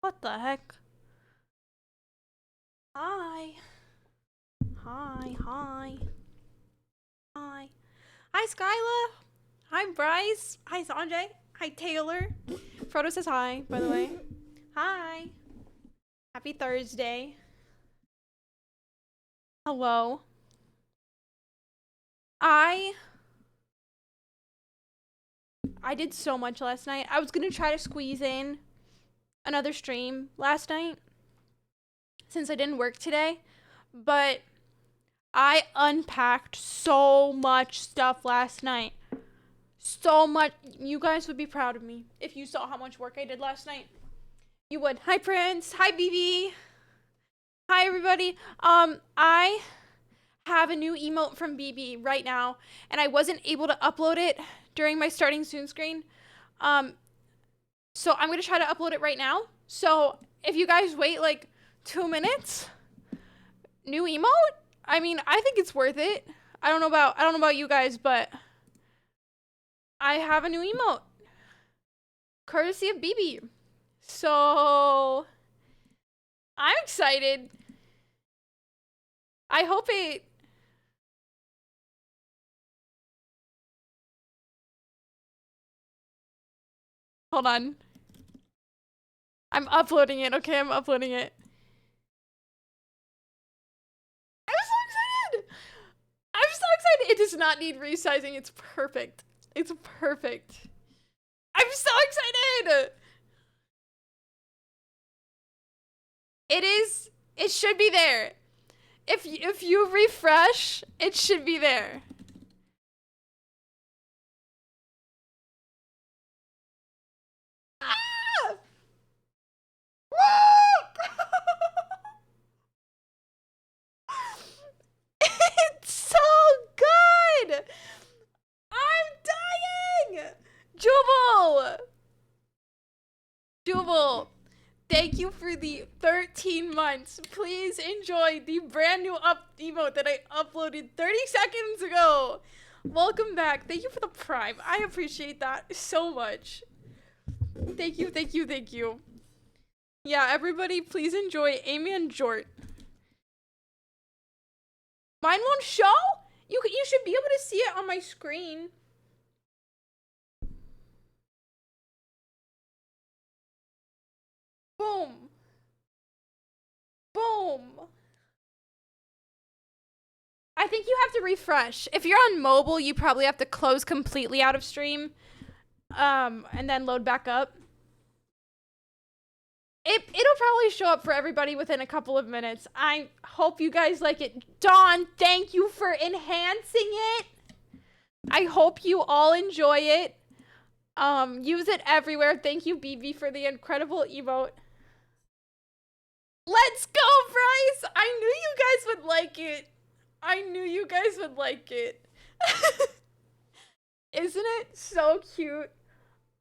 What the heck? Hi. Hi, hi. Hi. Hi, Skyla. Hi, Bryce. Hi, Sanjay. Hi, Taylor. Frodo says hi, by the way. Hi. Happy Thursday. Hello. I did so much last night. I was gonna try to squeeze in another stream last night since I didn't work today, but I unpacked so much stuff last night. So much. You guys would be proud of me if you saw how much work I did last night. You would. Hi, Prince. Hi, BB. Hi, everybody. I have a new emote from BB right now, and I wasn't able to upload it during my starting soon screen. So I'm gonna try to upload it right now. So if you guys wait like 2 minutes, new emote. I mean, I think it's worth it. I don't know about you guys, but I have a new emote, courtesy of BB. So I'm excited. I hope it. Hold on. I'm uploading it. Okay, I'm uploading it. I'm so excited. I'm so excited. It does not need resizing. It's perfect. It's perfect. I'm so excited. It is. It should be there. If you refresh, it should be there. Ah! It's so good. I'm dying. Jubal. Jubal. Thank you for the 13 months. Please enjoy the brand new emote that I uploaded 30 seconds ago. Welcome back. Thank you for the prime. I appreciate that so much. Thank you, thank you, thank you. Yeah, everybody, please enjoy Amy and Jort. Mine won't show? You should be able to see it on my screen. Boom. Boom. I think you have to refresh. If you're on mobile, you probably have to close completely out of stream. And then load back up. It'll probably show up for everybody within a couple of minutes. I hope you guys like it. Dawn, thank you for enhancing it. I hope you all enjoy it. Use it everywhere. Thank you, BB, for the incredible emote. Let's go, Bryce! I knew you guys would like it. I knew you guys would like it. Isn't it so cute?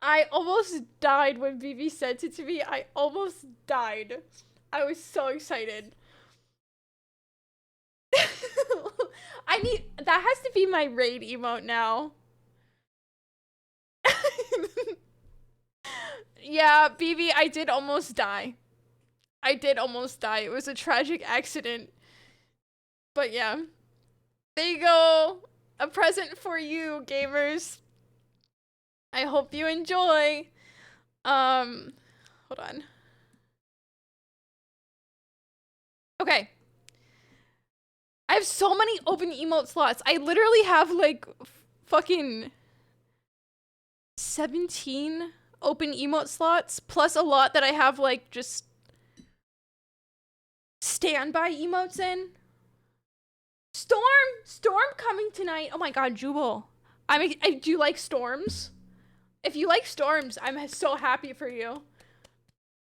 I almost died when BB sent it to me. I almost died. I was so excited. That has to be my raid emote now. Yeah, BB, I did almost die. I did almost die. It was a tragic accident. But yeah. There you go. A present for you, gamers. I hope you enjoy. Hold on. Okay. I have so many open emote slots. I literally have like fucking 17 open emote slots, plus a lot that I have like just standby emotes in. Storm coming tonight. Oh my god, Jubal. I do you like storms? If you like storms, I'm so happy for you.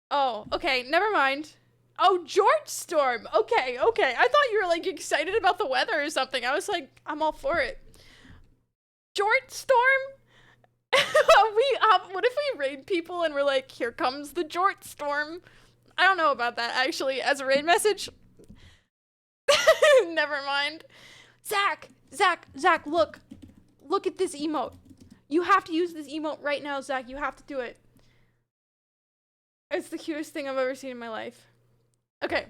Oh, okay, never mind. Oh, George Storm. Okay. I thought you were like excited about the weather or something. I was like, I'm all for it. George Storm? What if we raid people and we're like, here comes the Jort Storm? I don't know about that actually. As a raid message, never mind. Zach, look at this emote. You have to use this emote right now, Zach. You have to do it. It's the cutest thing I've ever seen in my life. Okay.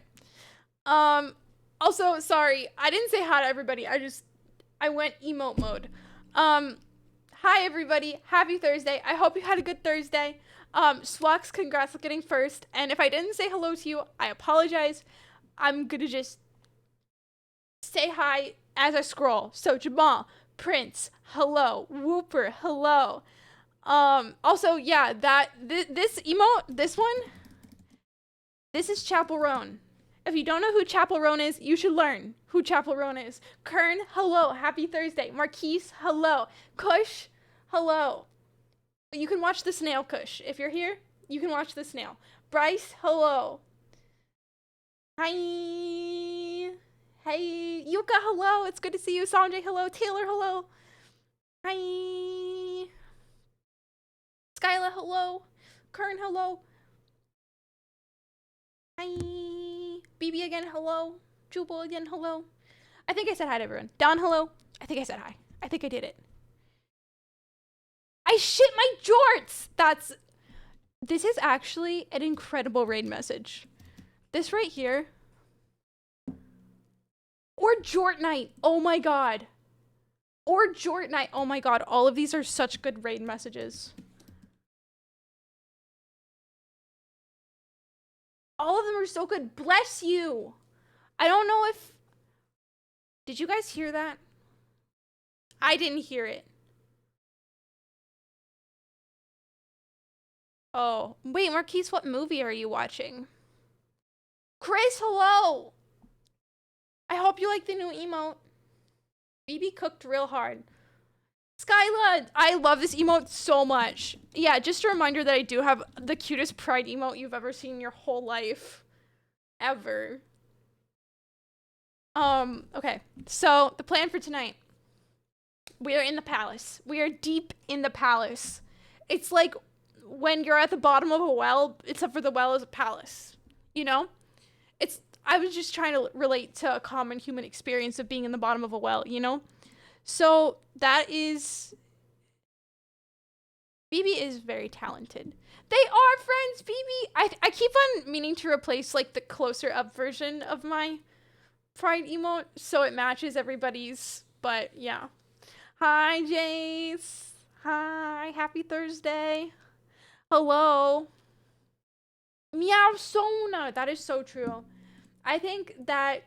Also, sorry, I didn't say hi to everybody. I went emote mode. Hi everybody. Happy Thursday. I hope you had a good Thursday. Swax, congrats on getting first. And if I didn't say hello to you, I apologize. I'm gonna just say hi as I scroll. So Jamal, Prince, hello. Whooper, hello. Also, yeah, this emote, this one, this is Chapel Roan. If you don't know who Chapel Roan is, you should learn who Chapel Roan is. Kern, hello. Happy Thursday. Marquise, hello. Kush, hello. You can watch the snail, Kush. If you're here, you can watch the snail. Bryce, hello. Hi. Hey. Yuka, hello. It's good to see you. Sanjay, hello. Taylor, hello. Hi. Skyla, hello. Kern, hello. Hi. BB again, hello. Jubal again, hello. I think I said hi to everyone. Don, hello. I think I said hi. I think I did it. I shit my jorts! This is actually an incredible raid message. This right here. Or Jort Night. Oh my god. Or Jort Night. Oh my god. All of these are such good raid messages. All of them are so good. Bless you. I don't know if... Did you guys hear that? I didn't hear it. Oh. Wait, Marquise, what movie are you watching? Chris, hello! I hope you like the new emote. BB cooked real hard. Skyla, I love this emote so much. Yeah, just a reminder that I do have the cutest pride emote you've ever seen in your whole life. Ever. Okay. So, the plan for tonight. We are in the palace. We are deep in the palace. It's like when you're at the bottom of a well, except for the well is a palace. You know? I was just trying to relate to a common human experience of being in the bottom of a well, you know? So, that is... BB is very talented. They are friends, BB! I keep on meaning to replace, like, the closer up version of my pride emote so it matches everybody's, but yeah. Hi, Jace. Hi, happy Thursday. Hello. Meow Sona. That is so true. I think that,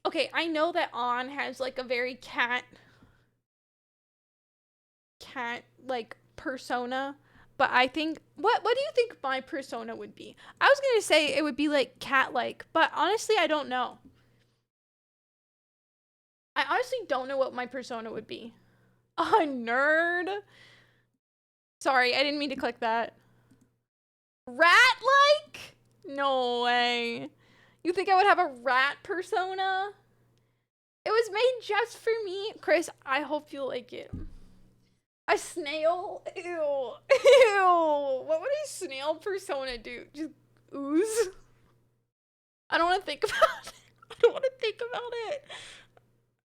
okay, I know that On has like a very cat, like persona, but I think, what do you think my persona would be? I was gonna say it would be like cat-like, but honestly, I don't know. I honestly don't know what my persona would be. A nerd? Sorry, I didn't mean to click that. Rat-like? No way. You think I would have a rat persona? It was made just for me. Chris, I hope you like it. A snail? Ew. Ew. What would a snail persona do? Just ooze? I don't want to think about it. I don't want to think about it.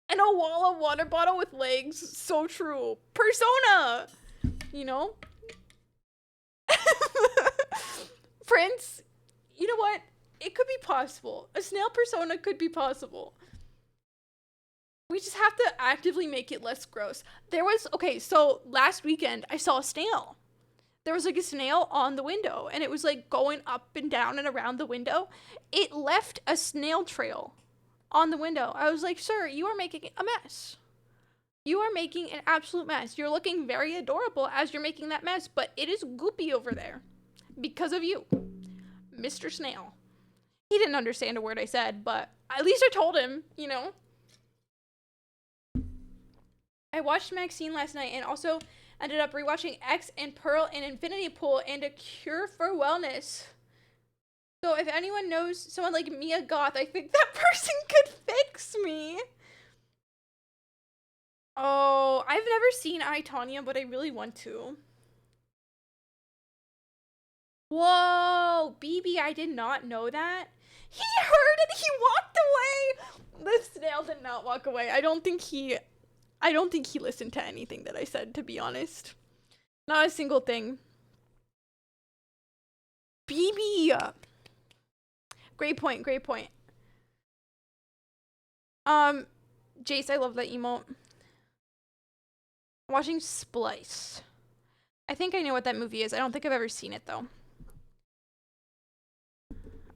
And a wall of water bottle with legs. So true. Persona! You know? Prince, you know what? It could be possible. A snail persona could be possible. We just have to actively make it less gross. Okay, so last weekend I saw a snail. There was like a snail on the window and it was like going up and down and around the window. It left a snail trail on the window. I was like, sir, you are making a mess. You are making an absolute mess. You're looking very adorable as you're making that mess, but it is goopy over there because of you, Mr. Snail. He didn't understand a word I said, but at least I told him, you know. I watched Maxine last night and also ended up rewatching X and Pearl and Infinity Pool and A Cure for Wellness. So if anyone knows someone like Mia Goth, I think that person could fix me. Oh, I've never seen I, Tonya, but I really want to. Whoa, BB, I did not know that. He heard it, he walked away. The snail did not walk away. I don't think he listened to anything that I said, to be honest. Not a single thing. BB. Great point. Jace, I love that emote. I'm watching Splice. I think I know what that movie is. I don't think I've ever seen it, though.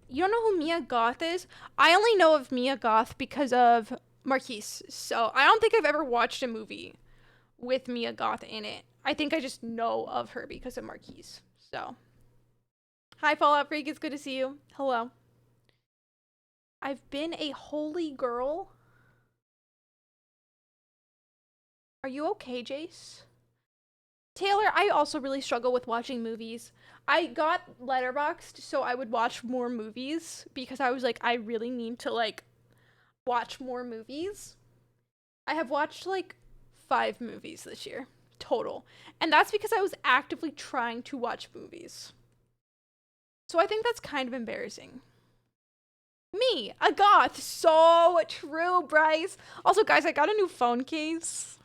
You don't know who Mia Goth is? I only know of Mia Goth because of Marquise. So I don't think I've ever watched a movie with Mia Goth in it. I think I just know of her because of Marquise. So. Hi, Fallout Freak. It's good to see you. Hello. I've been a holy girl. Are you okay, Jace? Taylor, I also really struggle with watching movies. I got Letterboxd so I would watch more movies because I was like, I really need to like watch more movies. I have watched like 5 movies this year total. And that's because I was actively trying to watch movies. So I think that's kind of embarrassing. Me, a goth. So true, Bryce. Also, guys, I got a new phone case.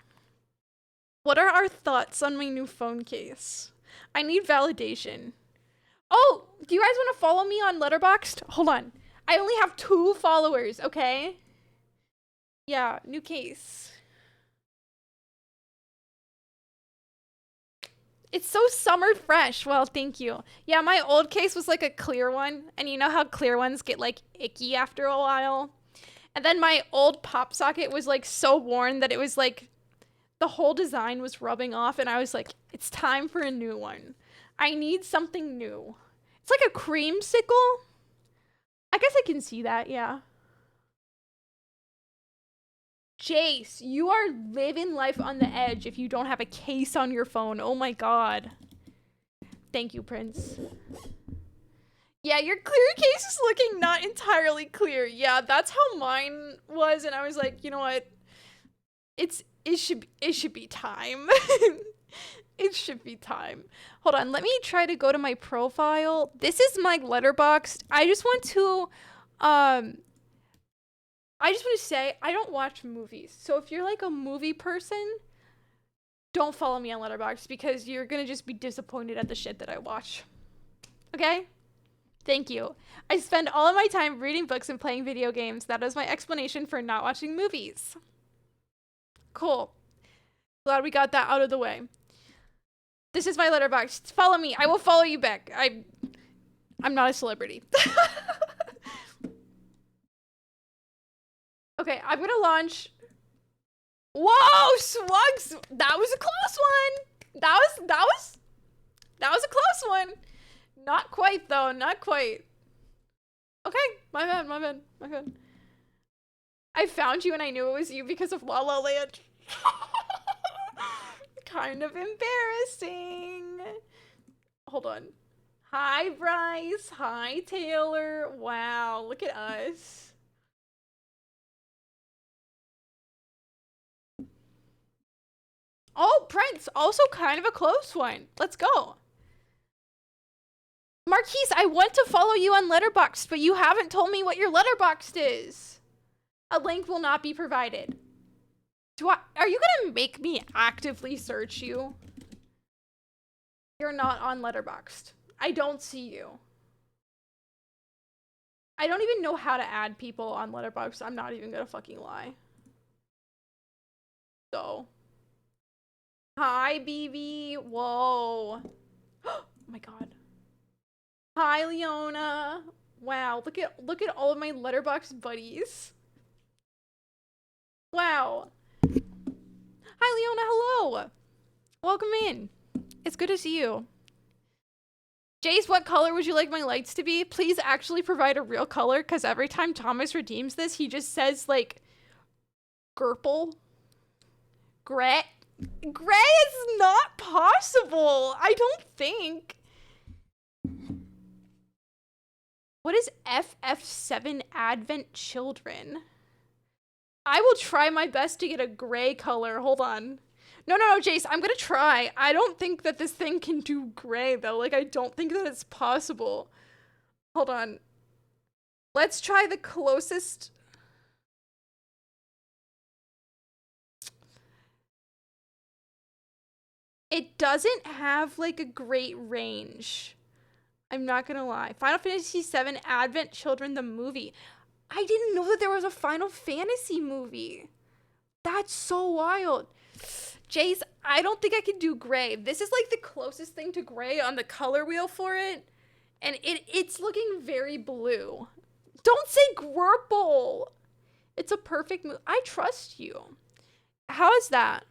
What are our thoughts on my new phone case? I need validation. Oh, do you guys want to follow me on Letterboxd? Hold on. I only have 2 followers, okay? Yeah, new case. It's so summer fresh. Well, thank you. Yeah, my old case was like a clear one. And you know how clear ones get like icky after a while? And then my old pop socket was like so worn that it was like the whole design was rubbing off. And I was like, it's time for a new one. I need something new. It's like a creamsicle. I guess I can see that, yeah. Jace, you are living life on the edge if you don't have a case on your phone. Oh my god. Thank you, Prince. Yeah, your clear case is looking not entirely clear. Yeah, that's how mine was, and I was like, you know what? It should be time. It should be time. Hold on, let me try to go to my profile. This is my Letterboxd. I just want to say I don't watch movies. So if you're like a movie person, don't follow me on Letterboxd because you're gonna just be disappointed at the shit that I watch. Okay? Thank you. I spend all of my time reading books and playing video games. That is my explanation for not watching movies. Cool. Glad we got that out of the way. This is my Letterboxd. Follow me. I will follow you back. I'm not a celebrity. Okay, I'm gonna launch. Whoa, Slugs! That was a close one. That was a close one. Not quite though. Not quite. Okay, my bad. I found you and I knew it was you because of La La Land. Kind of embarrassing. Hold on. Hi, Bryce. Hi, Taylor. Wow, look at us. Oh, Prince, also kind of a close one. Let's go. Marquise, I want to follow you on Letterboxd, but you haven't told me what your Letterboxd is. A link will not be provided. Are you gonna make me actively search you? You're not on Letterboxd. I don't see you. I don't even know how to add people on Letterboxd. I'm not even gonna fucking lie. So. Hi, BB. Whoa. Oh my god. Hi, Leona. Wow, look at all of my Letterboxd buddies. Wow. Hi, Leona. Hello. Welcome in. It's good to see you. Jace, what color would you like my lights to be? Please actually provide a real color, because every time Thomas redeems this, he just says, like, Gurple. Gray is not possible. I don't think. What is FF7 Advent Children? I will try my best to get a gray color. Hold on. No, Jace, I'm gonna try. I don't think that this thing can do gray, though. Like, I don't think that it's possible. Hold on. Let's try the closest. It doesn't have, like, a great range. I'm not gonna lie. Final Fantasy VII Advent Children, the movie. I didn't know that there was a Final Fantasy movie. That's so wild. Jace, I don't think I can do gray. This is like the closest thing to gray on the color wheel for it. And it's looking very blue. Don't say Grurple. It's a perfect move. I trust you. How is that?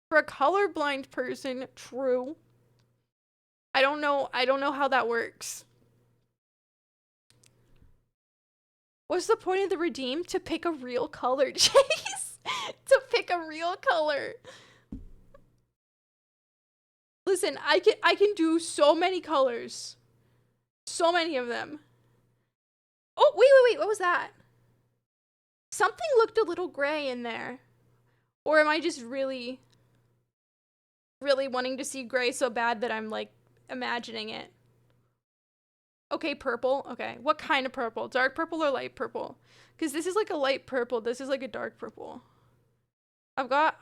For a colorblind person, true. I don't know how that works. What's the point of the redeem? To pick a real color, Chase. To pick a real color. Listen, I can do so many colors. So many of them. Oh, wait, what was that? Something looked a little gray in there. Or am I just really wanting to see gray so bad that I'm like imagining it? Okay, purple. Okay, what kind of purple? Dark purple or light purple? Because this is like a light purple. This is like a dark purple. I've got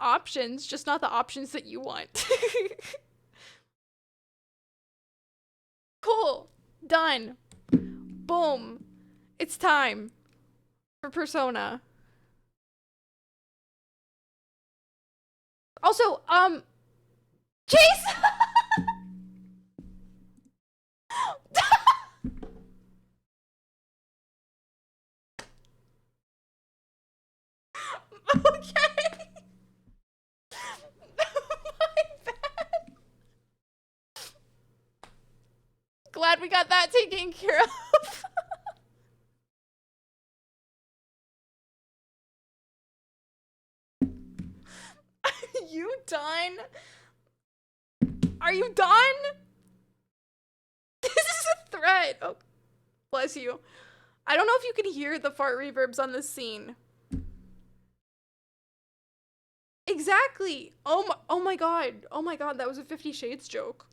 options, just not the options that you want. Cool. Done. Boom. It's time for Persona. Also, Chase! Okay. My bad. Glad we got that taken care of. Are you done? Are you done? This is a threat. Oh, bless you. I don't know if you can hear the fart reverbs on this scene. Exactly. Oh my god. Oh my god, that was a 50 Shades joke.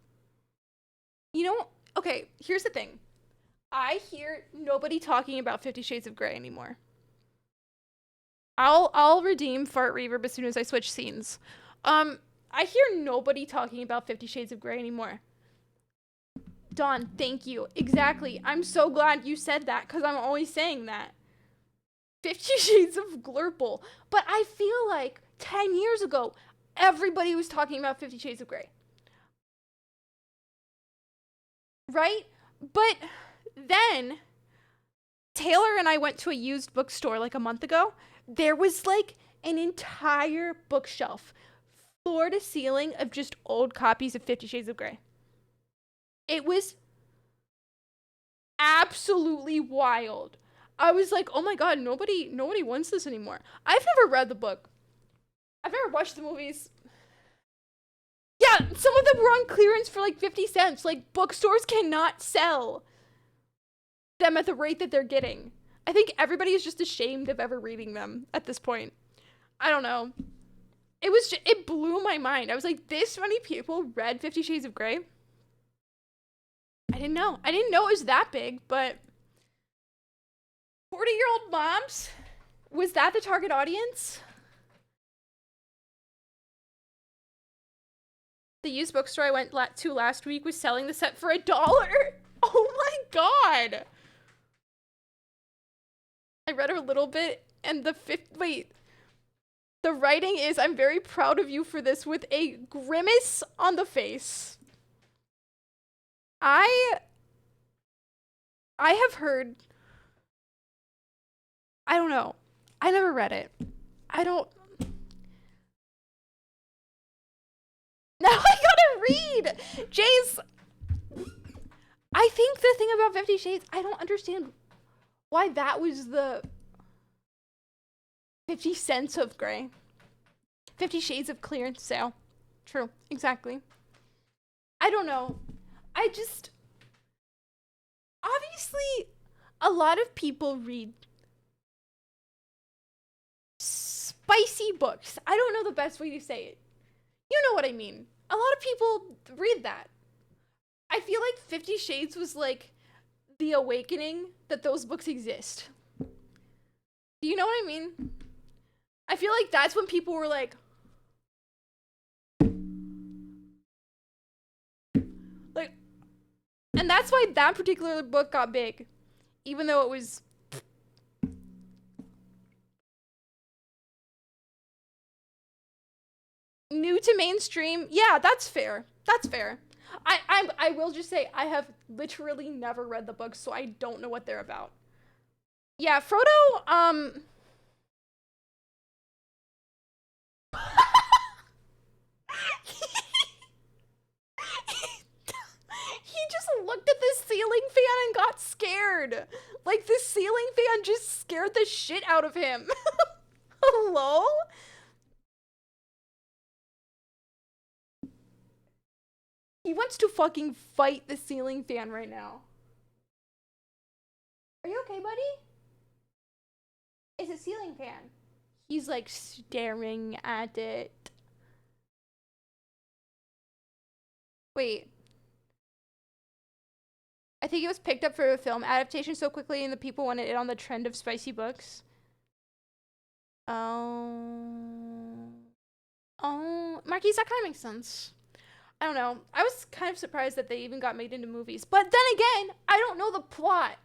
You know, okay, here's the thing. I hear nobody talking about 50 Shades of Grey anymore. I'll redeem fart reverb as soon as I switch scenes. I hear nobody talking about 50 Shades of Grey anymore. Dawn, thank you. Exactly. I'm so glad you said that because I'm always saying that. 50 Shades of Glurple. But I feel like 10 years ago, everybody was talking about 50 Shades of Grey. Right? But then Taylor and I went to a used bookstore like a month ago. There was like an entire bookshelf, floor to ceiling, of just old copies of 50 Shades of Grey. It was absolutely wild. I was like, oh my god, nobody wants this anymore. I've never read the book. I've never watched the movies. Yeah, some of them were on clearance for like 50 cents. Like, bookstores cannot sell them at the rate that they're getting. I think everybody is just ashamed of ever reading them at this point. I don't know. It blew my mind. I was like, this many people read 50 Shades of Grey? I didn't know. I didn't know it was that big, but 40-year-old moms? Was that the target audience? The used bookstore I went to last week was selling the set for $1. Oh my god! I read a little bit, and the writing is, I'm very proud of you for this, with a grimace on the face. I have heard, I don't know. I never read it. I don't. Now I gotta read! Jace, I think the thing about 50 Shades, I don't understand why that was the 50 cents of Grey. 50 Shades of clearance sale. True, exactly. I don't know. I just, obviously, a lot of people read spicy books. I don't know the best way to say it. You know what I mean. A lot of people read that. I feel like 50 Shades was like the awakening that those books exist. Do you know what I mean? I feel like that's when people were like, that's why that particular book got big. Even though it was new to mainstream. Yeah, that's fair. That's fair. I will just say I have literally never read the books, so I don't know what they're about. Yeah, Frodo, he just looked at this ceiling fan and got scared. Like, this ceiling fan just scared the shit out of him. Hello? He wants to fucking fight the ceiling fan right now. Are you okay, buddy? It's a ceiling fan. He's like staring at it. Wait. I think it was picked up for a film adaptation so quickly and the people wanted it on the trend of spicy books. Oh. Oh. Marquise, that kind of makes sense. I don't know. I was kind of surprised that they even got made into movies. But then again, I don't know the plot.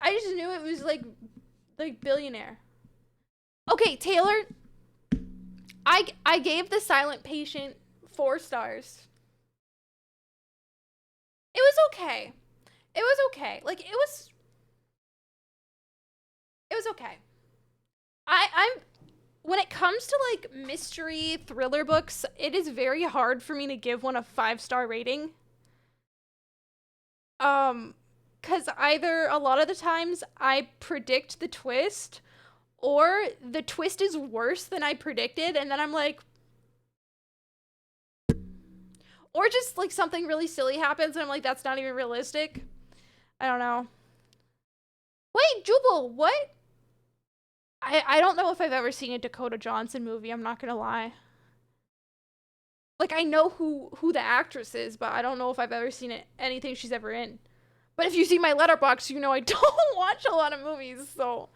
I just knew it was like billionaire. Okay, Taylor. I gave The Silent Patient 4 stars. It was okay. It was okay. Like, it was okay. I'm when it comes to like mystery thriller books, it is very hard for me to give one a 5-star rating. Cause either a lot of the times I predict the twist, or the twist is worse than I predicted, and then I'm like, or just like something really silly happens and I'm like, that's not even realistic. I don't know. Wait, Jubal, what? I don't know if I've ever seen a Dakota Johnson movie, I'm not gonna lie. Like, I know who the actress is, but I don't know if I've ever seen anything she's ever in. But if you see my letterbox, you know I don't watch a lot of movies, so.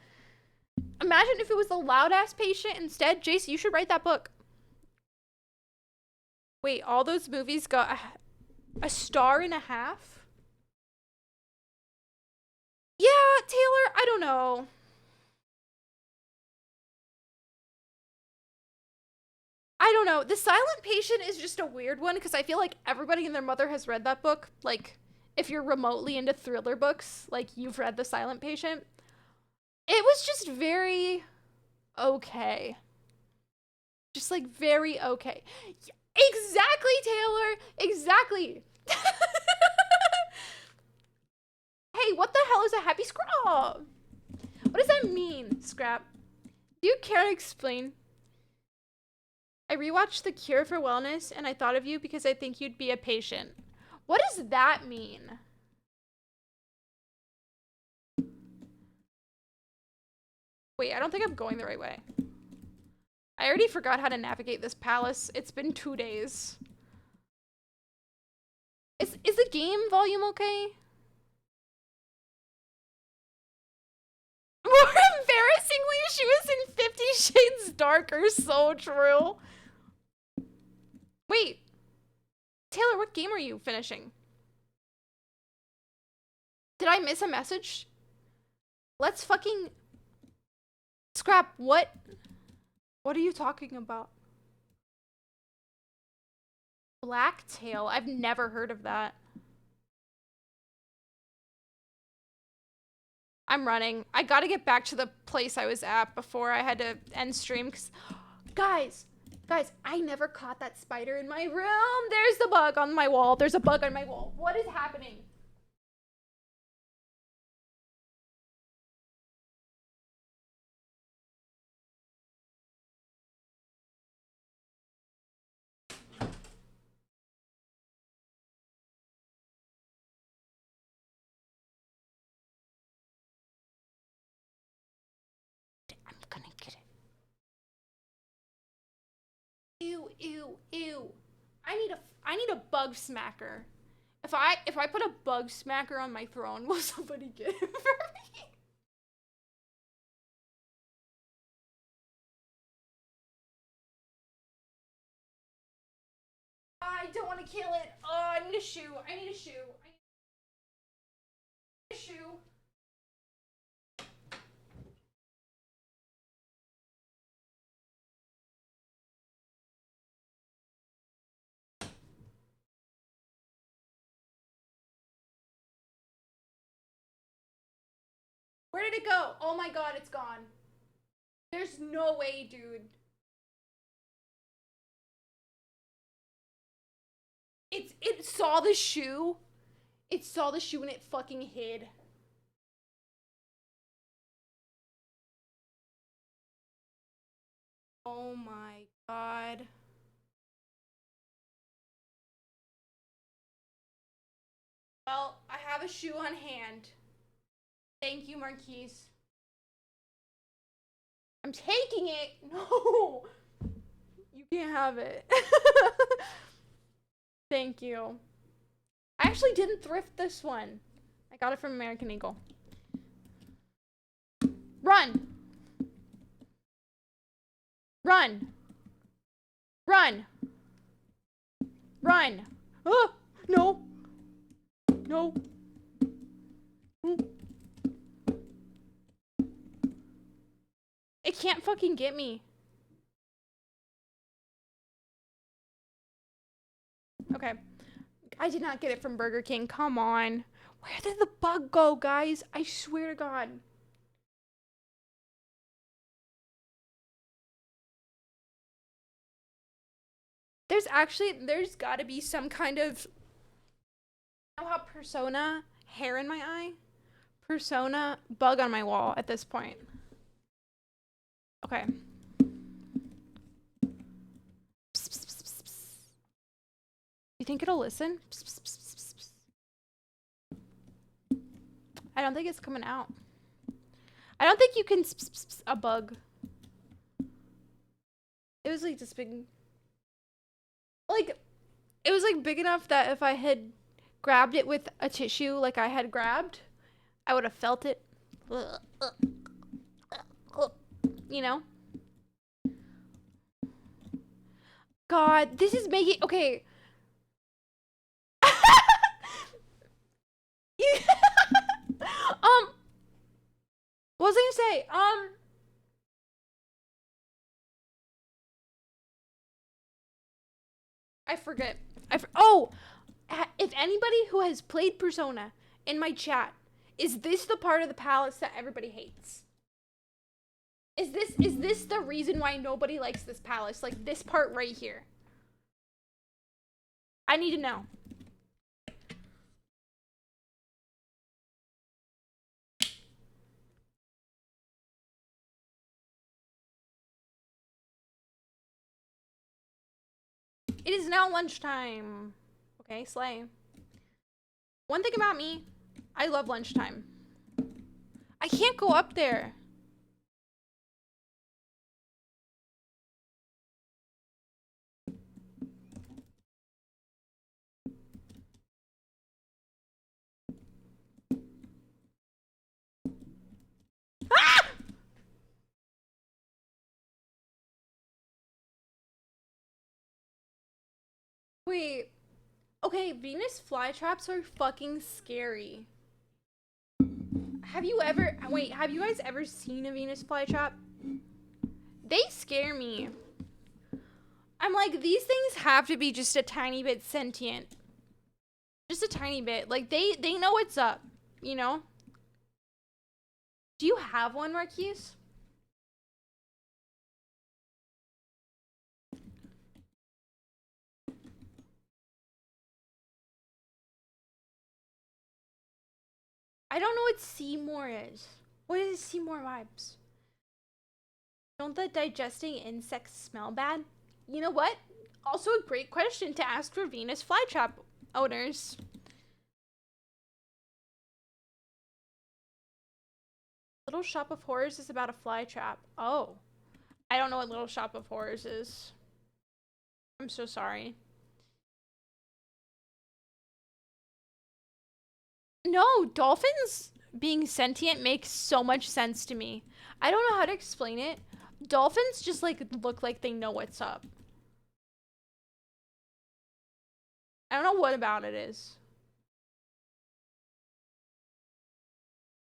Imagine if it was The Loud Ass Patient instead. Jace, you should write that book. Wait, all those movies got a 1.5 stars? Yeah, Taylor, I don't know. I don't know. The Silent Patient is just a weird one because I feel like everybody and their mother has read that book. Like, if you're remotely into thriller books, like, you've read The Silent Patient. It was just very okay. Just, like, very okay. Exactly, Taylor! Exactly! Hey, what the hell is a happy scrap? What does that mean, Scrap? Do you care to explain? I rewatched The Cure for Wellness and I thought of you because I think you'd be a patient. What does that mean? Wait, I don't think I'm going the right way. I already forgot how to navigate this palace. It's been 2 days. Is the game volume okay? More embarrassingly, she was in 50 Shades Darker. So true. Wait. Taylor, what game are you finishing? Did I miss a message? Let's fucking... Scrap, what? What are you talking about? Blacktail? I've never heard of that. I'm running. I gotta get back to the place I was at before I had to end stream. Guys, I never caught that spider in my room. There's the bug on my wall. There's a bug on my wall. What is happening? I'm gonna get it. Ew, ew, ew. I need a bug smacker. If I put a bug smacker on my throne, will somebody get it for me? don't want to kill it. Oh, I need a shoe. I need a shoe. I need a shoe. Where did it go? Oh my god, it's gone. There's no way, dude. It saw the shoe. It saw the shoe and it fucking hid. Oh my god. Well, I have a shoe on hand. Thank you, Marquise. I'm taking it. No. You can't have it. Thank you. I actually didn't thrift this one. I got it from American Eagle. Run. Run. Run. Run. Oh, no. No. It can't fucking get me. Okay. I did not get it from Burger King. Come on. Where did the bug go, guys? I swear to God. There's gotta be some kind of, you know how Persona, hair in my eye? Persona, bug on my wall at this point. Okay. You think it'll listen? I don't think it's coming out. I don't think you can a bug. It was like this big, like, it was like big enough that if I had grabbed it with a tissue like I had grabbed, I would have felt it. You know? God, this is making, okay. What was I gonna say? I forget. Oh! If anybody who has played Persona in my chat, is this the part of the palace that everybody hates? Is this the reason why nobody likes this palace? Like, this part right here. I need to know. It is now lunchtime. Okay, slay. One thing about me, I love lunchtime. I can't go up there. Ah! Wait. Okay, Venus flytraps are fucking scary. Have you guys ever seen a Venus flytrap? They scare me. I'm like, these things have to be just a tiny bit sentient. Just a tiny bit. Like, they know what's up, you know? Do you have one, Marquise? I don't know what Seymour is. What is Seymour vibes? Don't the digesting insects smell bad? You know what? Also a great question to ask for Venus flytrap owners. Little Shop of Horrors is about a flytrap. Oh. I don't know what Little Shop of Horrors is. I'm so sorry. No, dolphins being sentient makes so much sense to me. I don't know how to explain it. Dolphins just like look like they know what's up. I don't know what about it is.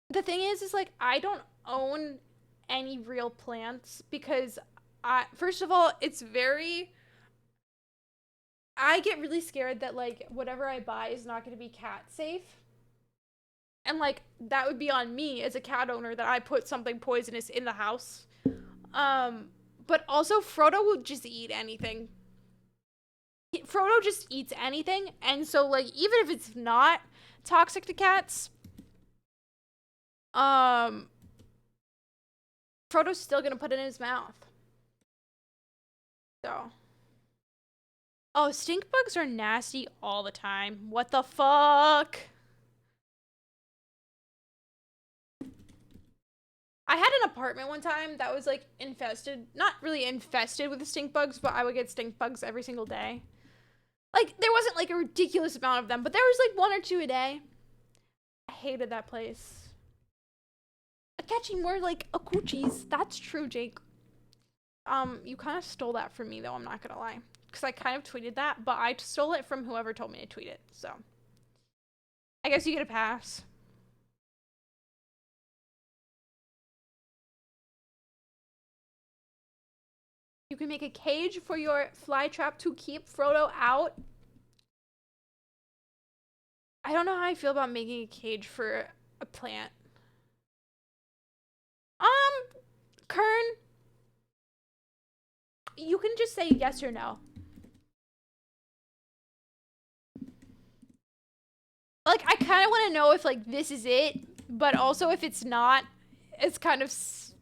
The thing is like, I don't own any real plants because first of all, I get really scared that like whatever I buy is not going to be cat safe. And like that would be on me as a cat owner that I put something poisonous in the house. But also Frodo would just eat anything. Frodo just eats anything, and so like even if it's not toxic to cats, Frodo's still gonna put it in his mouth. So. Oh, stink bugs are nasty all the time. What the fuck? I had an apartment one time that was like infested, not really infested with stink bugs, but I would get stink bugs every single day. Like, there wasn't like a ridiculous amount of them, but there was like 1 or 2 a day. I hated that place. Catching more like akuchis. That's true, Jake. You kind of stole that from me though, I'm not gonna lie. Because I kind of tweeted that, but I stole it from whoever told me to tweet it, so. I guess you get a pass. You can make a cage for your fly trap to keep Frodo out. I don't know how I feel about making a cage for a plant. Kern, you can just say yes or no. Like, I kind of want to know if, like, this is it, but also if it's not, it's kind of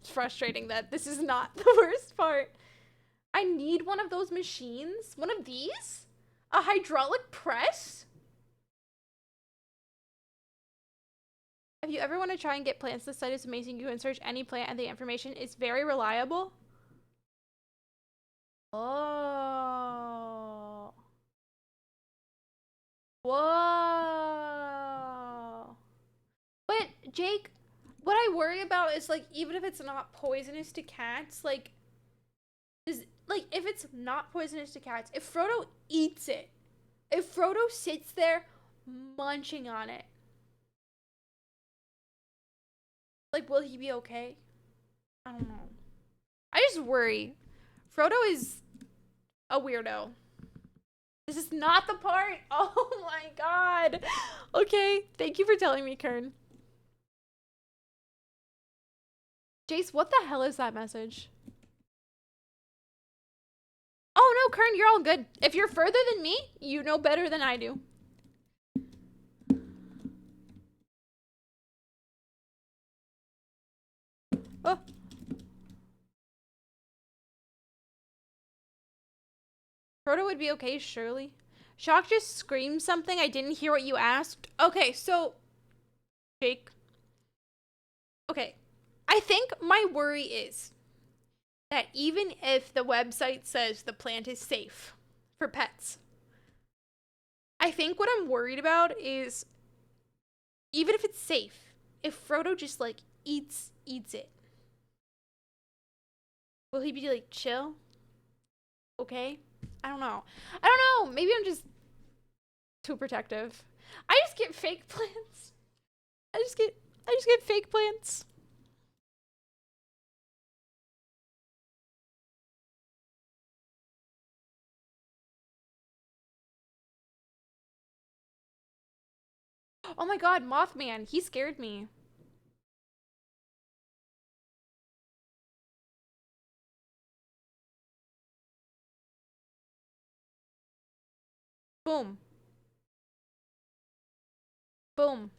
frustrating that this is not the worst part. I need one of those machines. One of these? A hydraulic press? If you ever want to try and get plants, the site is amazing. You can search any plant and the information is very reliable. Oh. Whoa. But, Jake, what I worry about is, like, even if it's not poisonous to cats, like, if it's not poisonous to cats, if Frodo eats it, if Frodo sits there munching on it, like, will he be okay? I don't know. I just worry. Frodo is a weirdo. This is not the part. Oh my god. Okay, thank you for telling me, Kern. Jace, what the hell is that message? Oh no, Kern, you're all good. If you're further than me, you know better than I do. Oh. Frodo would be okay, surely. Shock just screamed something. I didn't hear what you asked. Okay, so... Jake. Okay. I think my worry is that even if the website says the plant is safe for pets, I think what I'm worried about is even if it's safe, if Frodo just like eats it, will he be like chill? Okay? I don't know. I don't know. Maybe I'm just too protective. I just get fake plants. I just get fake plants. Oh my god, Mothman. He scared me. Boom. Boom.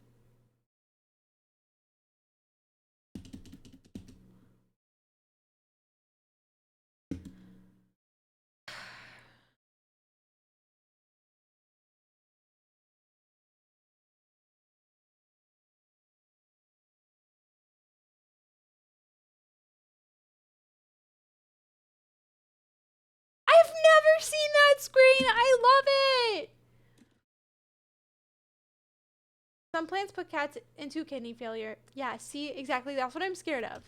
I've never seen that screen. I love it. Some plants put cats into kidney failure. Yeah, see, exactly. That's what I'm scared of.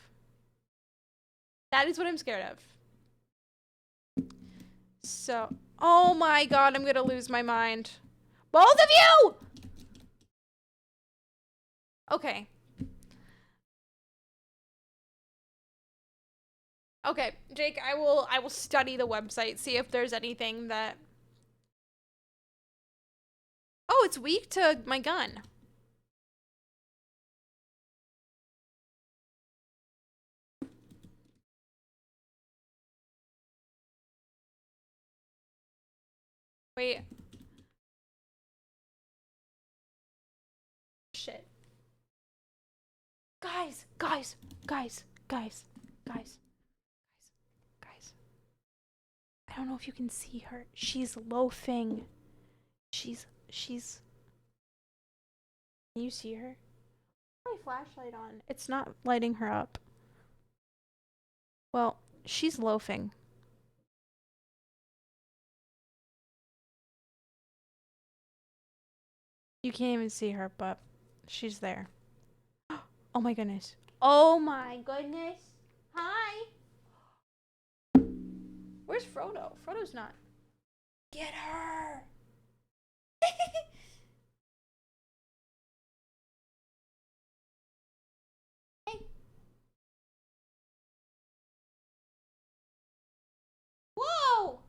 That is what I'm scared of. So, oh my god, I'm gonna lose my mind. Both of you! Okay. Okay, Jake, I will study the website, see if there's anything that... Oh, it's weak to my gun. Wait. Shit. Guys. I don't know if you can see her. She's loafing. She's... Can you see her? My flashlight on. It's not lighting her up. Well, she's loafing. You can't even see her, but she's there. Oh my goodness. Oh my goodness. Hi. Where's Frodo? Frodo's not. Get her. Hey. Whoa.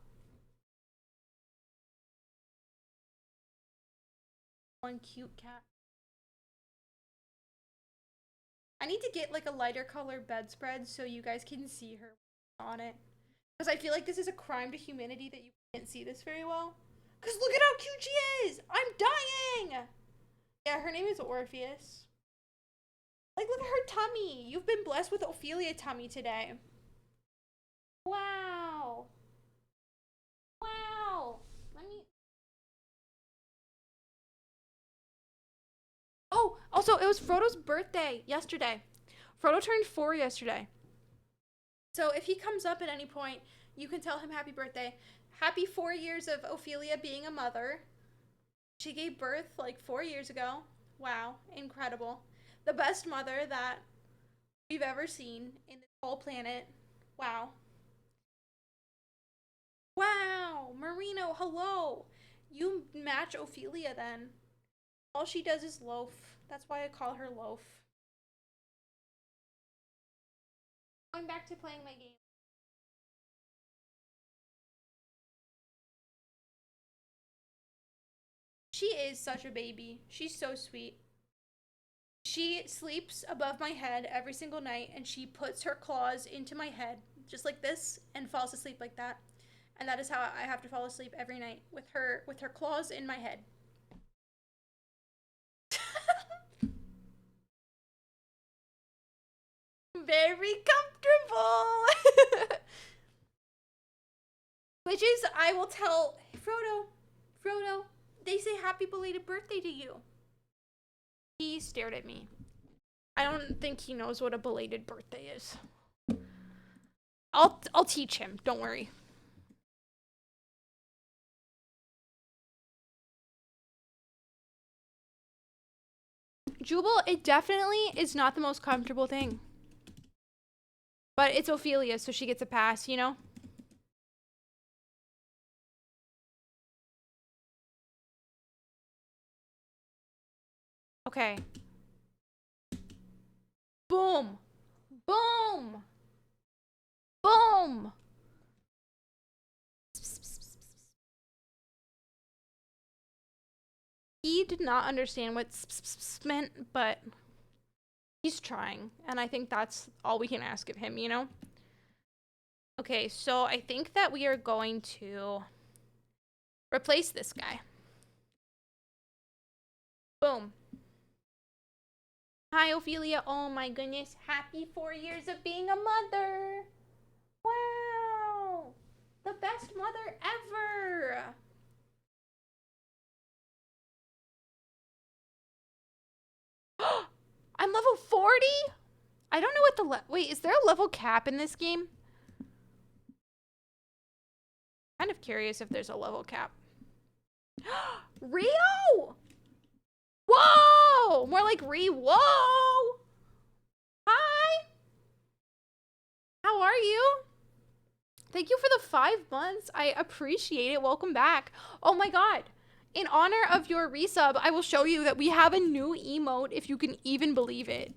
One cute cat. I need to get like a lighter color bedspread so you guys can see her on it. Because I feel like this is a crime to humanity that you can't see this very well. Because look at how cute she is! I'm dying! Yeah, her name is Orpheus. Like, look at her tummy. You've been blessed with Ophelia tummy today. Wow. Wow. Let me... Oh, also, it was Frodo's birthday yesterday. Frodo turned 4 yesterday. So if he comes up at any point, you can tell him happy birthday. Happy 4 years of Ophelia being a mother. She gave birth like 4 years ago. Wow, incredible. The best mother that we've ever seen in this whole planet. Wow. Wow, Marino, hello. You match Ophelia then. All she does is loaf. That's why I call her Loaf. Going back to playing my game. She is such a baby. She's so sweet. She sleeps above my head every single night and she puts her claws into my head just like this and falls asleep like that. And that is how I have to fall asleep every night with her claws in my head. Very comfortable. Which is, I will tell Frodo, they say happy belated birthday to you. He stared at me. I don't think he knows what a belated birthday is. I'll teach him, don't worry. Jubal, it definitely is not the most comfortable thing. But it's Ophelia, so she gets a pass, you know? Okay. Boom. Boom. Boom. He did not understand what meant, but he's trying. And I think that's all we can ask of him, you know? Okay, so I think that we are going to replace this guy. Boom. Hi, Ophelia. Oh my goodness. Happy 4 years of being a mother. Wow. The best mother ever. I'm level 40? I don't know what the wait, is there a level cap in this game? Kind of curious if there's a level cap. Rio! Whoa! More like whoa! Hi! How are you? Thank you for the 5 months. I appreciate it. Welcome back. Oh my god. in honor of your resub, I will show you that we have a new emote, if you can even believe it.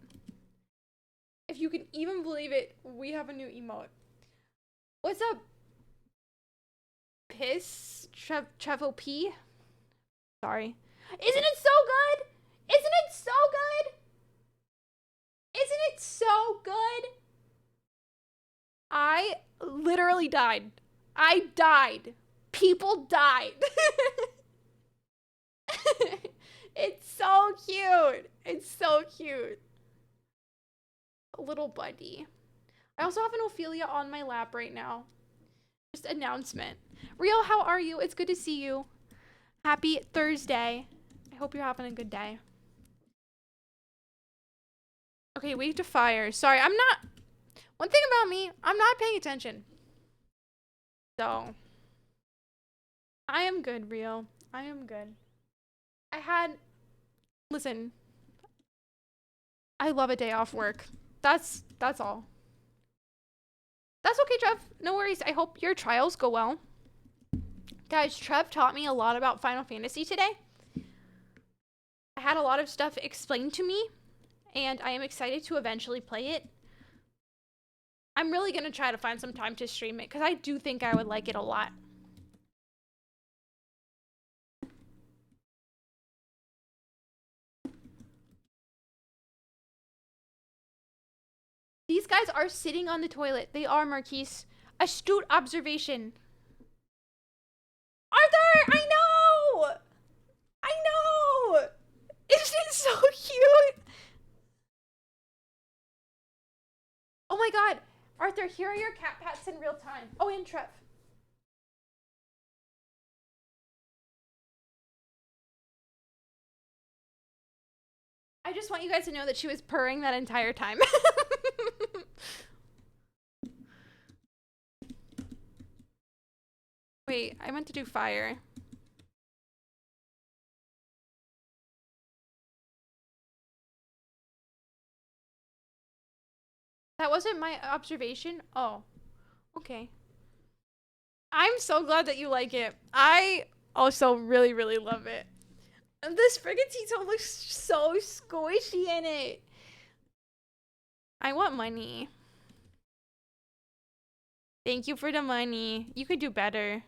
If you can even believe it, we have a new emote. What's up? Piss? Trevo P? Sorry. Isn't it so good? Isn't it so good? Isn't it so good? I literally died. I died. People died. It's so cute. It's so cute. Little buddy. I also have an Ophelia on my lap right now. Just announcement. Real, how are you? It's good to see you. Happy Thursday. I hope you're having a good day. Okay, wait to fire. Sorry, I'm not... One thing about me, I'm not paying attention. So... I am good, Real. I am good. I had... Listen. I love a day off work. That's all. That's okay, Trev. No worries. I hope your trials go well. Guys, Trev taught me a lot about Final Fantasy today. I had a lot of stuff explained to me, and I am excited to eventually play it. I'm really going to try to find some time to stream it, because I do think I would like it a lot. These guys are sitting on the toilet. They are, Marquise. Astute observation. Arthur! I know! I know! Isn't it so cute? Oh my god. Arthur, here are your cat pats in real time. Oh, and Trev. I just want you guys to know that she was purring that entire time. Wait, I meant to do fire. That wasn't my observation? Oh, okay. I'm so glad that you like it. I also really, really love it. And the Sprigatito looks so squishy in it. I want money. Thank you for the money. You could do better.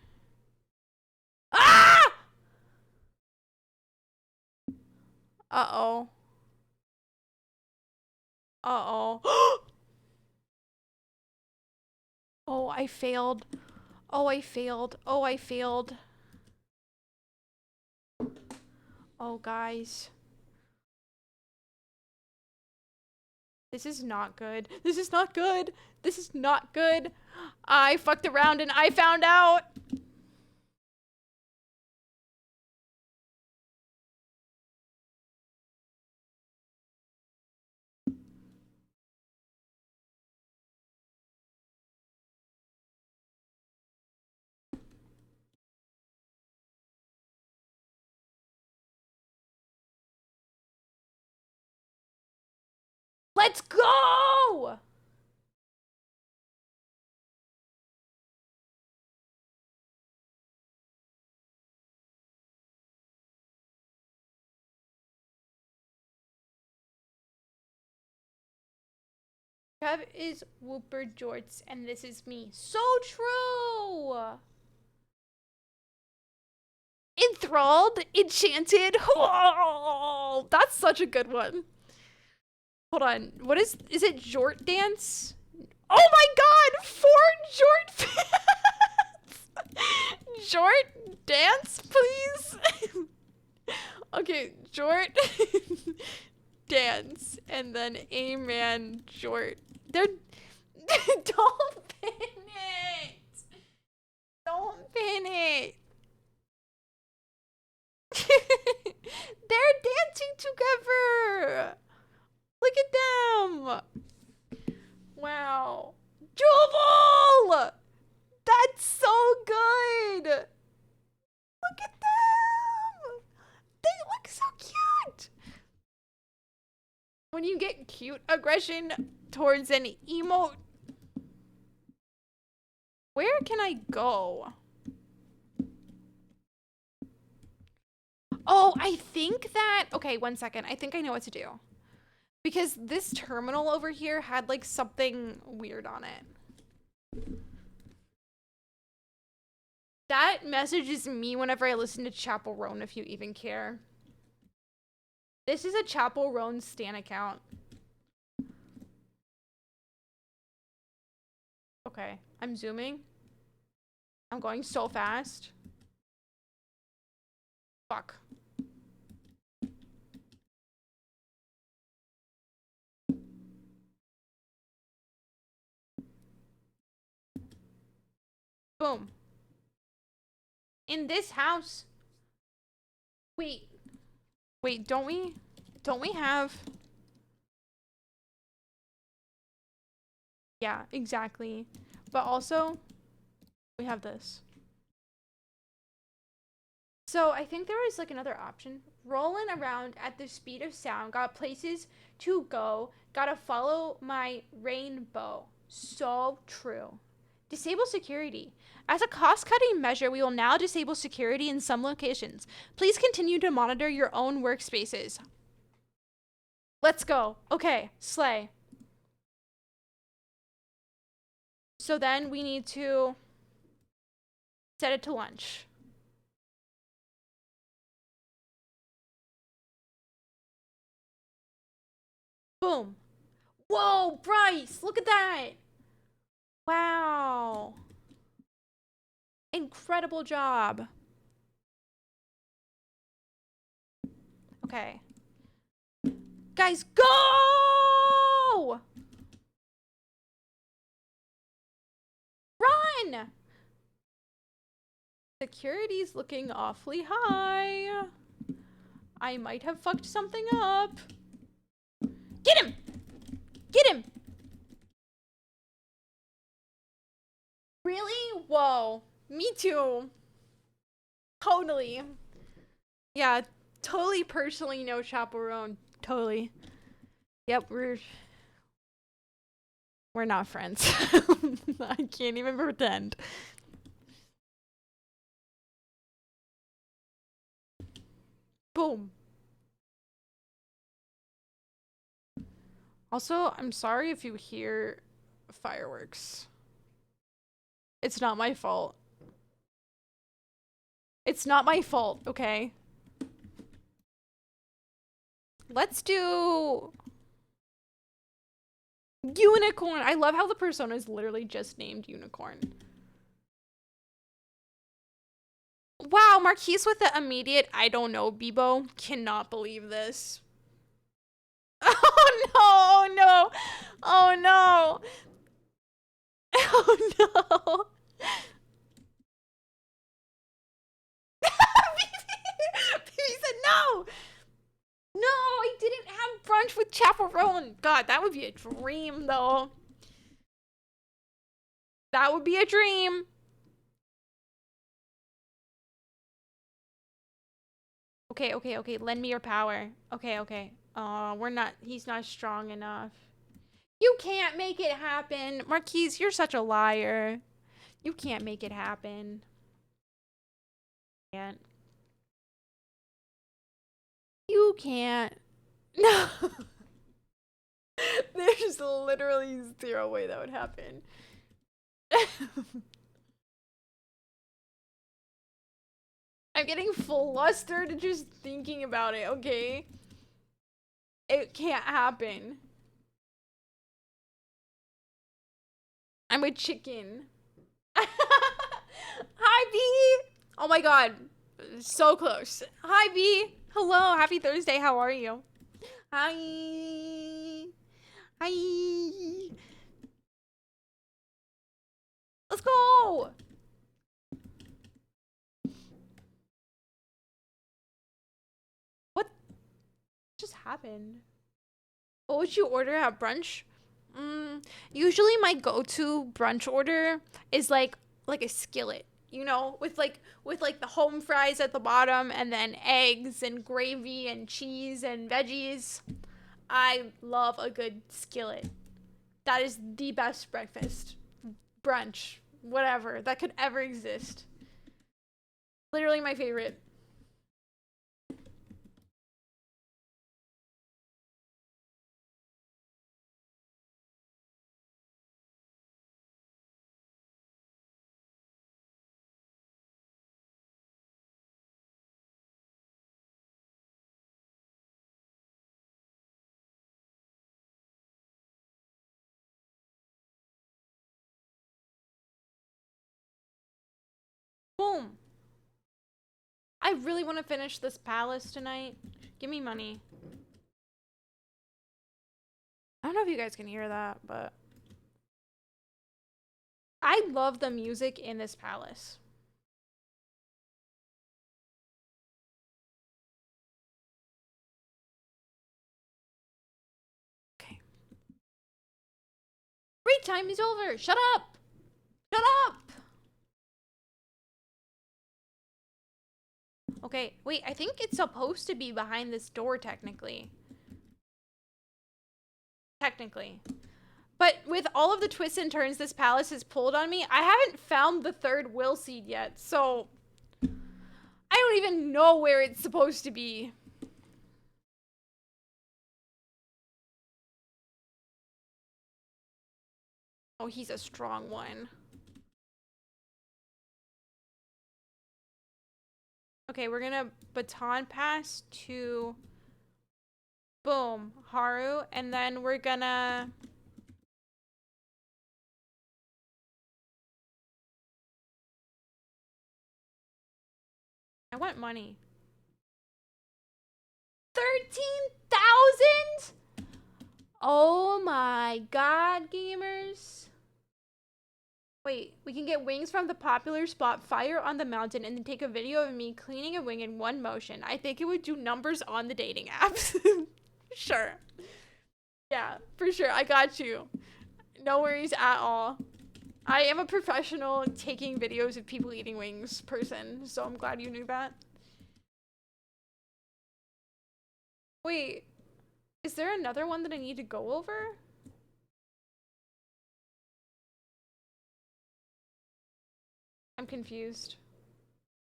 Ah! Uh-oh. Uh-oh. Oh, I failed. Oh, I failed. Oh, I failed. Oh, guys. This is not good. This is not good. This is not good. I fucked around and I found out. Let's go! Trev is Whooper Jorts, and this is me. So true! Enthralled, enchanted. Oh, that's such a good one. Hold on. What is it Jort dance? Oh my god! 4 Jort fans! Jort dance, please? Okay, Jort dance. And then Amen Jort. They're... Don't pin it! Don't pin it! They're dancing together! Look at them! Wow. Jewel! That's so good! Look at them! They look so cute! When you get cute aggression towards an emote... Where can I go? Oh, I think that, okay, 1 second. I think I know what to do. Because this terminal over here had like something weird on it. That message is me whenever I listen to Chapel Roan, if you even care. This is a Chapel Roan Stan account. Okay, I'm zooming. I'm going so fast. Fuck. Boom. In this house. Wait. Wait, don't we have... Yeah, exactly. But also, we have this. So I think there was like another option. Rolling around at the speed of sound, got places to go, gotta follow my rainbow. So true. Disable security. As a cost-cutting measure, we will now disable security in some locations. Please continue to monitor your own workspaces. Let's go. Okay, slay. So then we need to set it to lunch. Boom. Whoa, Bryce, look at that. Wow. Incredible job. Okay. Guys, go! Run! Security's looking awfully high. I might have fucked something up. Get him! Get him! Really? Whoa. Me too. Totally. Yeah, totally personally no chaperone. Totally. Yep, we're not friends. I can't even pretend. Boom. Also, I'm sorry if you hear fireworks. It's not my fault. It's not my fault, okay? Let's do unicorn. I love how the persona is literally just named unicorn. Wow, Marquise with the immediate I don't know, Bebo. Cannot believe this. Oh no, no. Oh no. Oh no. He said no. No, I didn't have brunch with chaperone. God, that would be a dream though. That would be a dream. Okay, okay, okay. Lend me your power. Okay, okay. He's not strong enough. You can't make it happen. Marquise, you're such a liar. You can't make it happen. Can't. You can't. No. There's literally zero way that would happen. I'm getting flustered just thinking about it, okay? It can't happen. I'm a chicken. Hi, B. Oh my god. So close. Hi, B. Hello. Happy Thursday. How are you? Hi. Hi. Let's go. What just happened? What would you order at brunch? Usually my go-to brunch order is like a skillet, you know, with like the home fries at the bottom and then eggs and gravy and cheese and veggies. I love a good skillet. That is the best breakfast, brunch, whatever that could ever exist. Literally my favorite. Boom. I really want to finish this palace tonight. Give me money. I don't know if you guys can hear that, but I love the music in this palace. Okay. Break time is over. Shut up. Shut up. Okay, wait, I think it's supposed to be behind this door, technically. But with all of the twists and turns this palace has pulled on me, I haven't found the third will seed yet, so I don't even know where it's supposed to be. Oh, he's a strong one. Okay, we're gonna baton pass to boom, Haru, and then we're gonna I want money. 13,000? Oh my god, gamers. Wait, we can get wings from the popular spot Fire on the Mountain and then take a video of me cleaning a wing in one motion. I think it would do numbers on the dating apps. Sure. Yeah, for sure. I got you. No worries at all. I am a professional taking videos of people eating wings person, so I'm glad you knew that. Wait, is there another one that I need to go over? I'm confused.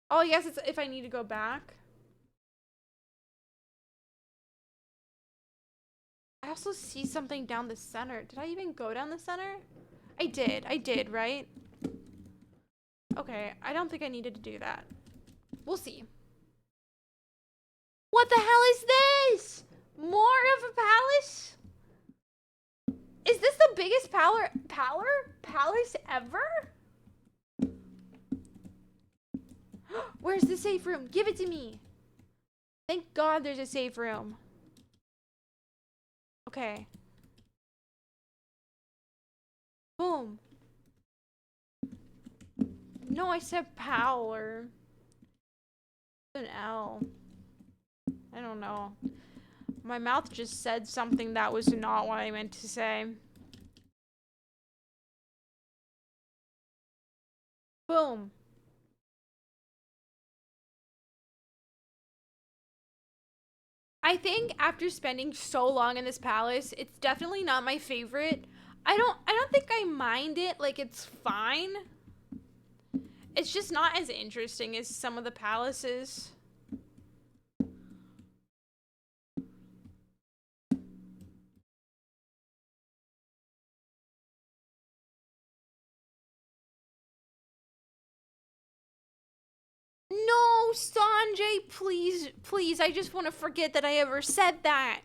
Oh, yes, it's if I need to go back. I also see something down the center. Did I even go down the center? I did, right? Okay, I don't think I needed to do that. We'll see. What the hell is this? More of a palace? Is this the biggest palace ever? Where's the safe room? Give it to me. Thank God there's a safe room. Okay. Boom. No, I said power. An L. I don't know. My mouth just said something that was not what I meant to say. Boom. I think after spending so long in this palace, it's definitely not my favorite. I don't think I mind it. Like, it's fine. It's just not as interesting as some of the palaces. No, Sanjay, please, please. I just want to forget that I ever said that.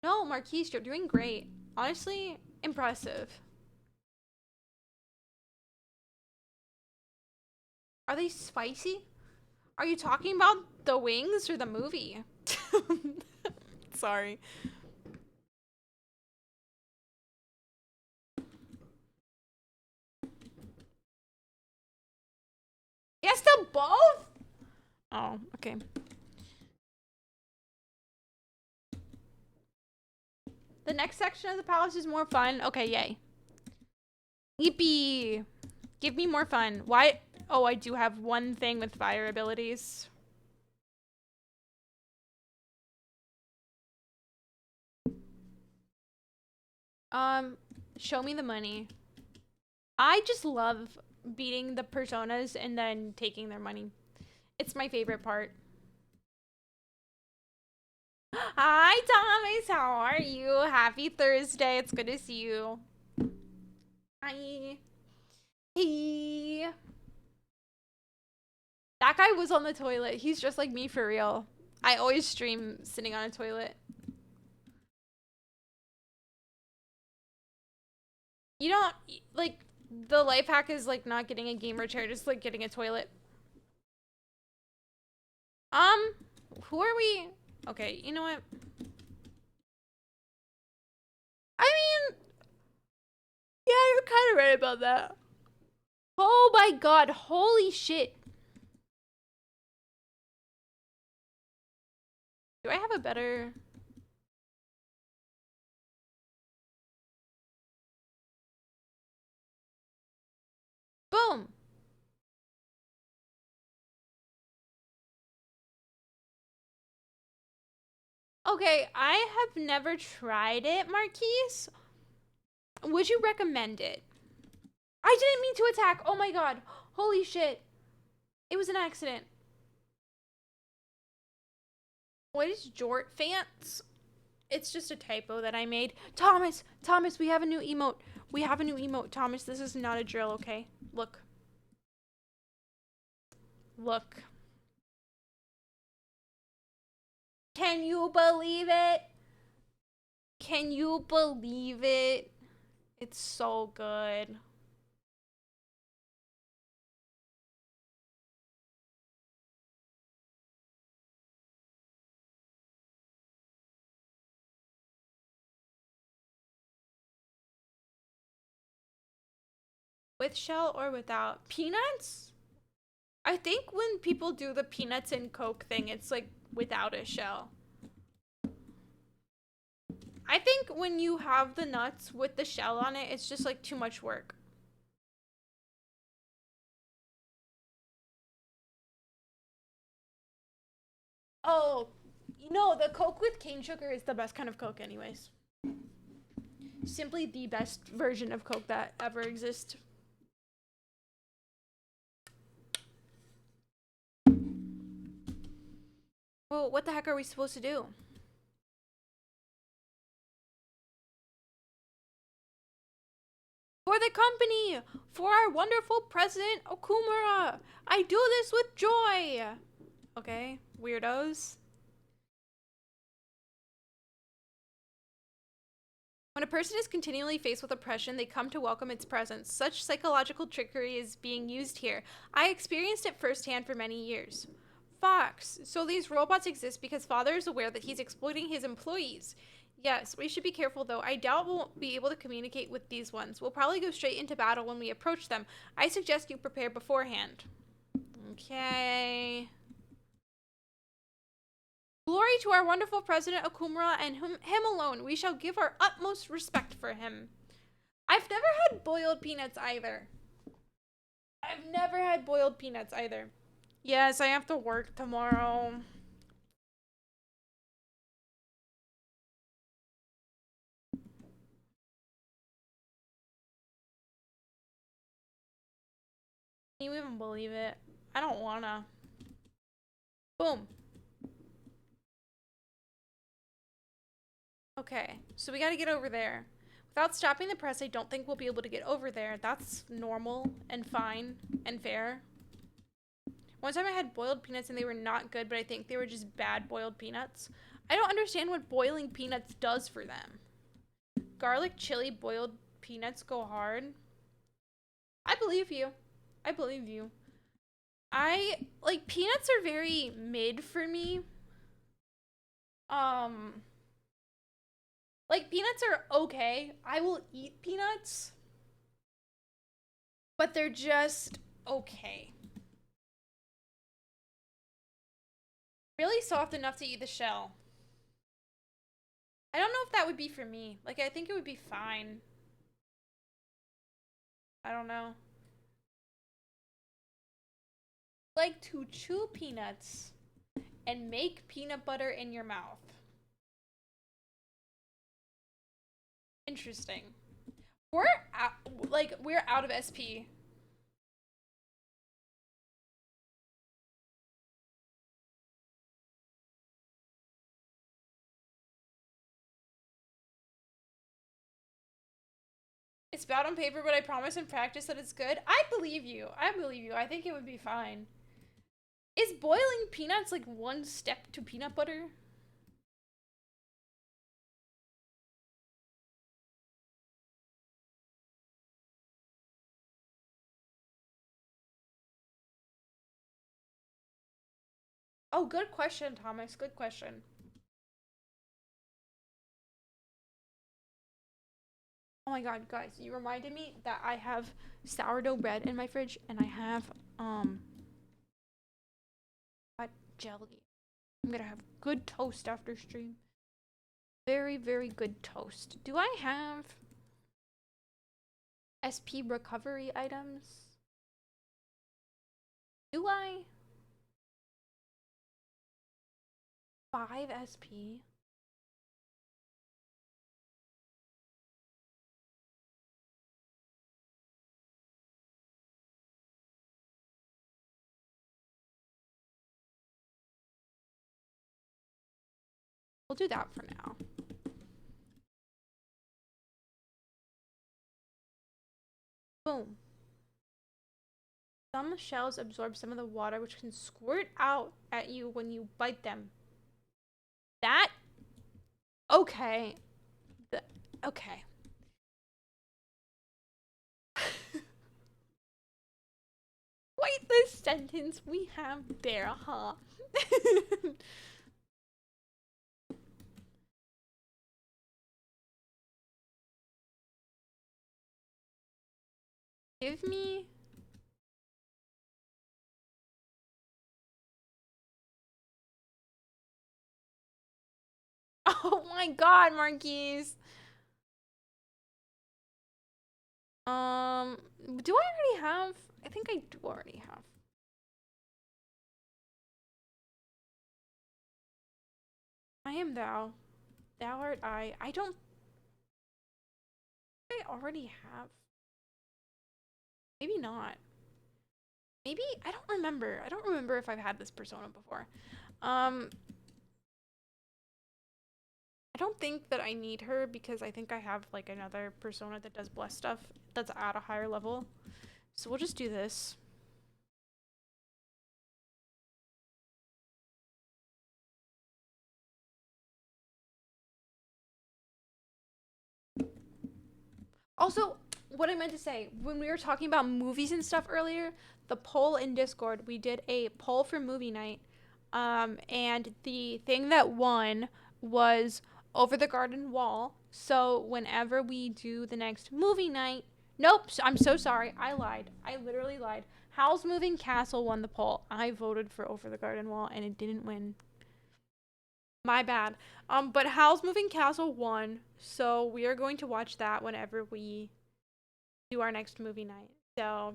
No, Marquise, you're doing great. Honestly, impressive. Are they spicy? Are you talking about the wings or the movie? Sorry. Yes to both? Oh, okay. The next section of the palace is more fun. Okay, yay. Yippee. Give me more fun. Why? Oh, I do have one thing with fire abilities. Show me the money. I just love beating the personas and then taking their money. It's my favorite part. Hi, Thomas. How are you? Happy Thursday. It's good to see you. Hi. Hey. That guy was on the toilet. He's just like me for real. I always stream sitting on a toilet. You don't, like, the life hack is, like, not getting a gamer chair, just, like, getting a toilet. Who are we? Okay, you know what? I mean, yeah, you're kind of right about that. Oh my god, holy shit. Do I have a better... Boom. Okay, I have never tried it, Marquise. Would you recommend it? I didn't mean to attack. Oh my god. Holy shit. It was an accident. What is Jort Fance? It's just a typo that I made. Thomas, we have a new emote. We have a new emote. Thomas, this is not a drill, okay? Look. Look. Can you believe it? Can you believe it? It's so good. With shell or without? Peanuts? I think when people do the peanuts and Coke thing, it's like without a shell. I think when you have the nuts with the shell on it, it's just like too much work. Oh, you know, the Coke with cane sugar is the best kind of Coke anyways. Simply the best version of Coke that ever exists. Well, what the heck are we supposed to do? For the company! For our wonderful President Okumura! I do this with joy! Okay, weirdos. When a person is continually faced with oppression, they come to welcome its presence. Such psychological trickery is being used here. I experienced it firsthand for many years. Fox, so these robots exist because Father is aware that he's exploiting his employees. Yes, we should be careful though. I doubt we'll be able to communicate with these ones. We'll probably go straight into battle when we approach them. I suggest you prepare beforehand. Okay. Glory to our wonderful President Okumura and him alone. We shall give our utmost respect for him. I've never had boiled peanuts either. I've never had boiled peanuts either. Yes, I have to work tomorrow. Can you even believe it? I don't wanna. Boom. Okay, so we gotta get over there. Without stopping the press, I don't think we'll be able to get over there. That's normal and fine and fair. One time I had boiled peanuts and they were not good, but I think they were just bad boiled peanuts. I don't understand what boiling peanuts does for them. Garlic chili boiled peanuts go hard. I believe you. I believe you. Like, peanuts are very mid for me. Like, peanuts are okay. I will eat peanuts. But they're just okay. Really soft enough to eat the shell. I don't know if that would be for me. Like, I think it would be fine. I don't know. Like to chew peanuts and make peanut butter in your mouth. Interesting. We're out of SP. It's bad on paper, but I promise in practice that it's good. I believe you. I believe you. I think it would be fine. Is boiling peanuts like one step to peanut butter? Oh, good question, Thomas. Good question. Oh my god, guys, you reminded me that I have sourdough bread in my fridge and I have what jelly. I'm gonna have good toast after stream. Very, very good toast. Do I have SP recovery items? Do I? 5 SP? We'll do that for now. Boom. Some shells absorb some of the water, which can squirt out at you when you bite them. That? Okay. Okay. Wait, this sentence we have there, huh? Give me... Oh my god, Marquise. Do I already have? I think I do already have. I am thou. Thou art I. I don't... I already have. Maybe not. Maybe? I don't remember. I don't remember if I've had this persona before. I don't think that I need her because I think I have like another persona that does bless stuff that's at a higher level. So we'll just do this. Also, what I meant to say, when we were talking about movies and stuff earlier, the poll in Discord, we did a poll for movie night. And the thing that won was Over the Garden Wall. So whenever we do the next movie night, nope, I'm so sorry. I lied. I literally lied. Howl's Moving Castle won the poll. I voted for Over the Garden Wall and it didn't win. My bad. But Howl's Moving Castle won, so we are going to watch that whenever we do our next movie night. So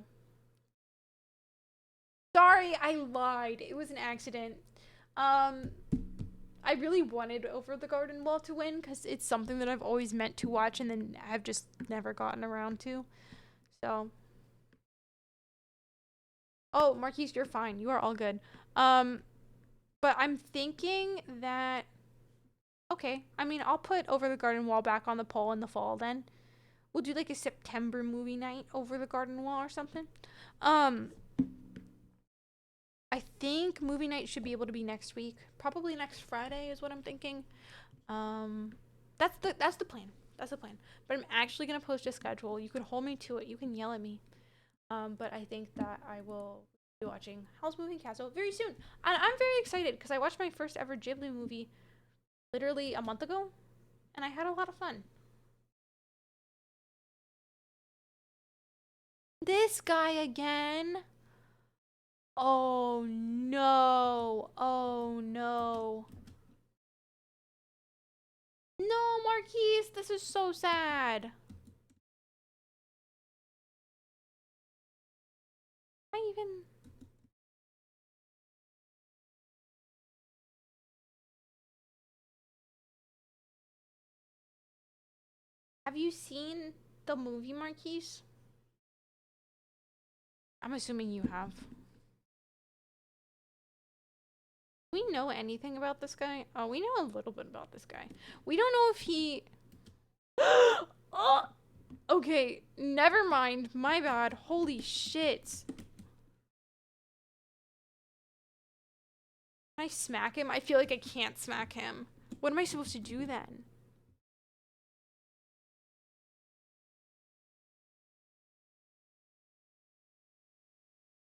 sorry, I lied. It was an accident. Um I really wanted Over the Garden Wall to win because it's something that I've always meant to watch and then have just never gotten around to. So oh, Marquise, you're fine. You are all good. But I'm thinking that okay, I mean I'll put Over the Garden Wall back on the poll in the fall then. We'll do like a September movie night Over the Garden Wall or something. Um, I think movie night should be able to be next week. Probably next Friday is what I'm thinking. Um, that's the plan. That's the plan. But I'm actually gonna post a schedule. You can hold me to it. You can yell at me. But I think that I will be watching Howl's Moving Castle very soon. And I'm very excited because I watched my first ever Ghibli movie literally a month ago, and I had a lot of fun. This guy again. Oh no. Oh no. No, Marquise, this is so sad. I even... Have you seen the movie, Marquise? I'm assuming you have. We know anything about this guy? Oh, we know a little bit about this guy. We don't know if he... Oh! Okay, never mind. My bad. Holy shit. Can I smack him? I feel like I can't smack him. What am I supposed to do then?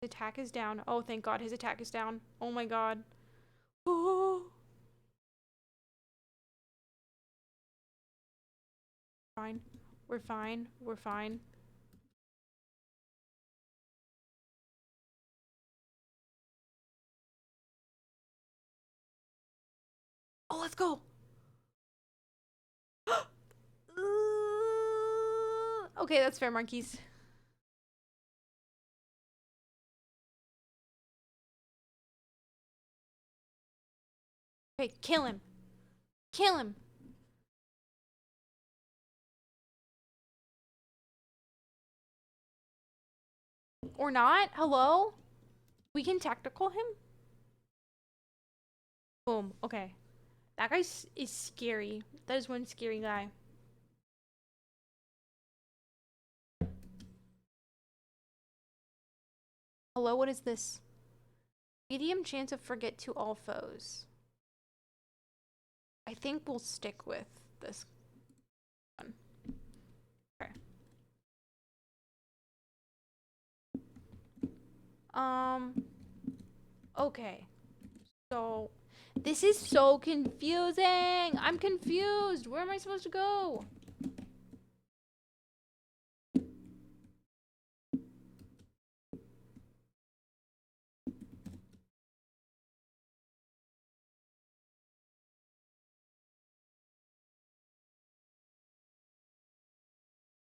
His attack is down. Oh, thank God his attack is down. Oh my God. Oh. Fine. We're fine. We're fine. Oh, let's go. Okay, that's fair, Marquise. Okay, kill him. Kill him. Or not? Hello? We can tactical him? Boom. Okay. That guy is scary. That is one scary guy. Hello, what is this? Medium chance of forget to all foes. I think we'll stick with this one. Okay. Okay. So, this is so confusing. I'm confused. Where am I supposed to go?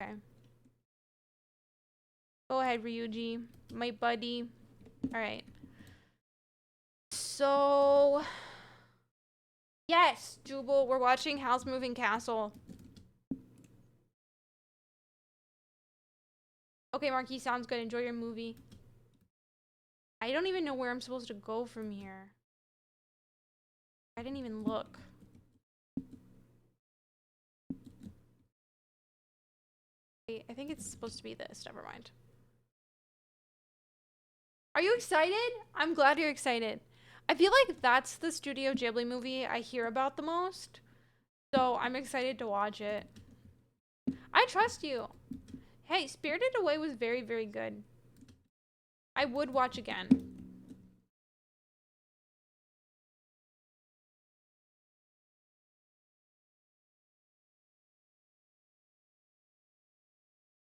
Okay. Go ahead, Ryuji. My buddy. Alright. So... Yes, Jubal, we're watching Howl's Moving Castle. Okay, Marquis, sounds good. Enjoy your movie. I don't even know where I'm supposed to go from here. I didn't even look. Wait, I think it's supposed to be this. Never mind. Are you excited? I'm glad you're excited. I feel like that's the Studio Ghibli movie I hear about the most. So I'm excited to watch it. I trust you. Hey, Spirited Away was very, very good. I would watch again.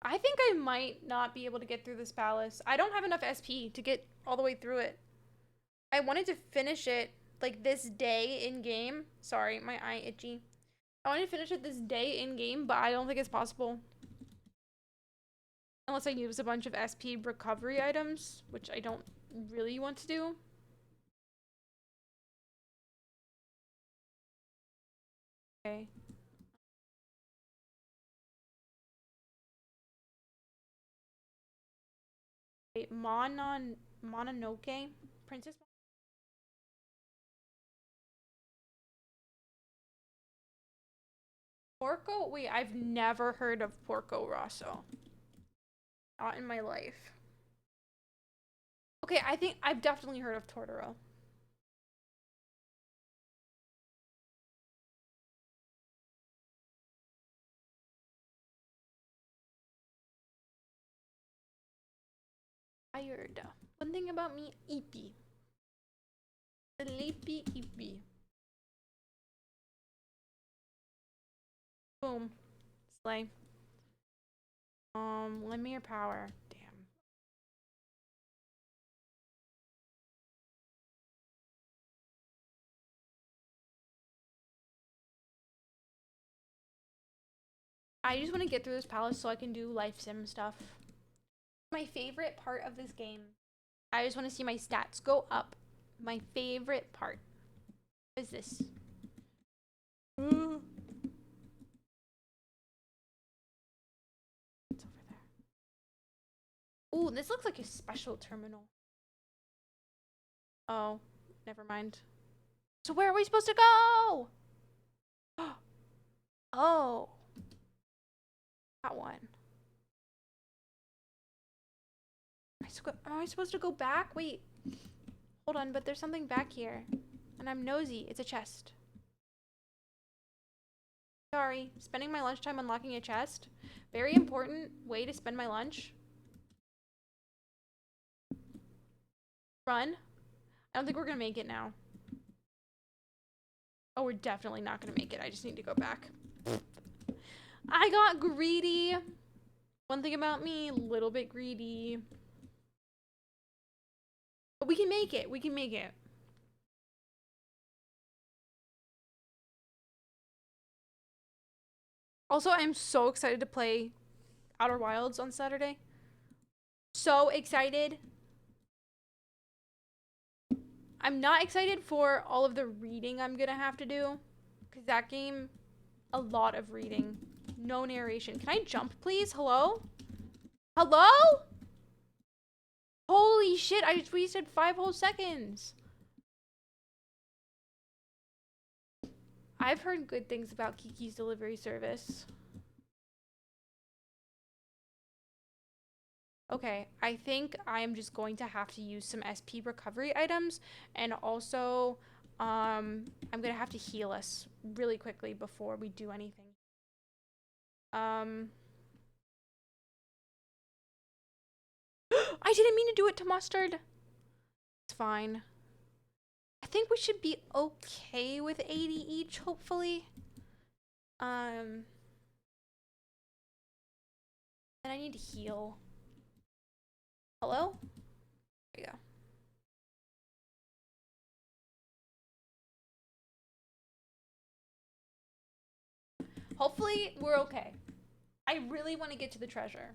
I think I might not be able to get through this palace. I don't have enough SP to get all the way through it. I wanted to finish it like this day in game. Sorry, my eye itchy. I wanted to finish it this day in game, but I don't think it's possible. Unless I use a bunch of SP recovery items, which I don't really want to do. Okay. Wait, Mononoke? Princess? Porco? Wait, I've never heard of Porco Rosso. Not in my life. Okay, I think I've definitely heard of Totoro. Tired. One thing about me, Eepy. Sleepy Eepy. Boom. Slay. Lend me your power. Damn. I just want to get through this palace so I can do life sim stuff. My favorite part of this game. I just want to see my stats go up. My favorite part. What is this? It's over there. Ooh, this looks like a special terminal. Oh, never mind. So where are we supposed to go? Oh. That one. Am I supposed to go back? Wait. Hold on, but there's something back here. And I'm nosy. It's a chest. Sorry. Spending my lunchtime unlocking a chest. Very important way to spend my lunch. Run. I don't think we're gonna make it now. Oh, we're definitely not gonna make it. I just need to go back. I got greedy. One thing about me, a little bit greedy. But we can make it. We can make it. Also, I'm so excited to play Outer Wilds on Saturday. So excited. I'm not excited for all of the reading I'm gonna have to do. Because that game, a lot of reading. No narration. Can I jump, please? Hello? Hello? Holy shit, I just wasted 5 whole seconds. I've heard good things about Kiki's delivery service. Okay, I think I'm just going to have to use some SP recovery items, and also, I'm gonna have to heal us really quickly before we do anything. I didn't mean to do it to mustard. It's fine. I think we should be okay with 80 each, hopefully. And I need to heal. Hello? There you go. Hopefully, we're okay. I really want to get to the treasure.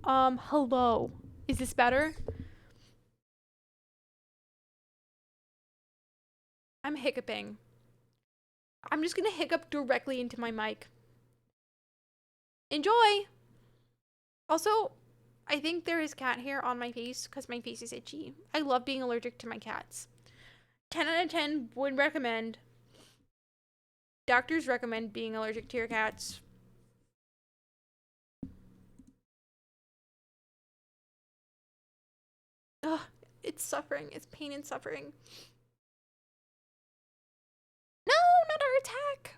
Hello. Is this better? I'm hiccuping. I'm just gonna hiccup directly into my mic. Enjoy! Also, I think there is cat hair on my face because my face is itchy. I love being allergic to my cats. 10 out of 10 would recommend. Doctors recommend being allergic to your cats. Ugh, it's suffering. It's pain and suffering. No, not our attack!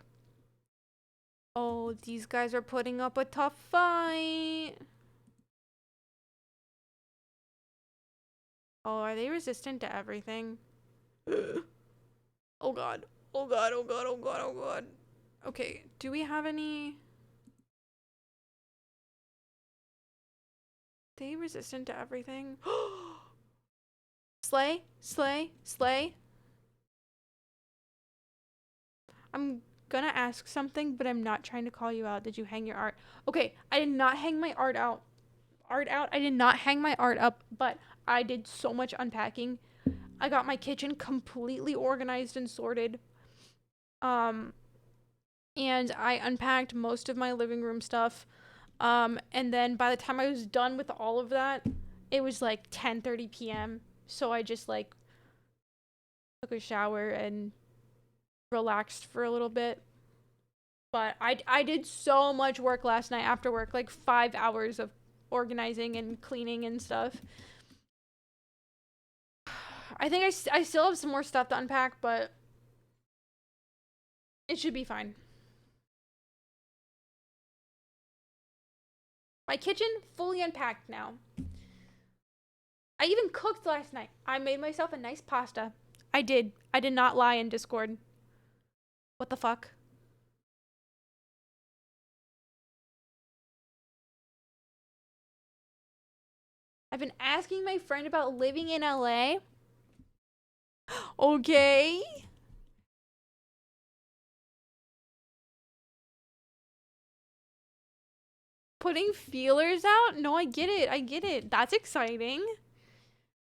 Oh, these guys are putting up a tough fight. Oh, are they resistant to everything? Oh god. Oh god, oh god, oh god, oh god. Okay, do we have any... They resistant to everything? Slay, slay, slay. I'm gonna ask something, but I'm not trying to call you out. Did you hang your art? Okay, I did not hang my art out. I did not hang my art up, but I did so much unpacking. I got my kitchen completely organized and sorted. And I unpacked most of my living room stuff. And then by the time I was done with all of that, it was like 10:30 p.m. So I just like took a shower and relaxed for a little bit. But I did so much work last night after work, like 5 hours of organizing and cleaning and stuff. I think I still have some more stuff to unpack, but it should be fine. My kitchen fully unpacked now. I even cooked last night. I made myself a nice pasta. I did. I did not lie in Discord. What the fuck? I've been asking my friend about living in LA. Okay. Putting feelers out? No, I get it. I get it. That's exciting.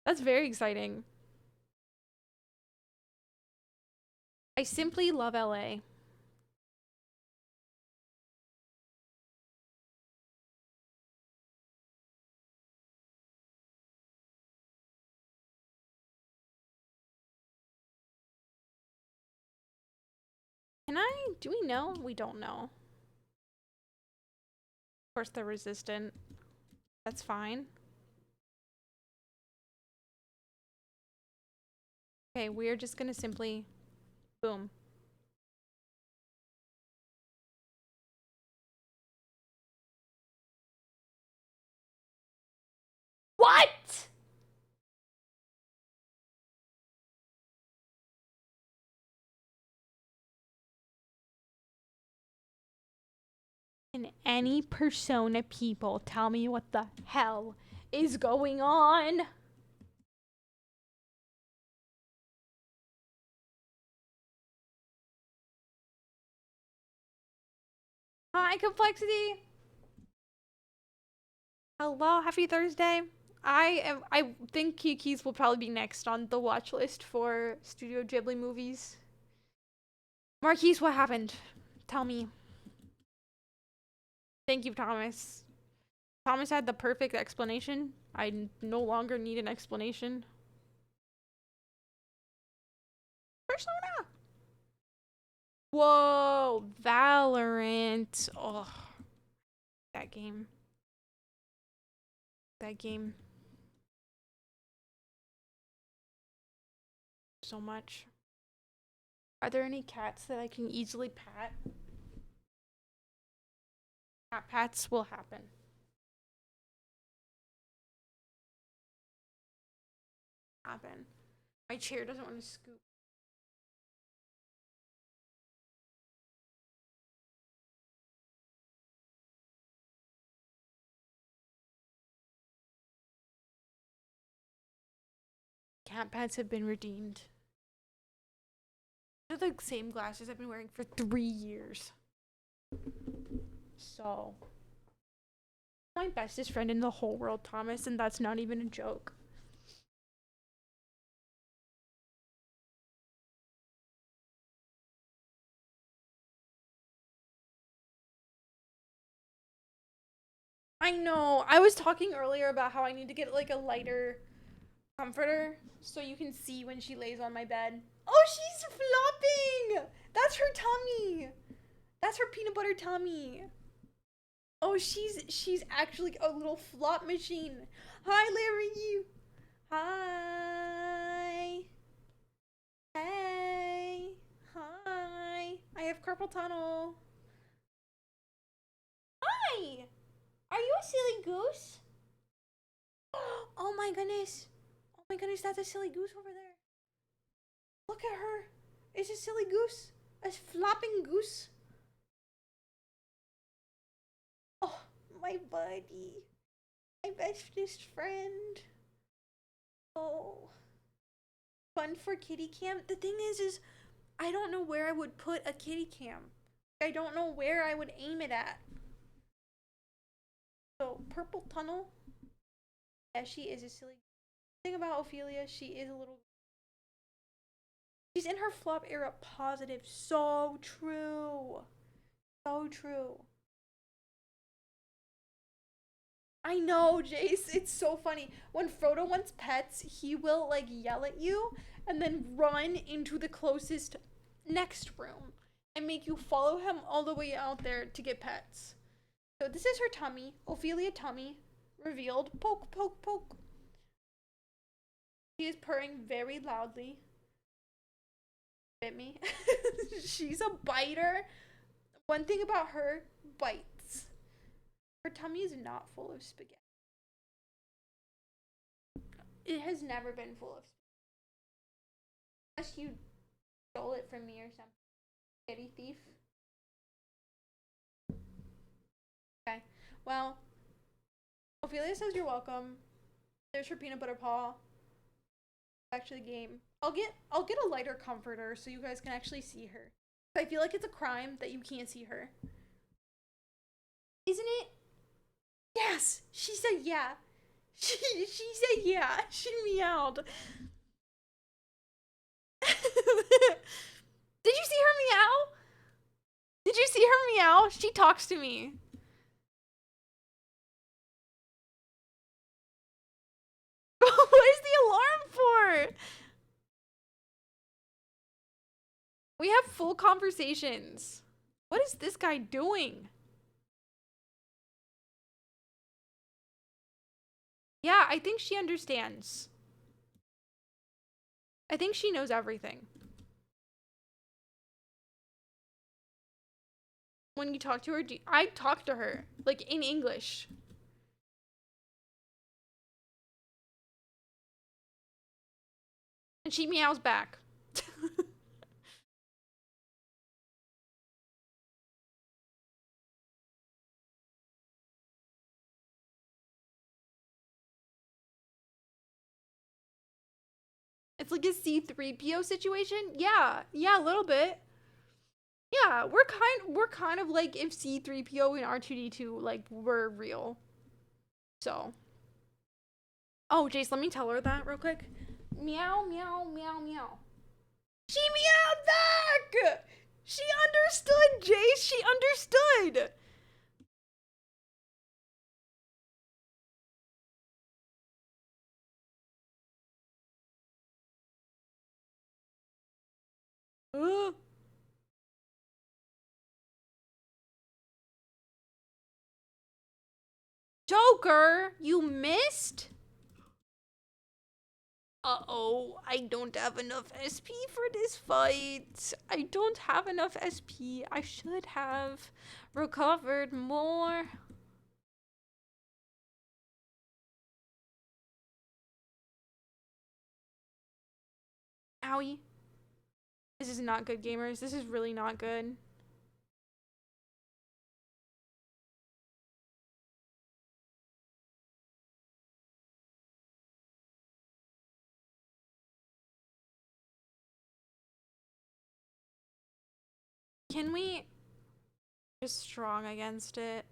That's very exciting. I simply love LA. Do we know? We don't know. Of course they're resistant. That's fine. Okay, we're just gonna simply, boom. What? Can any Persona people tell me what the hell is going on? Hi, Complexity. Hello, happy Thursday. I think Kiki's will probably be next on the watch list for Studio Ghibli movies. Marquise, what happened? Tell me. Thank you, Thomas. Thomas had the perfect explanation. I no longer need an explanation. Persona. Whoa, Valorant. Oh, that game. That game. So much. Are there any cats that I can easily pat? Cat pats will happen. My chair doesn't want to scoop. Cat pats have been redeemed. They're the same glasses I've been wearing for 3 years. So, my bestest friend in the whole world, Thomas, and that's not even a joke. I know. I was talking earlier about how I need to get like a lighter comforter so you can see when she lays on my bed. Oh, she's flopping! That's her tummy. That's her peanut butter tummy. Oh, she's actually a little flop machine. Hi, Larry. Hi. Hey. Hi. I have carpal tunnel. Hi. Are you a silly goose? Oh my goodness. Oh my goodness, that's a silly goose over there. Look at her. It's a silly goose. A flopping goose. Oh, my buddy. My bestest friend. Oh. Fun for kitty cam. The thing is I don't know where I would put a kitty cam. I don't know where I would aim it at. So, purple tunnel. Yeah, she is a silly. Thing about Ophelia, she is a little. She's in her flop era positive. So true. So true. I know, Jace. It's so funny. When Frodo wants pets, he will like yell at you and then run into the closest next room and make you follow him all the way out there to get pets. So this is her tummy. Ophelia tummy. Revealed. Poke, poke, poke. She is purring very loudly. Bit me. She's a biter. One thing about her, bites. Her tummy is not full of spaghetti. It has never been full of spaghetti. Unless you stole it from me or something. Spaghetti thief. Okay. Well, Ophelia says you're welcome. There's her peanut butter paw. Back to the game. I'll get a lighter comforter so you guys can actually see her. I feel like it's a crime that you can't see her. Isn't it? Yes! She said yeah. She said yeah. She meowed. Did you see her meow? Did you see her meow? She talks to me. What is the alarm for? We have full conversations. What is this guy doing? Yeah, I think she understands. I think she knows everything. When you talk to her, I talk to her, like, in English. And she meows back. It's like a C-3PO situation. Yeah, a little bit. Yeah, we're kind of like if C-3PO and R2-D2 like were real. So. Oh, Jace, let me tell her that real quick. Meow, meow, meow, meow. She meowed back! She understood, Jace. She understood. Ugh. Joker, you missed? Uh-oh, I don't have enough SP for this fight. I don't have enough SP. I should have recovered more. Owie. This is not good, gamers. This is really not good. Can we just strong against it?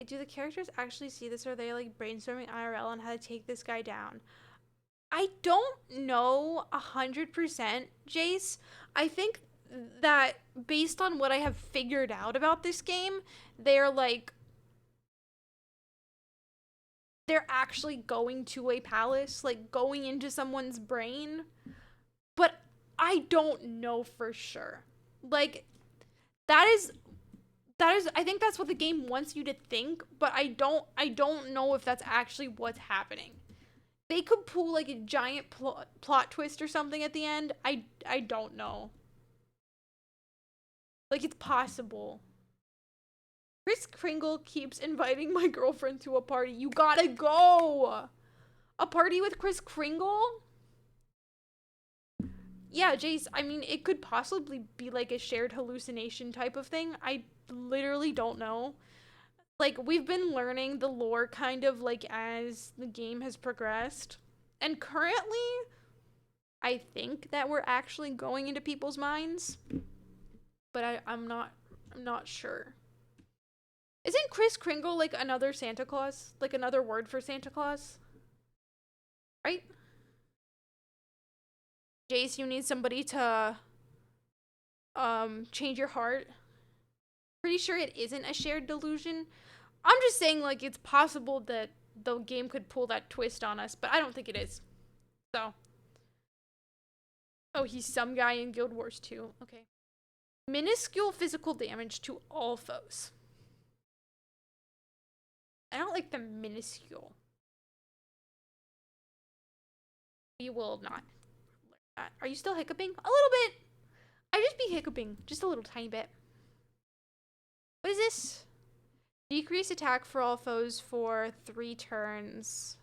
Do the characters actually see this, or are they like brainstorming IRL on how to take this guy down? I don't know 100%, Jace. I think that based on what I have figured out about this game, they're like they're actually going to a palace, like going into someone's brain. But I don't know for sure. Like that is I think that's what the game wants you to think, but I don't know if that's actually what's happening. They could pull like a giant plot twist or something at the end. I don't know. Like it's possible. Kris Kringle keeps inviting my girlfriend to a party. You gotta go. A party with Kris Kringle? Yeah, Jace, I mean, it could possibly be like a shared hallucination type of thing. I literally don't know. Like, we've been learning the lore kind of like as the game has progressed. And currently, I think that we're actually going into people's minds. But I'm not sure. Isn't Kris Kringle like another Santa Claus? Like another word for Santa Claus? Right? Jace, you need somebody to change your heart. Pretty sure it isn't a shared delusion. I'm just saying like it's possible that the game could pull that twist on us, but I don't think it is. So. Oh, he's some guy in Guild Wars 2. Okay. Minuscule physical damage to all foes. I don't like the minuscule. We will not learn that. Are you still hiccuping? A little bit. I just be hiccuping. Just a little tiny bit. What is this? Decrease attack for all foes for 3 turns.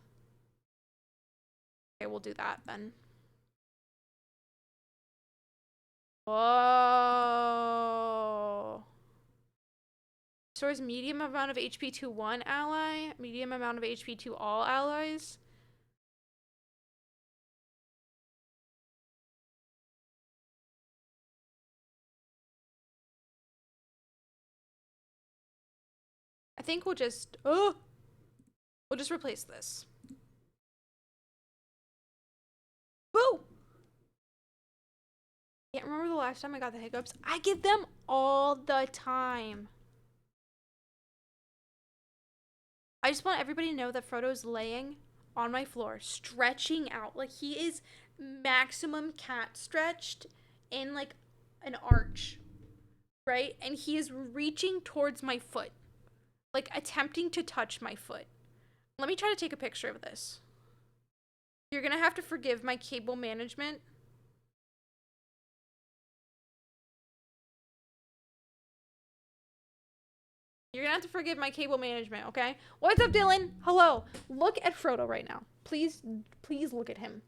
Okay, we'll do that then. Whoa. Restores medium amount of HP to one ally, medium amount of HP to all allies. I think we'll just replace this. Boo! Can't remember the last time I got the hiccups. I get them all the time. I just want everybody to know that Frodo's laying on my floor, stretching out. Like he is maximum cat stretched in like an arch. Right? And he is reaching towards my foot. Like attempting to touch my foot. Let me try to take a picture of this. You're gonna have to forgive my cable management. You're gonna have to forgive my cable management, okay? What's up, Dylan? Hello. Look at Frodo right now. Please look at him.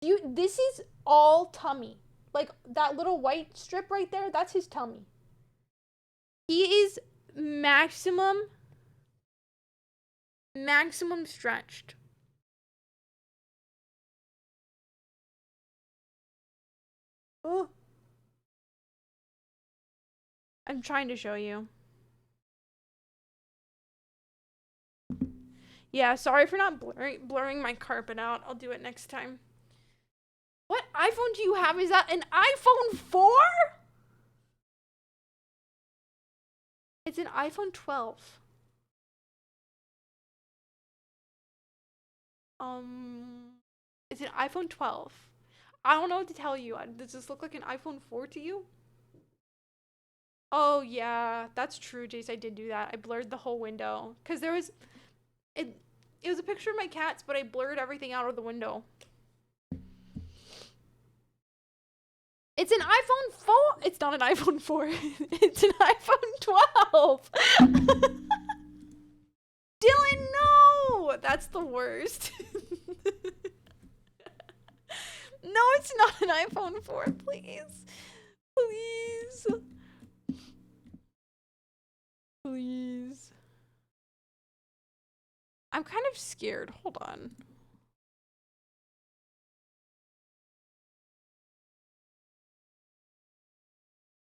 This is all tummy. Like, that little white strip right there, that's his tummy. He is maximum stretched. Oh. I'm trying to show you. Yeah, sorry for not blurring my carpet out. I'll do it next time. What iPhone do you have? Is that an iPhone 4? It's an iPhone 12. It's an iPhone 12. I don't know what to tell you. Does this look like an iPhone 4 to you? Oh yeah, that's true, Jace. I did do that. I blurred the whole window because there was it. It was a picture of my cats, but I blurred everything out of the window. It's an iPhone 4. It's not an iPhone 4. It's an iPhone 12. Dylan, no! That's the worst. No, it's not an iPhone 4, please. Please. Please. I'm kind of scared. Hold on.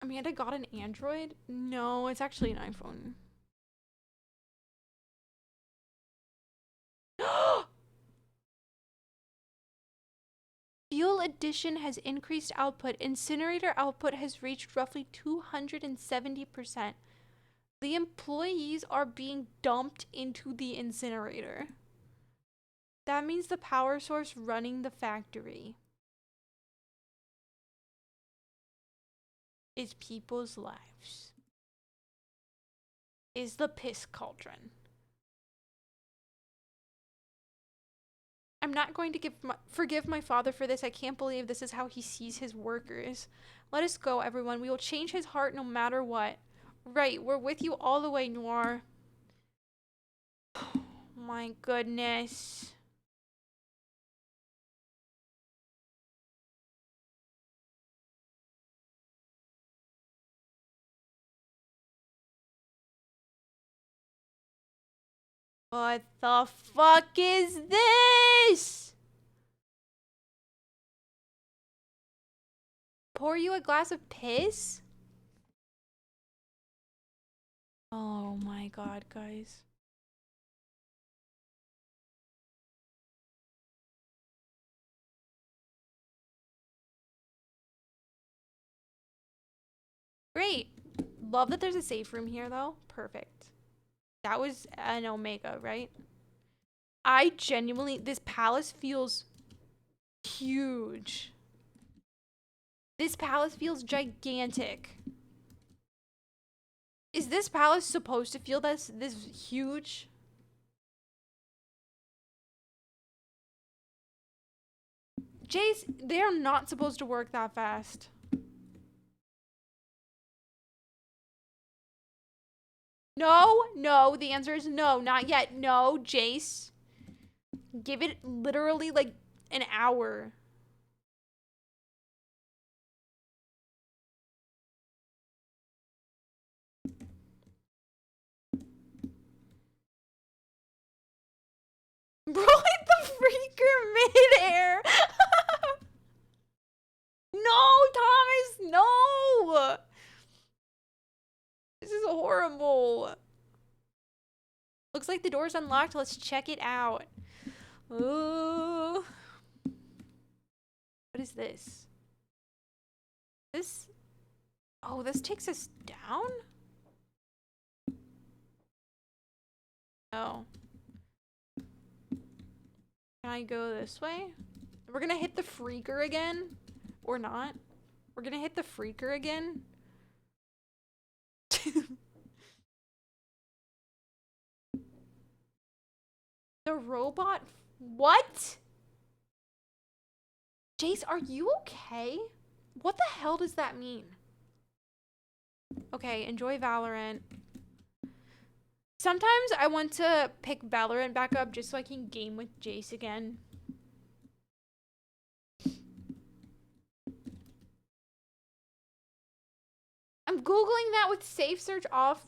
Amanda got an Android? No, it's actually an iPhone. Fuel addition has increased output. Incinerator output has reached roughly 270%. The employees are being dumped into the incinerator. That means the power source running the factory is people's lives. Is the piss cauldron. I'm not going to forgive my father for this. I can't believe this is how he sees his workers. Let us go, everyone. We will change his heart no matter what. Right, we're with you all the way, Noir. My goodness. What the fuck is this? Pour you a glass of piss? Oh my god, guys. Great. Love that there's a safe room here, though. Perfect. That was an Omega, right? I genuinely... This palace feels huge. This palace feels gigantic. Is this palace supposed to feel this huge? Jace, they're not supposed to work that fast. No, no, the answer is no, not yet. No, Jace. Give it literally like an hour. Bro, hit the freaker midair. No, Thomas, no. This is horrible. Looks like the door's unlocked. Let's check it out. Ooh. What is this? This... Oh, this takes us down? Oh. Can I go this way? We're gonna hit the freaker again? Or not? We're gonna hit the freaker again? The robot? What? Jace, are you okay? What the hell does that mean? Okay, enjoy Valorant. Sometimes I want to pick Valorant back up just so I can game with Jace again. I'm Googling that with safe search off.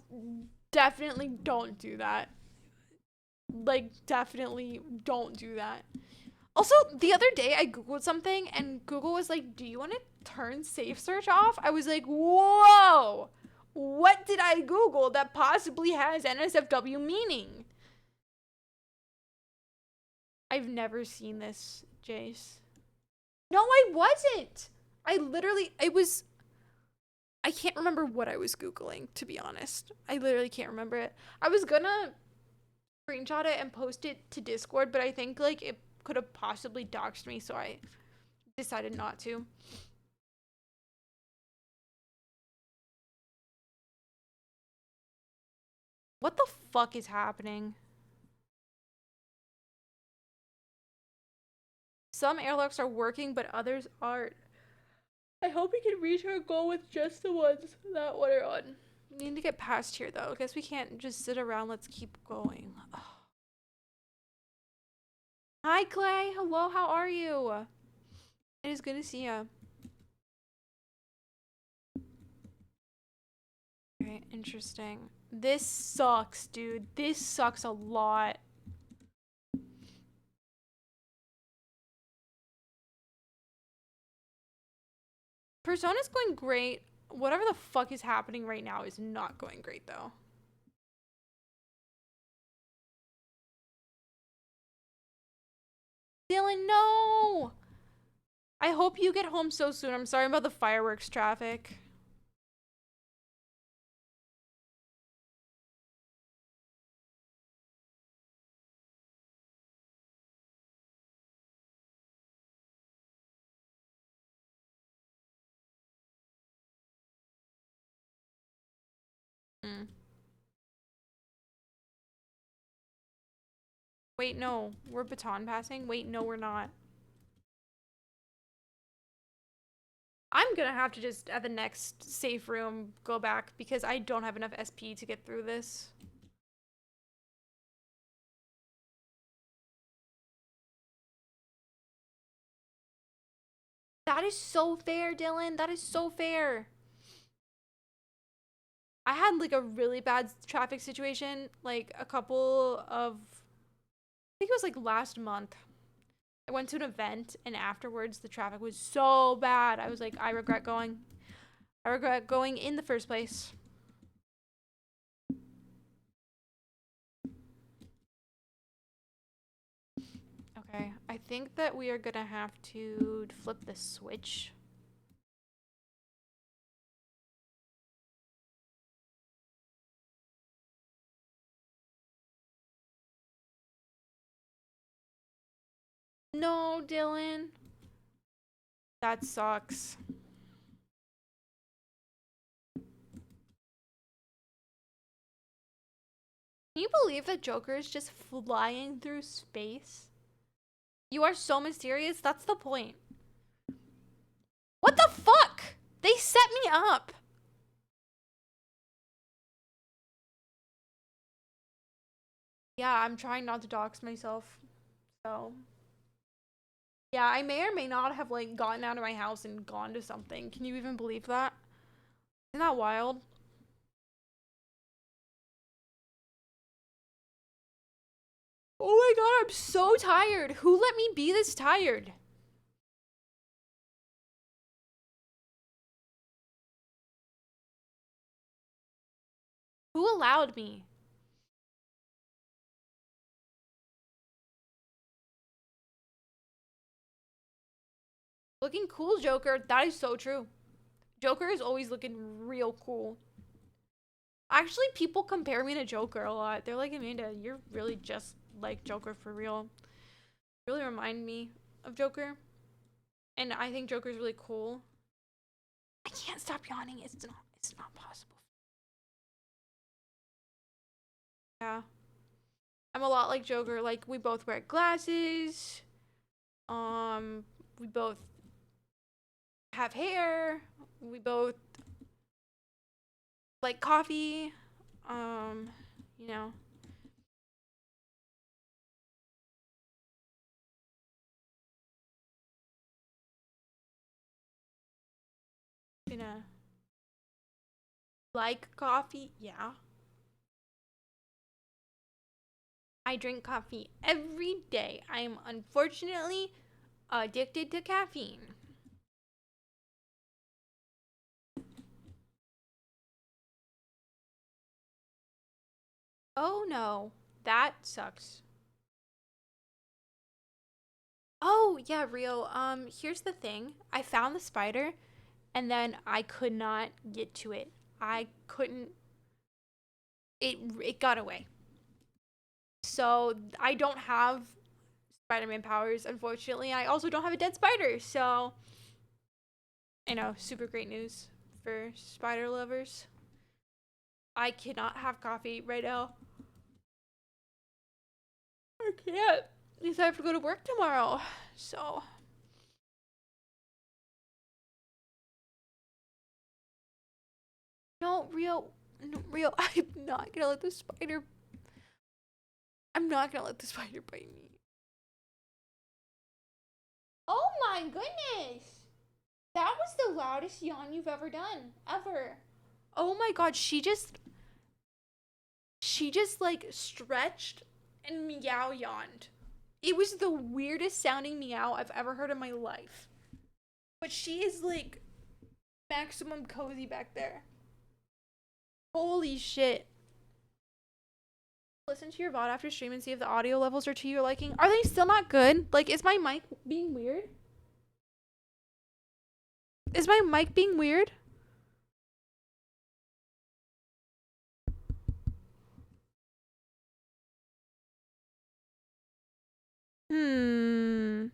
Definitely don't do that. Like, definitely don't do that. Also, the other day I Googled something and Google was like, do you want to turn safe search off? I was like, whoa! What did I Google that possibly has NSFW meaning? I've never seen this, Jace. No, I wasn't. I can't remember what I was Googling, to be honest. I literally can't remember it. I was gonna screenshot it and post it to Discord, but I think like it could have possibly doxed me, so I decided not to. What the fuck is happening? Some airlocks are working, but others aren't. I hope we can reach our goal with just the ones that one are on. We need to get past here, though. I guess we can't just sit around. Let's keep going. Ugh. Hi, Clay. Hello, how are you? It is good to see you. Okay, interesting. This sucks, dude. This sucks a lot. Persona's going great. Whatever the fuck is happening right now is not going great, though. Dylan, no! I hope you get home so soon. I'm sorry about the fireworks traffic. Mm. Wait, no. We're baton passing? Wait, no, we're not. I'm gonna have to just, at the next safe room, go back because I don't have enough SP to get through this. That is so fair, Dylan. That is so fair. I had like a really bad traffic situation, like a couple of, I think it was like last month. I went to an event and afterwards the traffic was so bad. I was like, I regret going. I regret going in the first place. Okay, I think that we are gonna have to flip the switch. No, Dylan. That sucks. Can you believe that Joker is just flying through space? You are so mysterious. That's the point. What the fuck? They set me up. Yeah, I'm trying not to dox myself. So, yeah, I may or may not have like gotten out of my house and gone to something. Can you even believe that? Isn't that wild? Oh my god, I'm so tired. Who let me be this tired? Who allowed me? Looking cool, Joker. That is so true. Joker is always looking real cool. Actually, people compare me to Joker a lot. They're like, Amanda, you're really just like Joker for real. Really remind me of Joker. And I think Joker's really cool. I can't stop yawning. It's not possible. Yeah. I'm a lot like Joker. Like, we both wear glasses. We both have hair. We both like coffee. Um, you know. Gonna Like coffee? Yeah. I drink coffee every day. I am unfortunately addicted to caffeine. Oh no, that sucks. Oh yeah, Rio. Here's the thing. I found the spider, and then I could not get to it. I couldn't. It got away. So I don't have Spider-Man powers, unfortunately. I also don't have a dead spider. So I know, super great news for spider lovers. I cannot have coffee right now. I can't. Because I have to go to work tomorrow. So no, Rio, no, Rio. I'm not gonna let the spider. I'm not gonna let the spider bite me. Oh my goodness! That was the loudest yawn you've ever done, ever. Oh my god, she just like stretched and meow yawned. It was the weirdest sounding meow I've ever heard in my life. But she is like maximum cozy back there. Holy shit. Listen to your VOD after stream and see if the audio levels are to your liking. Are they still not good? Like, is my mic being weird? Is my mic being weird? Hmm.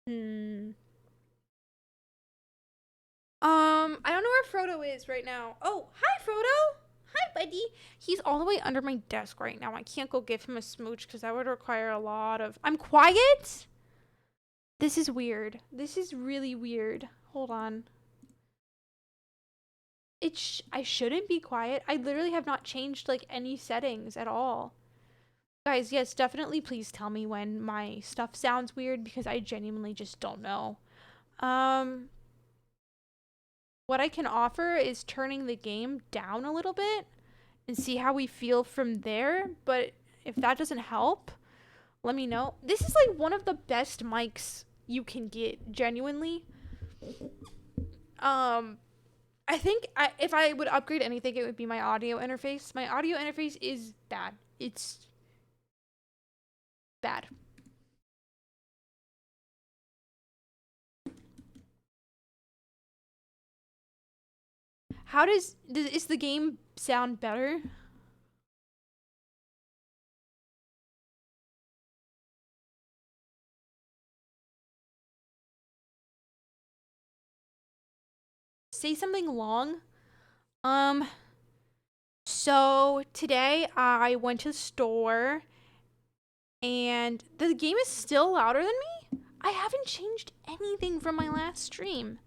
Hmm. I don't know where Frodo is right now. Oh, hi, Frodo. Hi, buddy. He's all the way under my desk right now. I can't go give him a smooch because that would require a lot of. I'm quiet? This is weird. This is really weird. Hold on. I shouldn't be quiet. I literally have not changed like any settings at all. Guys, yes, definitely please tell me when my stuff sounds weird because I genuinely just don't know. Um what I can offer is turning the game down a little bit and see how we feel from there, but if that doesn't help, let me know. This is like one of the best mics you can get, genuinely. Um I think if I would upgrade anything, it would be my audio interface. My audio interface is bad. It's bad. How is the game sound better? Say something long. Um, so today I went to the store and the game is still louder than me. I haven't changed anything from my last stream.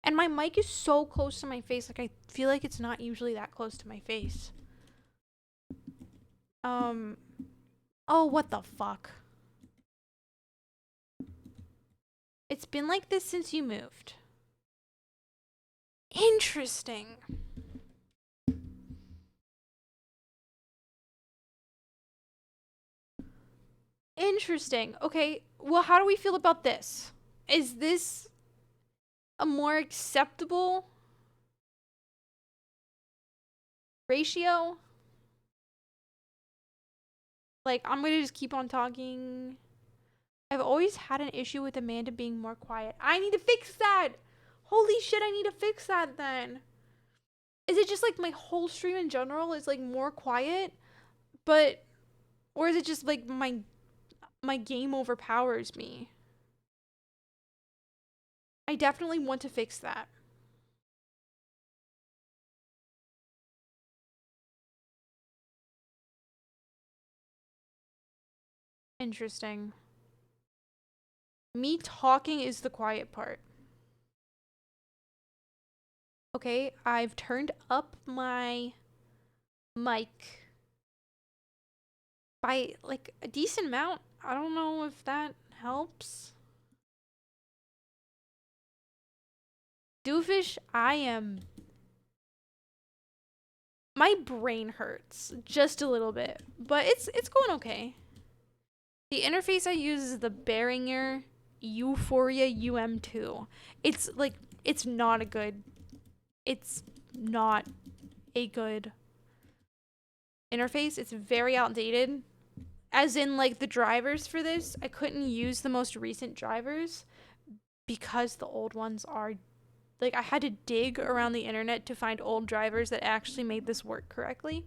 And my mic is so close to my face, like I feel like it's not usually that close to my face. Um, oh, what the fuck? It's been like this since you moved. Interesting. Interesting. Okay, well, how do we feel about this? Is this a more acceptable ratio? Like, I'm gonna just keep on talking. I've always had an issue with Amanda being more quiet. I need to fix that! Holy shit, I need to fix that then. Is it just like my whole stream in general is like more quiet? But, or is it just like my game overpowers me? I definitely want to fix that. Interesting. Me talking is the quiet part. Okay, I've turned up my mic by like a decent amount. I don't know if that helps. Doofus, my brain hurts just a little bit, but it's going okay. The interface I use is the Behringer Euphoria UM2. It's not a good interface. It's very outdated. As in, like, the drivers for this, I couldn't use the most recent drivers because the old ones are, like, I had to dig around the internet to find old drivers that actually made this work correctly.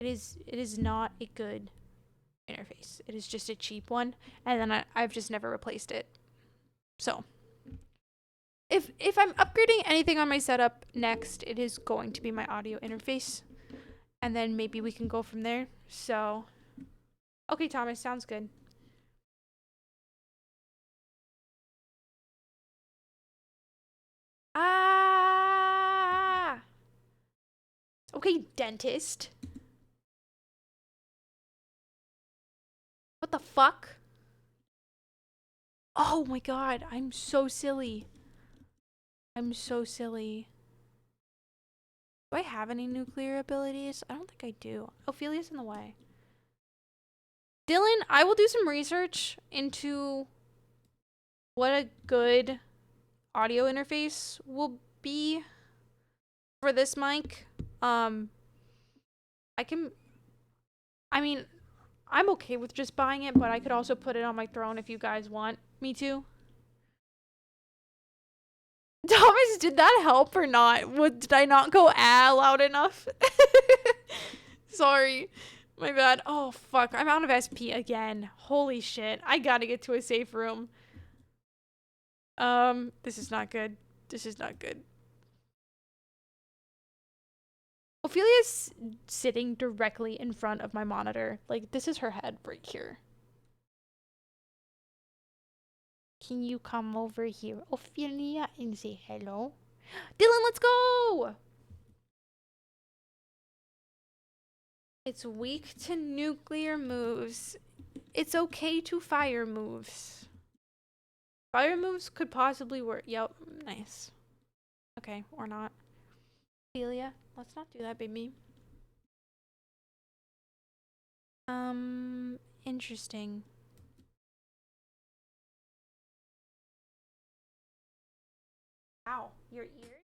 It is not a good interface. It is just a cheap one, and then I've just never replaced it. So, if I'm upgrading anything on my setup next, it is going to be my audio interface. And then maybe we can go from there. So, okay, Thomas, sounds good. Ah! Okay, dentist. What the fuck? Oh my god, I'm so silly. I'm so silly. Do I have any nuclear abilities? I don't think I do. Ophelia's in the way. Dylan, I will do some research into what a good audio interface will be for this mic. I'm okay with just buying it, but I could also put it on my throne if you guys want me to. Thomas, did that help or not? Did I not go loud enough? Sorry. My bad. Oh, fuck. I'm out of SP again. Holy shit. I gotta get to a safe room. This is not good. This is not good. Ophelia's sitting directly in front of my monitor. Like, this is her head right here. Can you come over here, Ophelia, and say hello? Dylan, let's go! It's weak to nuclear moves. It's okay to fire moves. Fire moves could possibly work. Yep, nice. Okay, or not. Ophelia, let's not do that, baby. Interesting. Ow, your ears?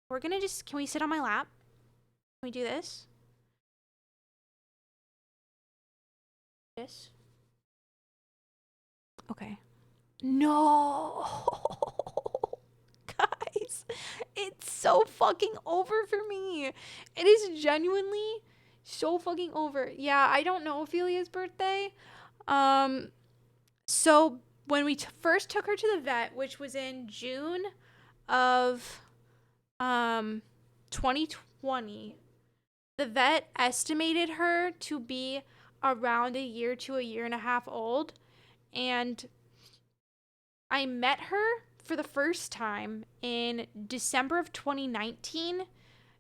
We're gonna can we sit on my lap? Can we do this? This? Okay. No! Guys, it's so fucking over for me. It is genuinely so fucking over. Yeah, I don't know Ophelia's birthday. So when we first took her to the vet, which was in June of 2020, the vet estimated her to be around a year to a year and a half old, and I met her for the first time in December of 2019,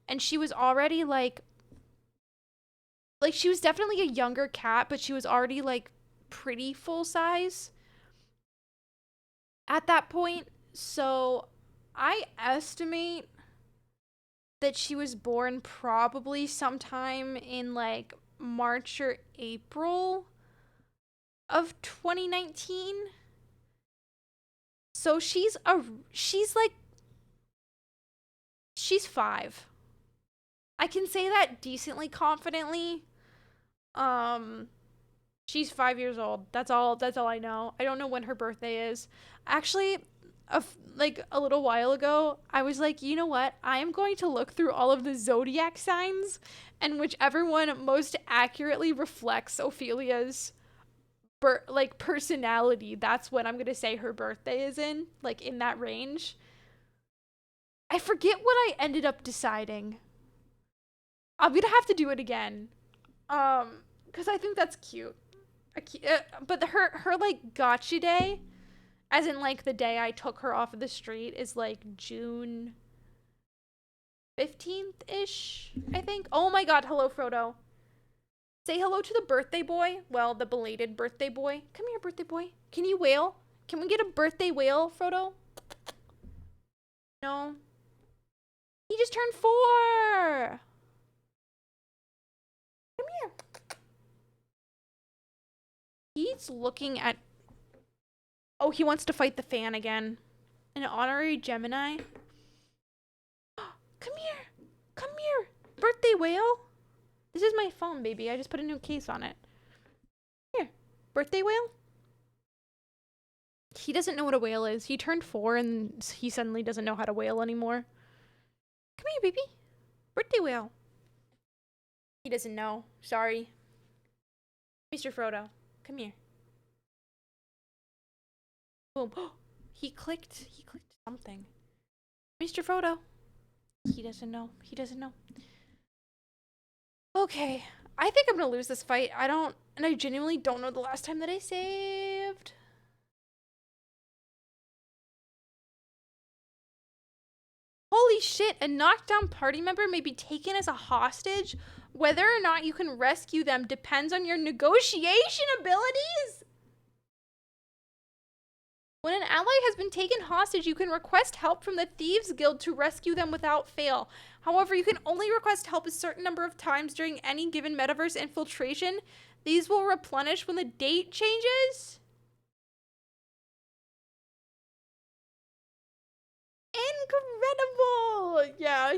and she was already like she was definitely a younger cat, but she was already like pretty full size at that point. So I estimate that she was born probably sometime in like March or April of 2019. So she's 5. I can say that decently confidently. She's 5 years old. That's all I know. I don't know when her birthday is. Actually, a little while ago, I was like, you know what? I am going to look through all of the zodiac signs, and whichever one most accurately reflects Ophelia's personality, that's when I'm gonna say her birthday is in, like, in that range. I forget what I ended up deciding. I'm gonna have to do it again, because I think that's cute. But her like gotcha day, as in like the day I took her off of the street, is like June 15th ish, I think. Oh my god, hello Frodo. Say hello to the birthday boy. Well, the belated birthday boy. Come here, birthday boy. Can you wail? Can we get a birthday whale, Frodo? No. He just turned 4. Come here. He's looking at... Oh, he wants to fight the fan again. An honorary Gemini. Come here. Come here. Birthday whale. This is my phone, baby. I just put a new case on it. Here. Birthday whale. He doesn't know what a whale is. He turned 4 and he suddenly doesn't know how to whale anymore. Come here, baby. Birthday whale. He doesn't know. Sorry. Mr. Frodo, come here. Boom. He clicked something. Mr. Frodo. He doesn't know. He doesn't know. Okay. I think I'm gonna lose this fight. I genuinely don't know the last time that I saved. Holy shit, a knockdown party member may be taken as a hostage. Whether or not you can rescue them depends on your negotiation abilities. When an ally has been taken hostage, you can request help from the Thieves Guild to rescue them without fail. However, you can only request help a certain number of times during any given metaverse infiltration. These will replenish when the date changes. Incredible! Yeah,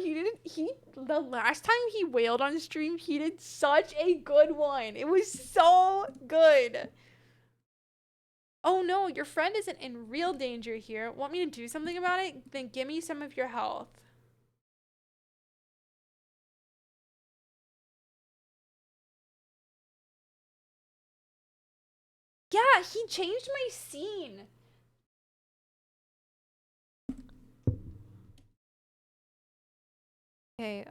the last time he wailed on stream, he did such a good one. It was so good. Oh no, your friend isn't in real danger here. Want me to do something about it? Then give me some of your health. Yeah, he changed my scene. Okay,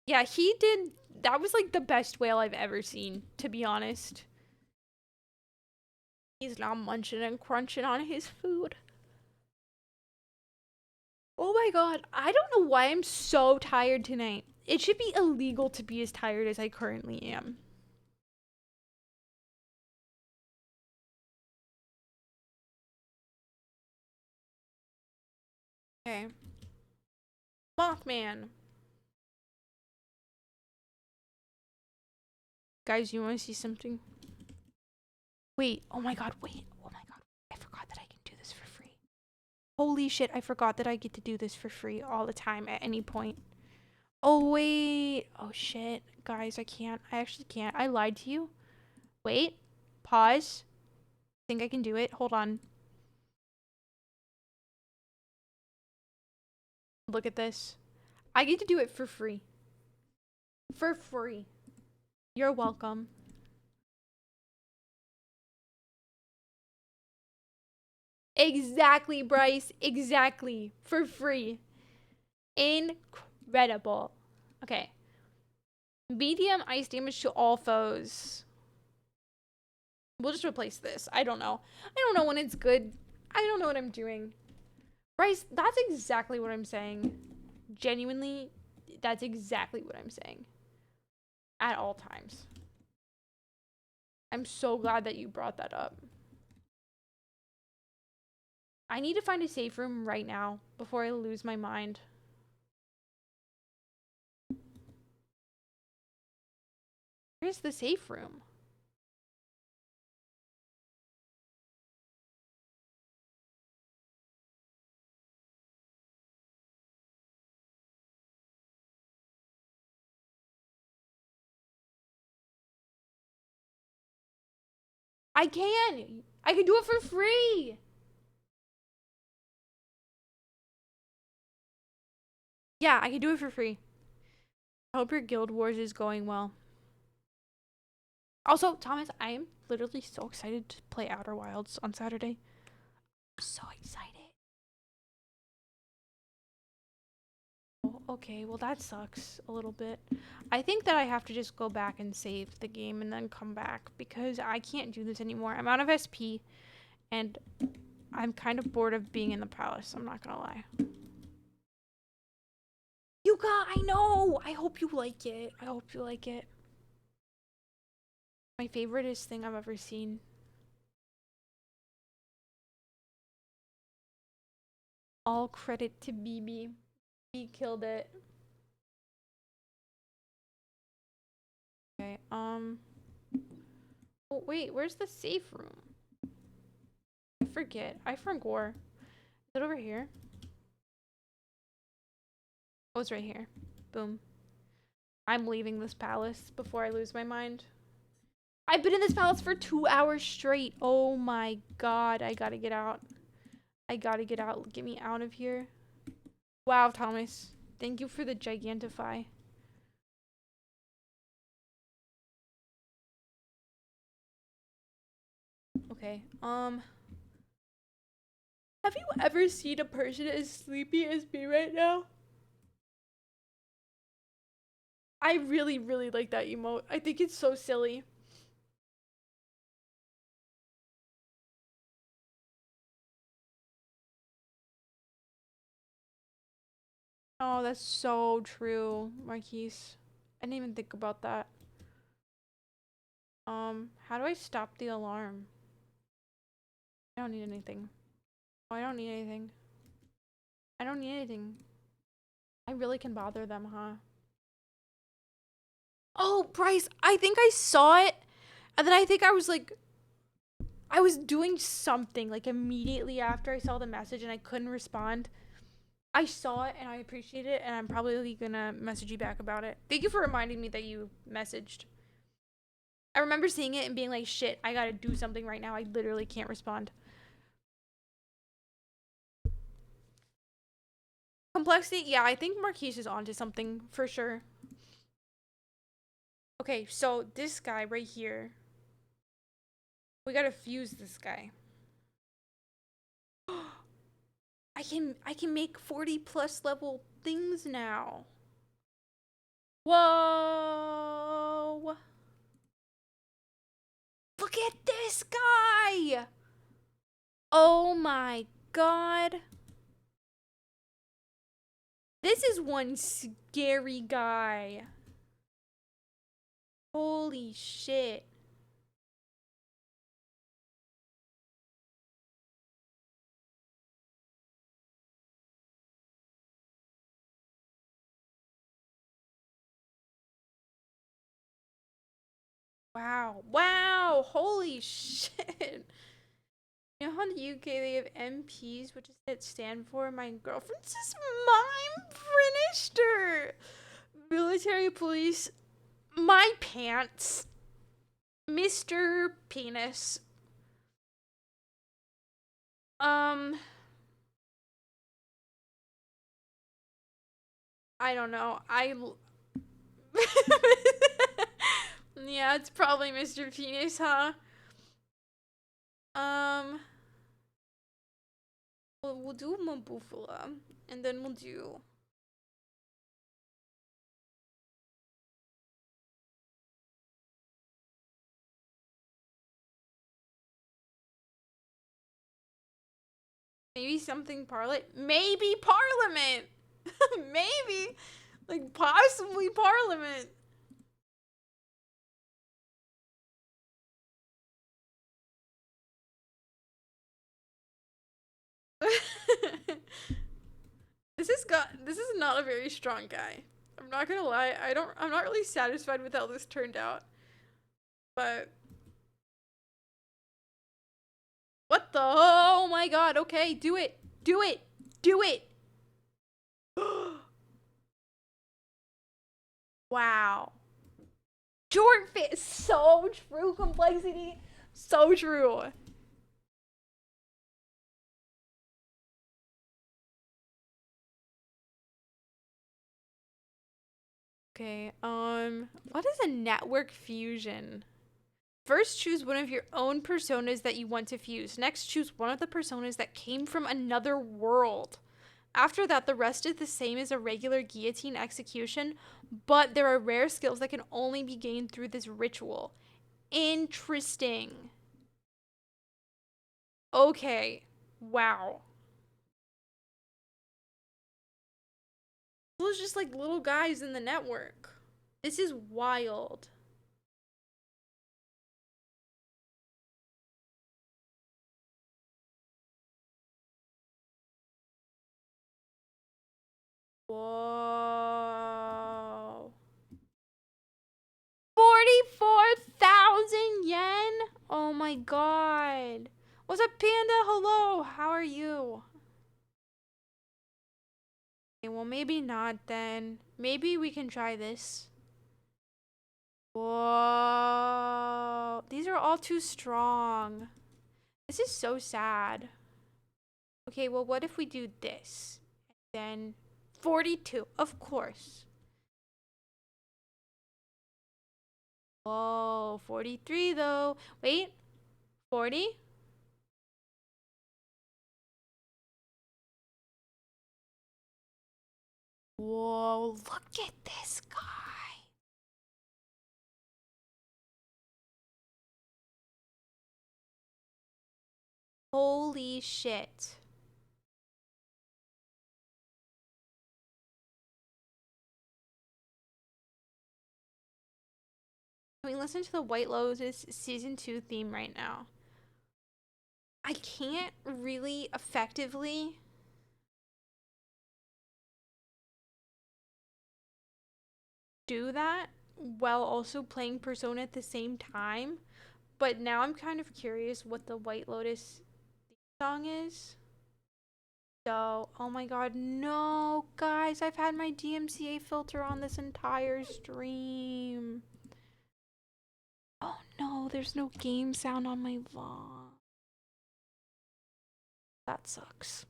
yeah, he did. That was like the best whale I've ever seen, to be honest. He's now munching and crunching on his food. Oh my god, I don't know why I'm so tired tonight. It should be illegal to be as tired as I currently am. Okay. Mothman. Guys, you want to see something? Wait, oh my god, wait. Oh my god, I forgot that I can do this for free. Holy shit, I forgot that I get to do this for free all the time at any point. Oh, wait. Oh, shit. Guys, I can't. I actually can't. I lied to you. Wait. Pause. Think I can do it. Hold on. Look at this. I get to do it for free. For free. You're welcome. Exactly, Bryce. Exactly. For free. Incredible. Okay. Medium ice damage to all foes. We'll just replace this. I don't know. I don't know when it's good. I don't know what I'm doing. Bryce, that's exactly what I'm saying. Genuinely, that's exactly what I'm saying. At all times. I'm so glad that you brought that up. I need to find a safe room right now before I lose my mind. Where's the safe room? I can! I can do it for free! Yeah, I can do it for free. I hope your Guild Wars is going well. Also, Thomas, I am literally so excited to play Outer Wilds on Saturday. I'm so excited. Oh, okay, well that sucks a little bit. I think that I have to just go back and save the game and then come back because I can't do this anymore. I'm out of SP and I'm kind of bored of being in the palace. I'm not gonna lie. Yuka, I know! I hope you like it. I hope you like it. My favoriteest thing I've ever seen. All credit to BB. He killed it. Okay, oh wait, where's the safe room? I forget. I forgot. Is it over here? Oh, it's right here. Boom. I'm leaving this palace before I lose my mind. I've been in this palace for 2 hours straight. Oh my god, I gotta get out. I gotta get out. Get me out of here. Wow, Thomas. Thank you for the gigantify. Okay, have you ever seen a person as sleepy as me right now? I really, really like that emote. I think it's so silly. Oh, that's so true, Marquise. I didn't even think about that. How do I stop the alarm? I don't need anything. Oh, I don't need anything. I don't need anything. I really can bother them, huh? Oh, Bryce, I think I saw it. And then I think I was like, I was doing something like immediately after I saw the message and I couldn't respond. I saw it and I appreciate it, and I'm probably gonna message you back about it. Thank you for reminding me that you messaged. I remember seeing it and being like, shit, I gotta do something right now. I literally can't respond. Complexity, yeah, I think Marquise is onto something for sure. Okay, so this guy right here. We gotta fuse this guy. I can make 40 plus level things now. Whoa. Look at this guy. Oh my god. This is one scary guy. Holy shit. Wow. Wow. Holy shit. You know how in the UK they have MPs, which does it stand for? My girlfriend's just mime minister. Military police. My pants. Mr. Penis. I don't know. Yeah, it's probably Mr. Penis, huh? Um, we'll do Mabufula, and then we'll do. Maybe something Parliament. Maybe Parliament! Maybe! Like, possibly Parliament. This is not a very strong guy. I'm not gonna lie. I'm not really satisfied with how this turned out. But what the, oh my god, okay, do it. Do it. Do it. Wow. Short fit, so true, complexity. So true. Okay, what is a network fusion? First, choose one of your own personas that you want to fuse. Next, choose one of the personas that came from another world. After that, the rest is the same as a regular guillotine execution, but there are rare skills that can only be gained through this ritual. Interesting. Okay. Wow. Those just like little guys in the network. This is wild. Whoa. 44,000 yen? Oh my god. What's up, Panda? Hello. How are you? Okay, well, maybe not then. Maybe we can try this. Whoa. These are all too strong. This is so sad. Okay, well, what if we do this? Then 42, of course. Whoa, 43 though. Wait, 40? Whoa, look at this guy. Holy shit. Can we listen to the White Lotus season 2 theme right now? I can't really effectively do that while also playing Persona at the same time. But now I'm kind of curious what the White Lotus song is. So, oh my god, no, guys, I've had my DMCA filter on this entire stream. Oh no, there's no game sound on my vlog. That sucks.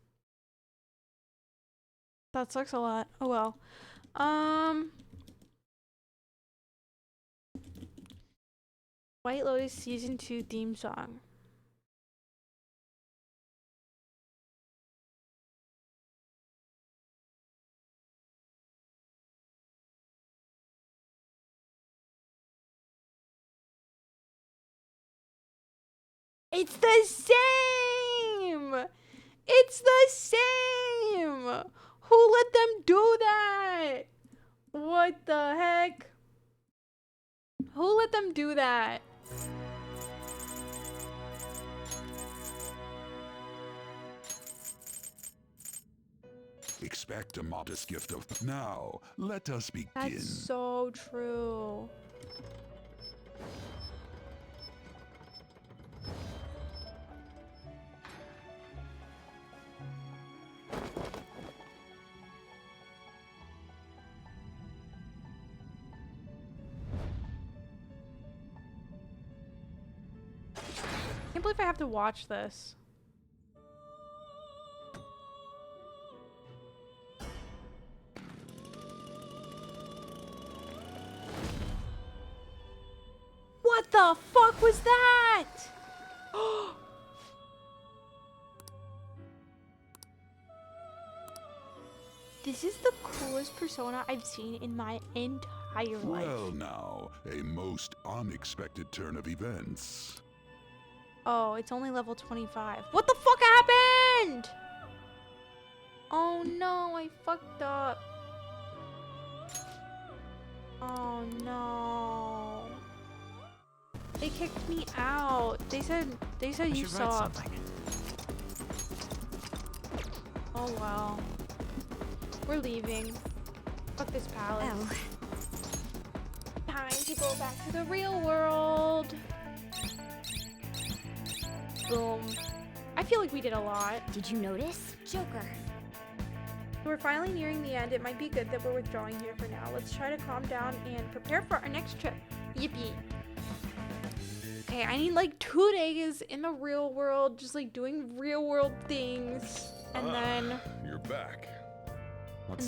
That sucks a lot. Oh well. White Lotus season 2 theme song. It's the same! It's the same! Who let them do that? What the heck? Who let them do that? Expect a modest gift of. Now, let us begin. That's so true. I can't believe I have to watch this. What the fuck was that? This is the coolest Persona I've seen in my entire life. Well, now, a most unexpected turn of events. Oh, it's only level 25. What the fuck happened? Oh no, I fucked up. Oh no. They kicked me out. They said you suck. Oh well. We're leaving. Fuck this palace. Oh. Time to go back to the real world. Boom. I feel like we did a lot. Did you notice? Joker. We're finally nearing the end. It might be good that we're withdrawing here for now. Let's try to calm down and prepare for our next trip. Yippee. Okay, I need like 2 days in the real world, just like doing real world things. And then You're back.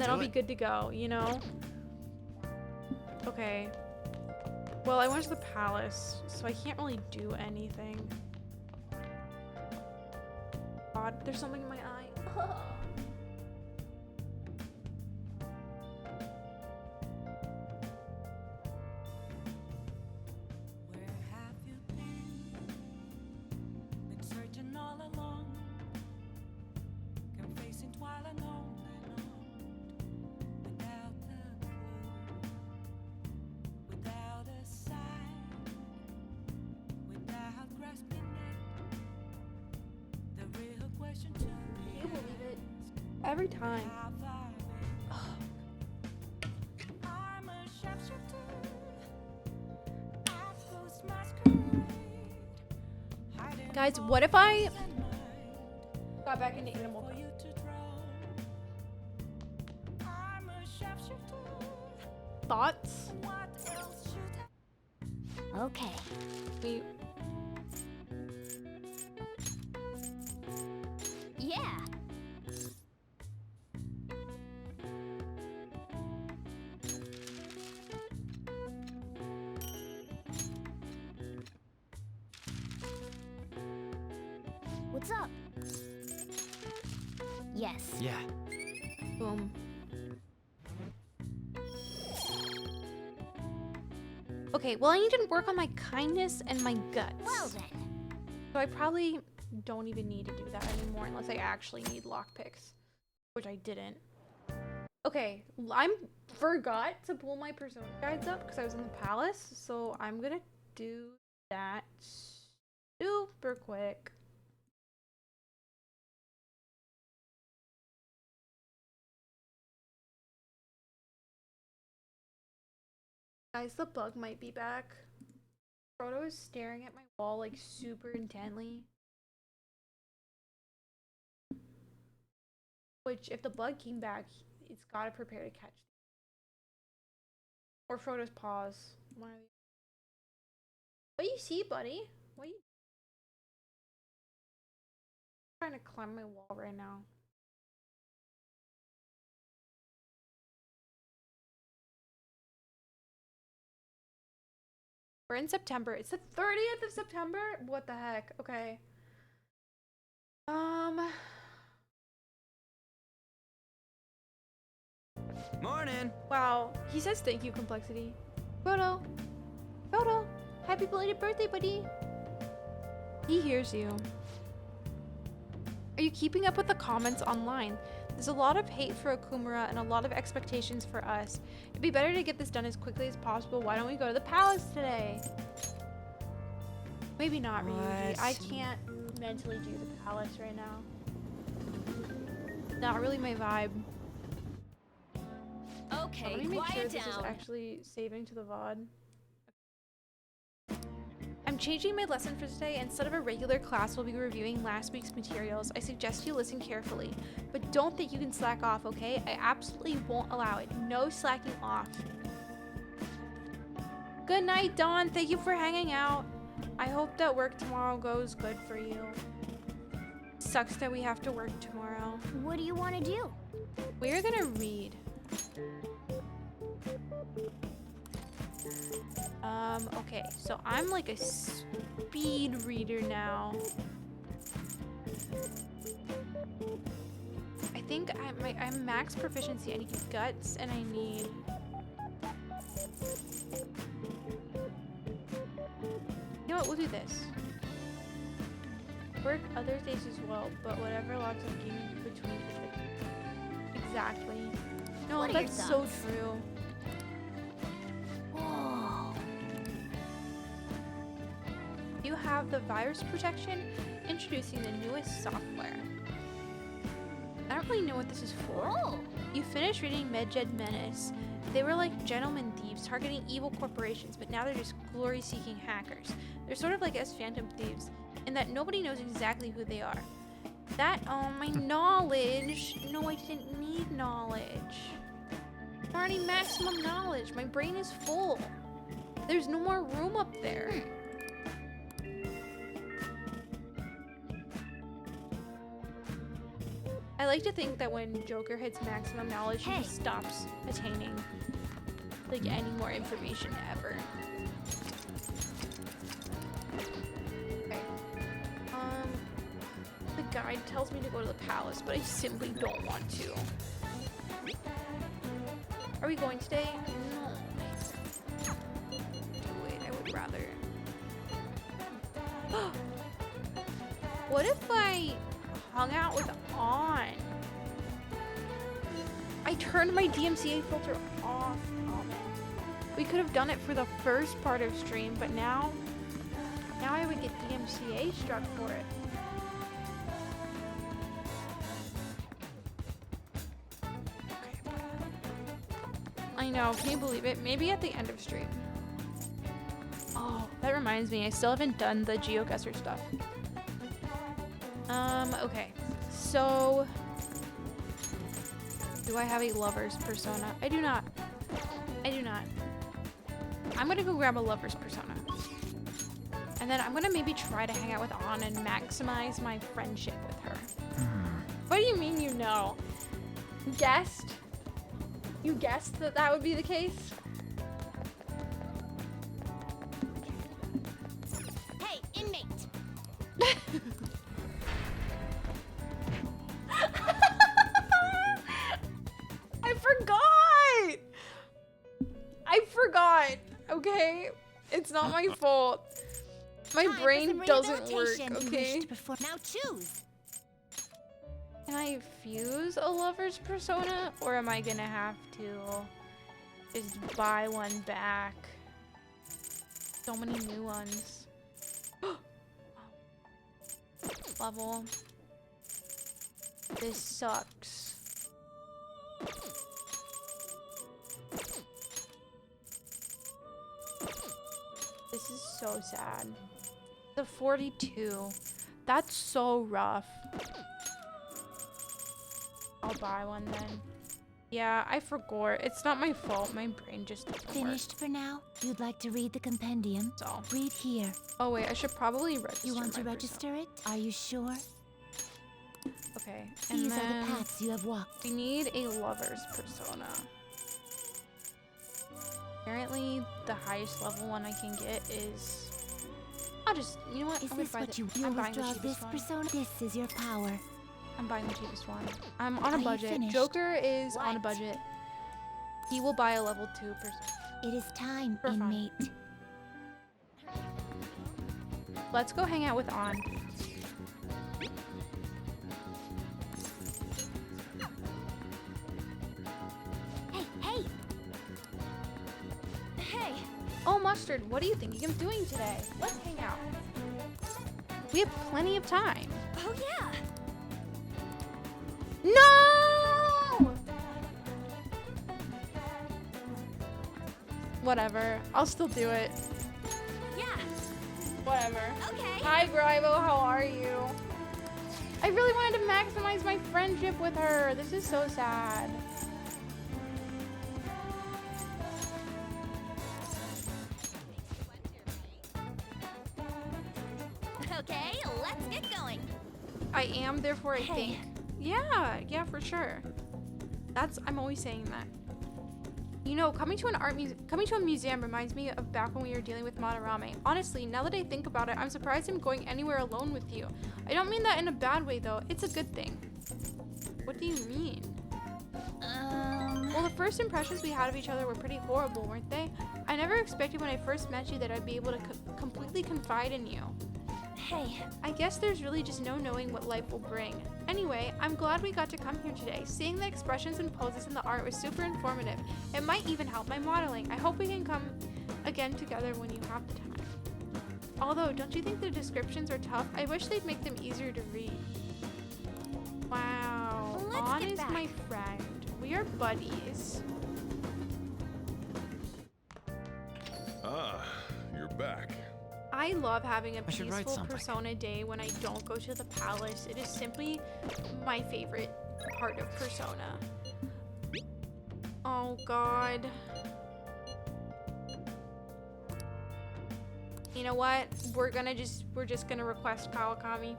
I'll be good to go, you know? Okay. Well, I went to the palace, so I can't really do anything. God, there's something in my eye. Where have you been? Been searching all along, confessing while alone and on, without a clue, without a sign, without grasping it. The real question to me Every time. have I been? Guys, what if I got back into Animal Crossing? Thoughts? Okay. We Yeah. What's up? Yes. Yeah. boom. Okay, well I need to work on my kindness and my guts. Well then. So I probably don't even need to do that anymore unless I actually need lockpicks, which I didn't. Okay, I forgot to pull my persona guides up because I was in the palace, so I'm gonna do that super quick. Guys, the bug might be back. Frodo is staring at my wall like super intently. Which, if the bug came back, it's gotta prepare to catch. Or Frodo's paws. One or the- What do you see, buddy? What are you trying to climb my wall right now? We're in September. It's the 30th of September? What the heck? Okay. Morning. Wow. He says thank you, Complexity. Frodo. Frodo. Happy belated birthday, buddy. He hears you. Are you keeping up with the comments online? There's a lot of hate for Okumura and a lot of expectations for us. It'd be better to get this done as quickly as possible. Why don't we go to the palace today? Maybe not, Ryuji. What? I can't mentally do the palace right now. Not really my vibe. Okay, Let me make sure quiet this is down. actually saving to the VOD. I'm changing my lesson for today. Instead of a regular class, we'll be reviewing last week's materials. I suggest you listen carefully, but don't think you can slack off, okay? I absolutely won't allow it. No slacking off. Good night, Dawn. Thank you for hanging out. I hope that work tomorrow goes good for you. Sucks that we have to work tomorrow. What do you want to do? We're gonna read. Okay, so I'm like a speed reader now. I think I'm max proficiency. I need guts and I need... You know what, we'll do this. Work other days as well, but whatever lots of gaming between. Exactly. No, What are your that's so thoughts? true. Whoa. You have the virus protection, introducing the newest software. I don't really know what this is for. Oh. You finished reading Medjed Menace. They were like gentlemen thieves targeting evil corporations, but now they're just glory-seeking hackers. They're sort of like us phantom thieves, in that nobody knows exactly who they are. That, my knowledge. No, I didn't need knowledge. I'm already maximum knowledge. My brain is full. There's no more room up there. I like to think that when Joker hits maximum knowledge, he Hey. just stops attaining like any more information ever. Okay. The guide tells me to go to the palace, but I simply don't want to. Are we going today? No. Wait, I would rather. What if I hung out with On? I turned my DMCA filter off. Oh man. We could have done it for the first part of stream, but now I would get DMCA struck for it. I know, can you believe it? Maybe at the end of stream. Oh, that reminds me, I still haven't done the GeoGuessr stuff. Okay. So, do I have a lover's persona? I do not. I do not. I'm gonna go grab a lover's persona. And then I'm gonna maybe try to hang out with Anna and maximize my friendship with her. What do you mean you know? Guessed? You guessed that that would be the case? Hey, inmate. I forgot! I forgot, okay? It's not my fault. My Time for brain some doesn't work, rehabilitation. You wish okay? to perform- Now choose. Can I fuse a lover's persona? Or am I gonna have to just buy one back? So many new ones. Level. This sucks. This is so sad. The 42. That's so rough. I'll buy one then. Yeah, I forgot. It's not my fault. My brain just doesn't work. Finished for now? You'd like to read the compendium? So. Read here. Oh wait, I should probably register. You want to my register it? Are you sure? persona. Okay. And These are then the paths you have walked. we need a lover's persona. Apparently, the highest level one I can get is. I'll just. You know what? Is I'm gonna this buy what the, you I'm will buying the withdraw this cheapest one. persona? This is your power. I'm buying the cheapest one. I'm on Are a you budget. finished? Joker is on a What? budget. He will buy a level 2 persona. It is time, For fun. inmate. Let's go hang out with On. Hey, hey! Hey! Oh, Mustard, what are you thinking of doing today? Let's hang out. We have plenty of time. Oh yeah! No! Whatever. I'll still do it. Yeah! Whatever. Okay! Hi, Grybo. How are you? I really wanted to maximize my friendship with her. This is so sad. Okay, let's get going. I am, therefore I Hey. think. Yeah, for sure. I'm always saying that. You know, coming to a museum reminds me of back when we were dealing with Madarame. Honestly, now that I think about it, I'm surprised I'm going anywhere alone with you. I don't mean that in a bad way though. It's a good thing. What do you mean? Well, the first impressions we had of each other were pretty horrible, weren't they? I never expected when I first met you that I'd be able to completely confide in you. Hey, I guess there's really just no knowing what life will bring. Anyway, I'm glad we got to come here today. Seeing the expressions and poses in the art was super informative. It might even help my modeling. I hope we can come again together when you have the time. Although, don't you think the descriptions are tough? I wish they'd make them easier to read. Wow. Let's On get is back. my friend. We are buddies. Ah, you're back. I love having a I should write peaceful something. Persona day when I don't go to the palace. It is simply my favorite part of Persona. Oh god. You know what? We're just gonna request Kawakami.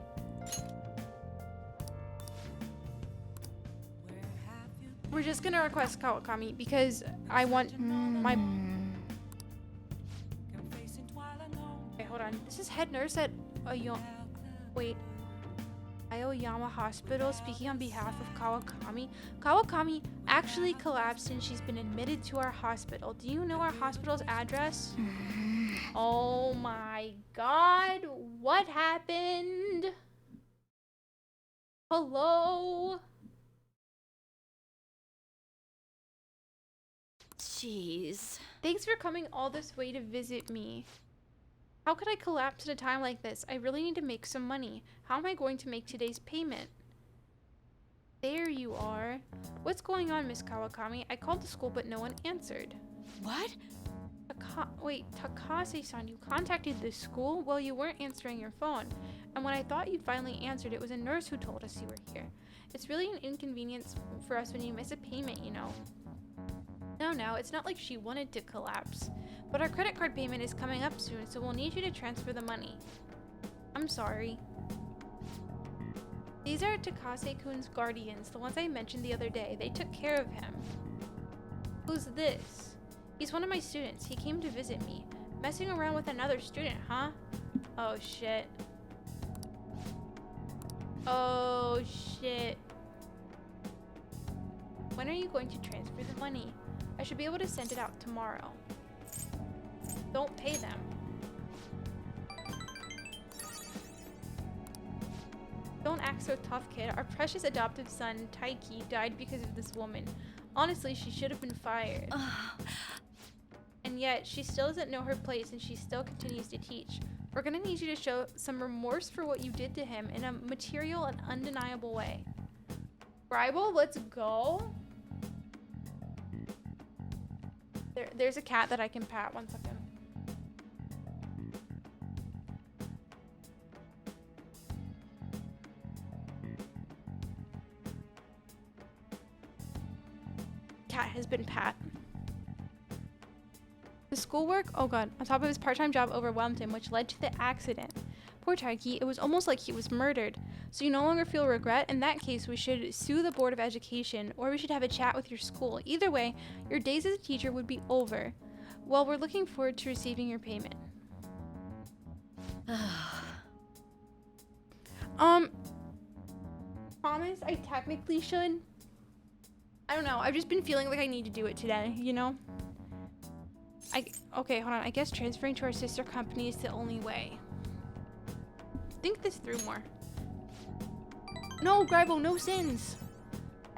Where have you We're just gonna request Kawakami because I want my. been facing while alone? Okay, hold on. This is head nurse at wait. Aoyama Hospital speaking on behalf of Kawakami. Kawakami actually collapsed and she's been admitted to our hospital. Do you know our hospital's address? Oh my god. What happened? Hello? jeez. Thanks for coming all this way to visit me. How could I collapse at a time like this? I really need to make some money. How am I going to make today's payment? There you are. What's going on, Miss Kawakami? I called the school, but no one answered. What? Wait, Takase-san, you contacted the school? Well, you weren't answering your phone. And when I thought you'd finally answered, it was a nurse who told us you were here. It's really an inconvenience for us when you miss a payment, you know. No, it's not like she wanted to collapse. But our credit card payment is coming up soon, so we'll need you to transfer the money. I'm sorry. These are Takase-kun's guardians, the ones I mentioned the other day. They took care of him. Who's this? He's one of my students. He came to visit me. Messing around with another student, huh? Oh, shit. Oh, shit. When are you going to transfer the money? I should be able to send it out tomorrow. Don't pay them. Don't act so tough, kid. Our precious adoptive son, Taiki, died because of this woman. Honestly, she should have been fired. And yet, she still doesn't know her place and she still continues to teach. We're gonna need you to show some remorse for what you did to him in a material and undeniable way. Bribel, let's go. There's a cat that I can pat. 1 second. Cat has been pat. The schoolwork, oh god, on top of his part-time job overwhelmed him, which led to the accident. Poor Taiki, it was almost like he was murdered. So you no longer feel regret? In that case, we should sue the Board of Education, or we should have a chat with your school. Either way, your days as a teacher would be over. Well, we're looking forward to receiving your payment. Promise I technically should. I don't know, I've just been feeling like I need to do it today, you know? Okay, hold on, I guess transferring to our sister company is the only way. Think this through more. No, Grybo, no sins.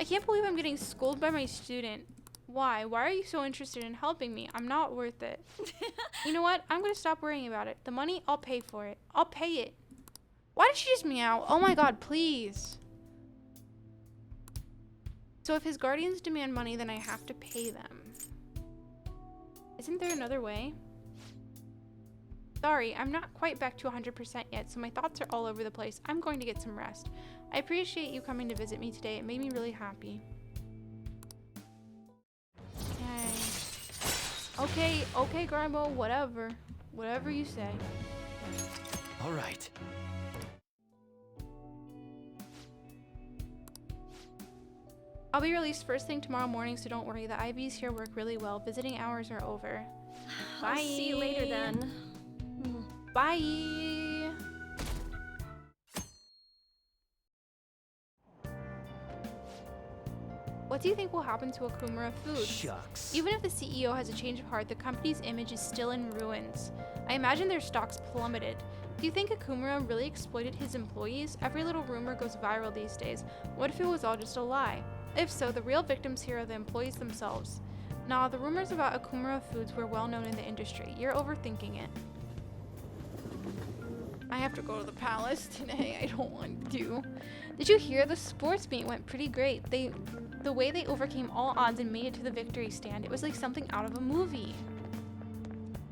I can't believe I'm getting scolded by my student. Why? Why are you so interested in helping me? I'm not worth it. You know what? I'm gonna stop worrying about it. The money, I'll pay for it. I'll pay it. Why did she just meow? Oh my god, please. So if his guardians demand money, then I have to pay them. Isn't there another way? Sorry, I'm not quite back to 100% yet, so my thoughts are all over the place. I'm going to get some rest. I appreciate you coming to visit me today. It made me really happy. Okay, Grybo, whatever. Whatever you say. All right. I'll be released first thing tomorrow morning, so don't worry. The IBs here work really well. Visiting hours are over. Bye. I'll see you later then. Bye. What do you think will happen to Akumura Foods? Shucks. Even if the CEO has a change of heart, the company's image is still in ruins. I imagine their stocks plummeted. Do you think Akumura really exploited his employees? Every little rumor goes viral these days. What if it was all just a lie? If so, the real victims here are the employees themselves. Nah, the rumors about Akumura Foods were well known in the industry. You're overthinking it. I have to go to the palace today. I don't want to. Did you hear? The sports meet went pretty great. The way they overcame all odds and made it to the victory stand, it was like something out of a movie.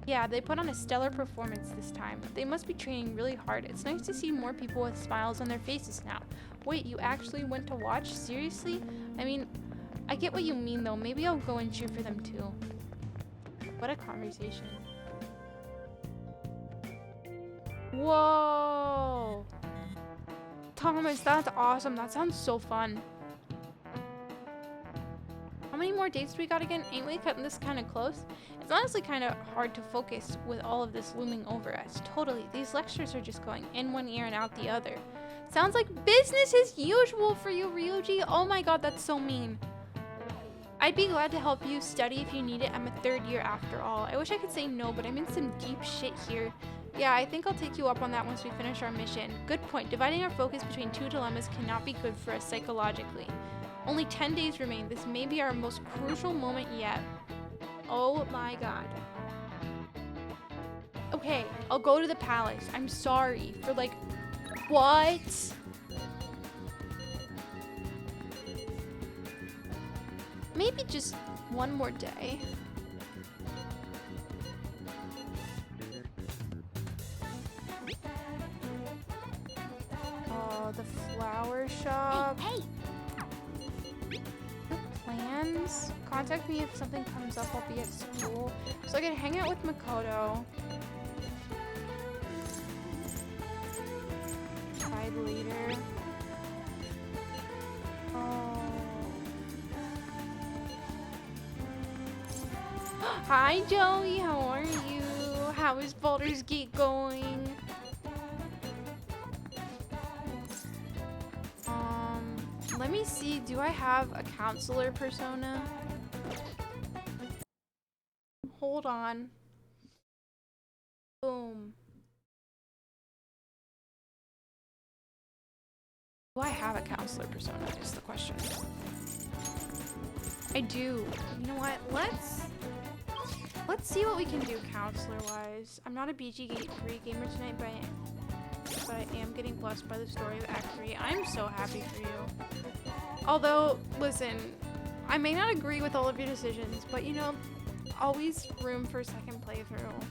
Yeah, they put on a stellar performance this time. They must be training really hard. It's nice to see more people with smiles on their faces now. Wait, you actually went to watch? Seriously? I mean, I get what you mean though. Maybe I'll go and cheer for them too. What a conversation. Whoa! Thomas, that's awesome. That sounds so fun. How many more dates do we got again? Ain't we cutting this kind of close? It's honestly kind of hard to focus with all of this looming over us. Totally. These lectures are just going in one ear and out the other. Sounds like business as usual for you, Ryuji. Oh my god, that's so mean. I'd be glad to help you study if you need it. I'm a third year after all. I wish I could say no, but I'm in some deep shit here. Yeah, I think I'll take you up on that once we finish our mission. Good point. Dividing our focus between two dilemmas cannot be good for us psychologically. Only 10 days remain. This may be our most crucial moment yet. Oh my god. Okay, I'll go to the palace. I'm sorry for like, what? Maybe just one more day. flower shop. Hey, Plans? Contact me if something comes up. I'll be at school. So I can hang out with Makoto. Try later. Oh. Hi Joey, how are you? How is Baldur's Gate going? Let me see, do I have a counselor persona? Hold on. Boom. Do I have a counselor persona is the question. I do. You know what? Let's see what we can do counselor wise. I'm not a BG Gate 3 gamer tonight, but I am getting blessed by the story of Act 3. I'm so happy for you. Although, listen, I may not agree with all of your decisions, but you know, always room for a second playthrough.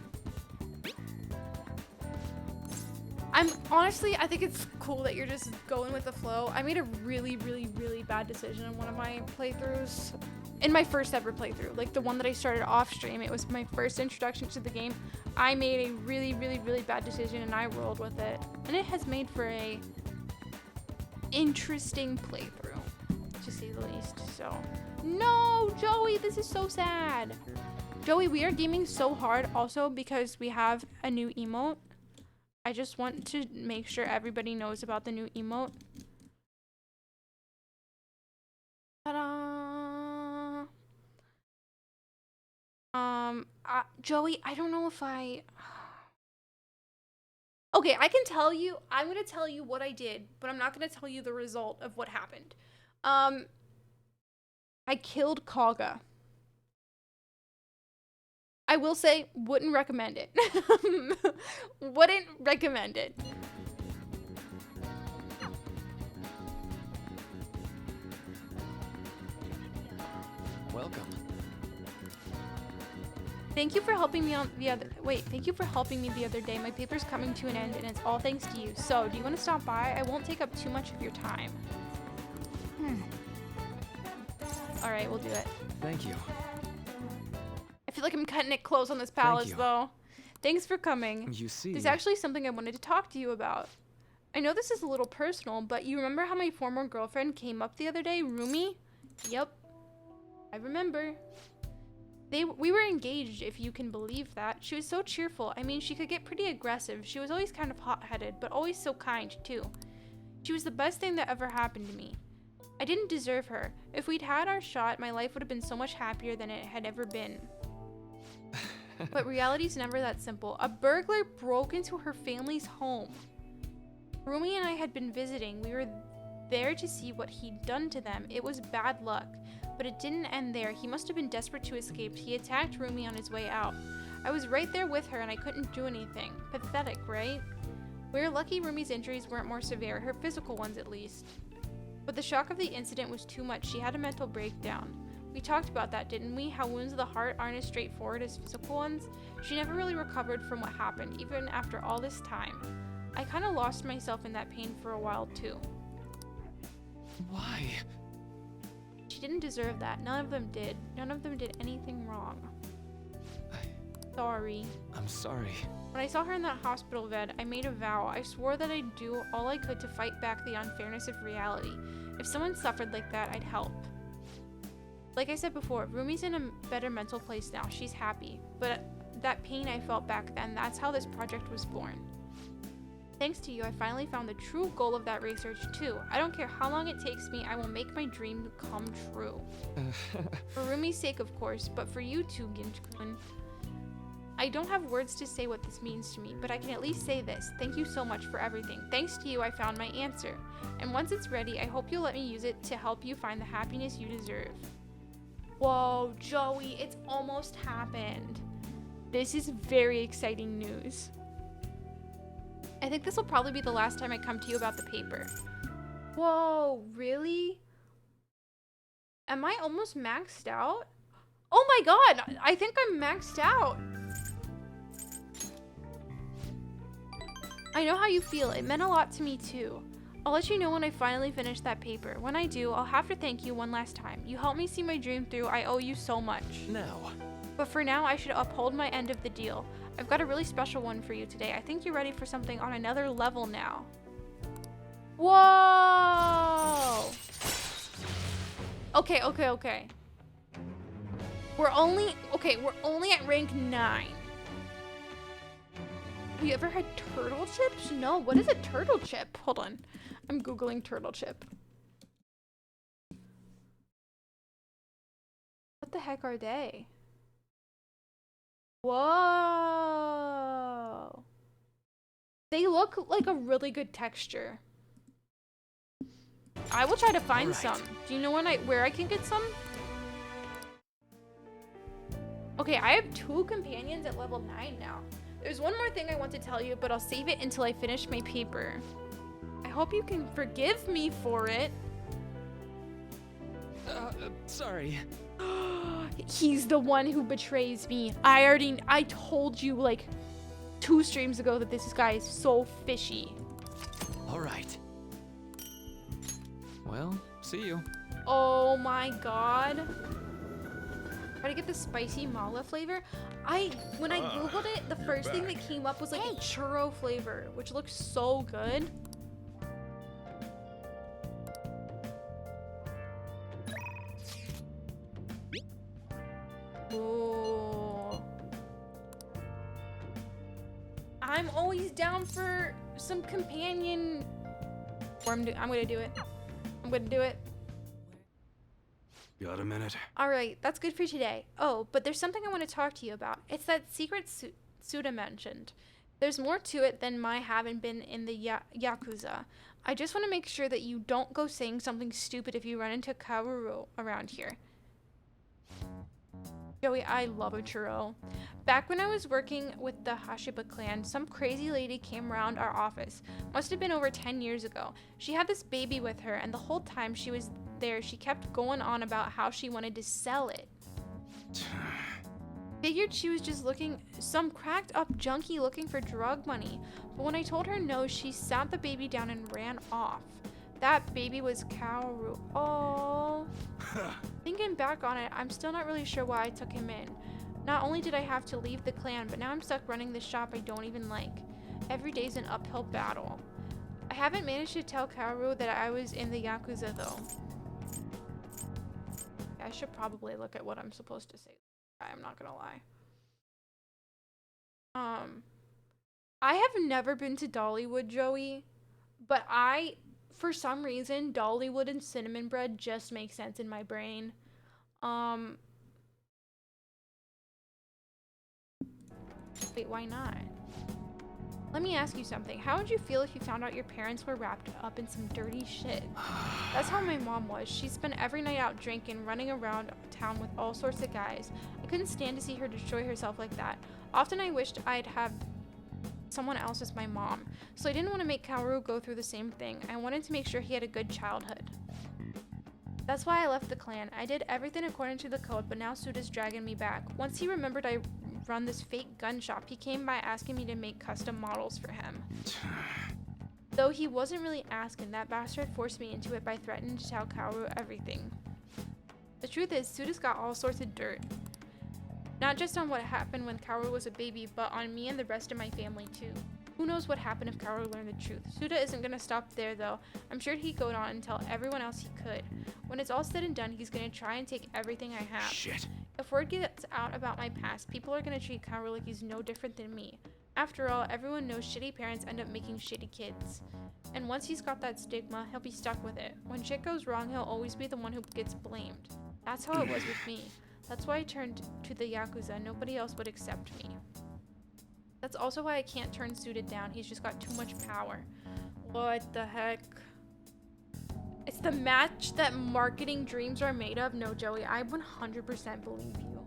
I think it's cool that you're just going with the flow. I made a really, really, really bad decision in one of my playthroughs. In my first ever playthrough, like the one that I started off stream, it was my first introduction to the game. I made a really, really, really bad decision and I rolled with it. And it has made for a interesting playthrough, to say the least. So, no, Joey, this is so sad. Joey, we are gaming so hard also because we have a new emote. I just want to make sure everybody knows about the new emote. Ta-da! Joey, I don't know if okay, I can tell you, I'm gonna tell you what I did, but I'm not gonna tell you the result of what happened. I killed Kaga. I will say, wouldn't recommend it. Wouldn't recommend it. Welcome. Thank you for helping me thank you for helping me the other day. My paper's coming to an end and it's all thanks to you. So, do you want to stop by? I won't take up too much of your time. Alright, we'll do it. Thank you. I feel like I'm cutting it close on this palace, you. though. Thanks for coming. You see... There's actually something I wanted to talk to you about. I know this is a little personal, but you remember how my former girlfriend came up the other day, Rumi? Yep. I remember. We were engaged, if you can believe that. She was so cheerful. I mean, she could get pretty aggressive. She was always kind of hot-headed, but always so kind, too. She was the best thing that ever happened to me. I didn't deserve her. If we'd had our shot, my life would have been so much happier than it had ever been. But reality's never that simple. A burglar broke into her family's home. Rumi and I had been visiting. We were there to see what he'd done to them. It was bad luck. But it didn't end there. He must have been desperate to escape. He attacked Rumi on his way out. I was right there with her and I couldn't do anything. Pathetic, right? We were lucky Rumi's injuries weren't more severe, her physical ones at least. But the shock of the incident was too much. She had a mental breakdown. We talked about that, didn't we? How wounds of the heart aren't as straightforward as physical ones. She never really recovered from what happened, even after all this time. I kind of lost myself in that pain for a while too. Why? She didn't deserve that. None of them did. None of them did anything wrong. Sorry. I'm sorry. When I saw her in that hospital bed, I made a vow. I swore that I'd do all I could to fight back the unfairness of reality. If someone suffered like that, I'd help. Like I said before, Rumi's in a better mental place now. She's happy. But that pain I felt back then, that's how this project was born. Thanks to you, I finally found the true goal of that research too. I don't care how long it takes me, I will make my dream come true. For Rumi's sake, of course, but for you too, Ginch-kun. I don't have words to say what this means to me, but I can at least say this. Thank you so much for everything. Thanks to you, I found my answer. And once it's ready, I hope you'll let me use it to help you find the happiness you deserve. Whoa, Joey, it's almost happened. This is very exciting news. I think this will probably be the last time I come to you about the paper. Whoa, really? Am I almost maxed out? Oh my god, I think I'm maxed out. I know how you feel. It meant a lot to me too. I'll let you know when I finally finish that paper. When I do, I'll have to thank you one last time. You helped me see my dream through. I owe you so much. Now. But for now, I should uphold my end of the deal. I've got a really special one for you today. I think you're ready for something on another level now. Whoa! Okay. We're only at rank 9. Have you ever had turtle chips? No, what is a turtle chip? Hold on. I'm Googling turtle chip. What the heck are they? Whoa. They look like a really good texture. I will try to find Alright. some. Do you know where I can get some? Okay, I have 2 companions at level 9 now. There's one more thing I want to tell you, but I'll save it until I finish my paper. I hope you can forgive me for it. Sorry. He's the one who betrays me. I told you like 2 streams ago that this guy is so fishy. Alright. Well, see you. Oh my god. Try to get the spicy mala flavor. When I googled it, the first thing that came up was like a churro flavor, which looks so good. Ooh. I'm always down for some companion. Or I'm gonna do it. I'm gonna do it. Got a minute? Alright, that's good for today. Oh, but there's something I want to talk to you about. It's that secret Suda mentioned. There's more to it than my having been in the Yakuza. I just want to make sure that you don't go saying something stupid if you run into Kaoru around here. Joey, I love a churro. Back when I was working with the Hashiba clan, some crazy lady came around our office. Must have been over 10 years ago. She had this baby with her, and the whole time she was there, she kept going on about how she wanted to sell it. Figured she was just some cracked up junkie looking for drug money. But when I told her no, she sat the baby down and ran off. That baby was Kaoru. Oh. Thinking back on it, I'm still not really sure why I took him in. Not only did I have to leave the clan, but now I'm stuck running this shop I don't even like. Every day's an uphill battle. I haven't managed to tell Kaoru that I was in the Yakuza though. I should probably look at what I'm supposed to say. I'm not gonna lie. I have never been to Dollywood, Joey, but for some reason, Dollywood and cinnamon bread just make sense in my brain. Wait, why not? Let me ask you something. How would you feel if you found out your parents were wrapped up in some dirty shit? That's how my mom was. She spent every night out drinking, running around town with all sorts of guys. I couldn't stand to see her destroy herself like that. Often I wished I'd have someone else as my mom. So I didn't want to make Kaoru go through the same thing. I wanted to make sure he had a good childhood. That's why I left the clan. I did everything according to the code, but now Suda's dragging me back. Once he remembered I run this fake gun shop, he came by asking me to make custom models for him. Though he wasn't really asking, that bastard forced me into it by threatening to tell Kaoru everything. The truth is, Suda's got all sorts of dirt. Not just on what happened when Kaoru was a baby, but on me and the rest of my family too. Who knows what happened if Kaoru learned the truth. Suda isn't gonna stop there though. I'm sure he'd go on and tell everyone else he could. When it's all said and done, he's gonna try and take everything I have. Shit. If word gets out about my past, people are gonna treat Kaoru like he's no different than me. After all, everyone knows shitty parents end up making shitty kids. And once he's got that stigma, he'll be stuck with it. When shit goes wrong, he'll always be the one who gets blamed. That's how it was with me. That's why I turned to the Yakuza. Nobody else would accept me. That's also why I can't turn Suda down. He's just got too much power. What the heck? It's the match that marketing dreams are made of. No, Joey, I 100% believe you.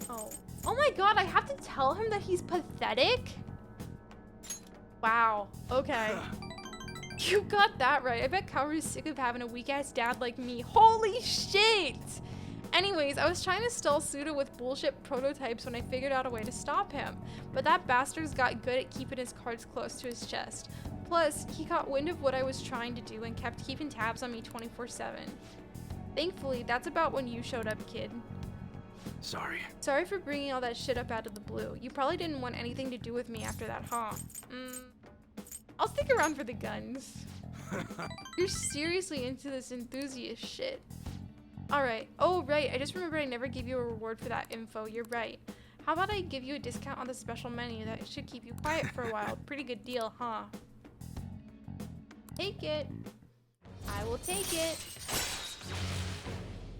Oh my god, I have to tell him that he's pathetic? Wow, okay. You got that right. I bet Kaoru's sick of having a weak-ass dad like me. Holy shit! Anyways, I was trying to stall Suda with bullshit prototypes when I figured out a way to stop him. But that bastard's got good at keeping his cards close to his chest. Plus, he caught wind of what I was trying to do and kept keeping tabs on me 24/7. Thankfully, that's about when you showed up, kid. Sorry. Sorry for bringing all that shit up out of the blue. You probably didn't want anything to do with me after that, huh? I'll stick around for the guns. You're seriously into this enthusiast shit. Alright. Oh, right. I just remembered I never gave you a reward for that info. You're right. How about I give you a discount on the special menu? That should keep you quiet for a while. Pretty good deal, huh? Take it. I will take it.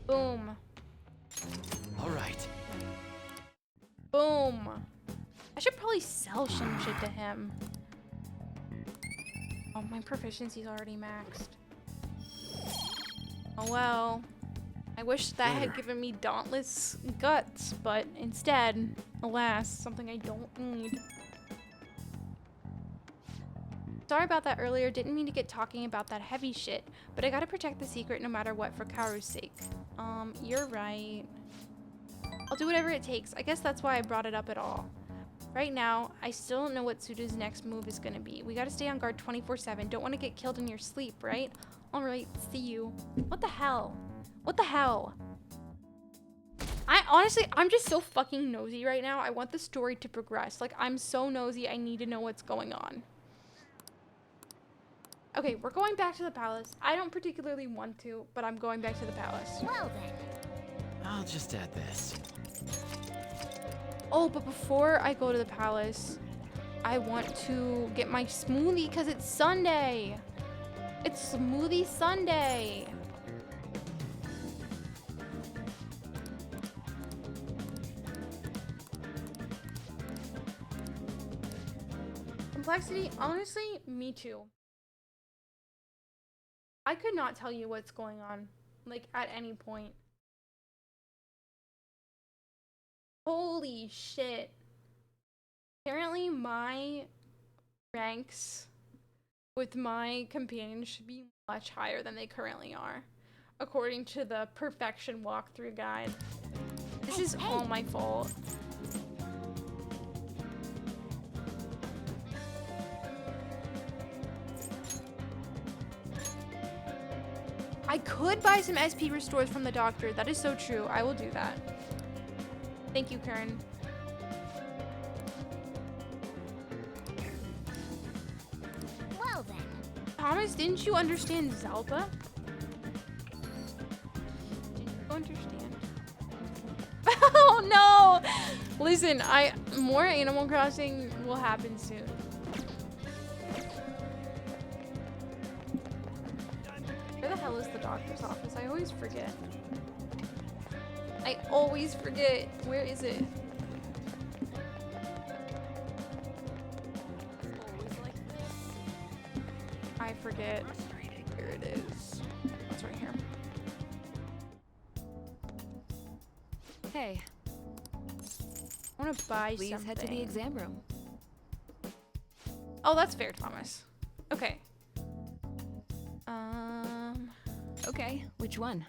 Boom. All right. Boom. I should probably sell some shit to him. Oh, my proficiency's already maxed. Oh well. I wish that had given me dauntless guts, but instead, alas, something I don't need. Sorry about that earlier, didn't mean to get talking about that heavy shit, but I gotta protect the secret no matter what for Kaoru's sake. You're right. I'll do whatever it takes. I guess that's why I brought it up at all. Right now, I still don't know what Suda's next move is gonna be. We gotta stay on guard 24/7. Don't want to get killed in your sleep, right? Alright, see you. What the hell? What the hell? I'm just so fucking nosy right now. I want the story to progress. Like, I'm so nosy, I need to know what's going on. Okay, we're going back to the palace. I don't particularly want to, but I'm going back to the palace. Well then. I'll just add this. Oh, but before I go to the palace, I want to get my smoothie because it's Sunday. It's Smoothie Sunday. Complexity, honestly, me too. I could not tell you what's going on, like, at any point. Holy shit. Apparently my ranks with my companions should be much higher than they currently are, according to the perfection walkthrough guide. This is all my fault. I could buy some SP restores from the doctor. That is so true. I will do that. Thank you, Karen. Well then. Thomas, didn't you understand Zelda? Did you understand? Oh no! Listen, more Animal Crossing will happen soon. Where the hell is the doctor's office? I always forget. I always forget. Where is it? I forget. Here it is. It's right here. Hey, I want to buy please something. head to the exam room. Oh, that's fair, Thomas. Okay. Okay, which one?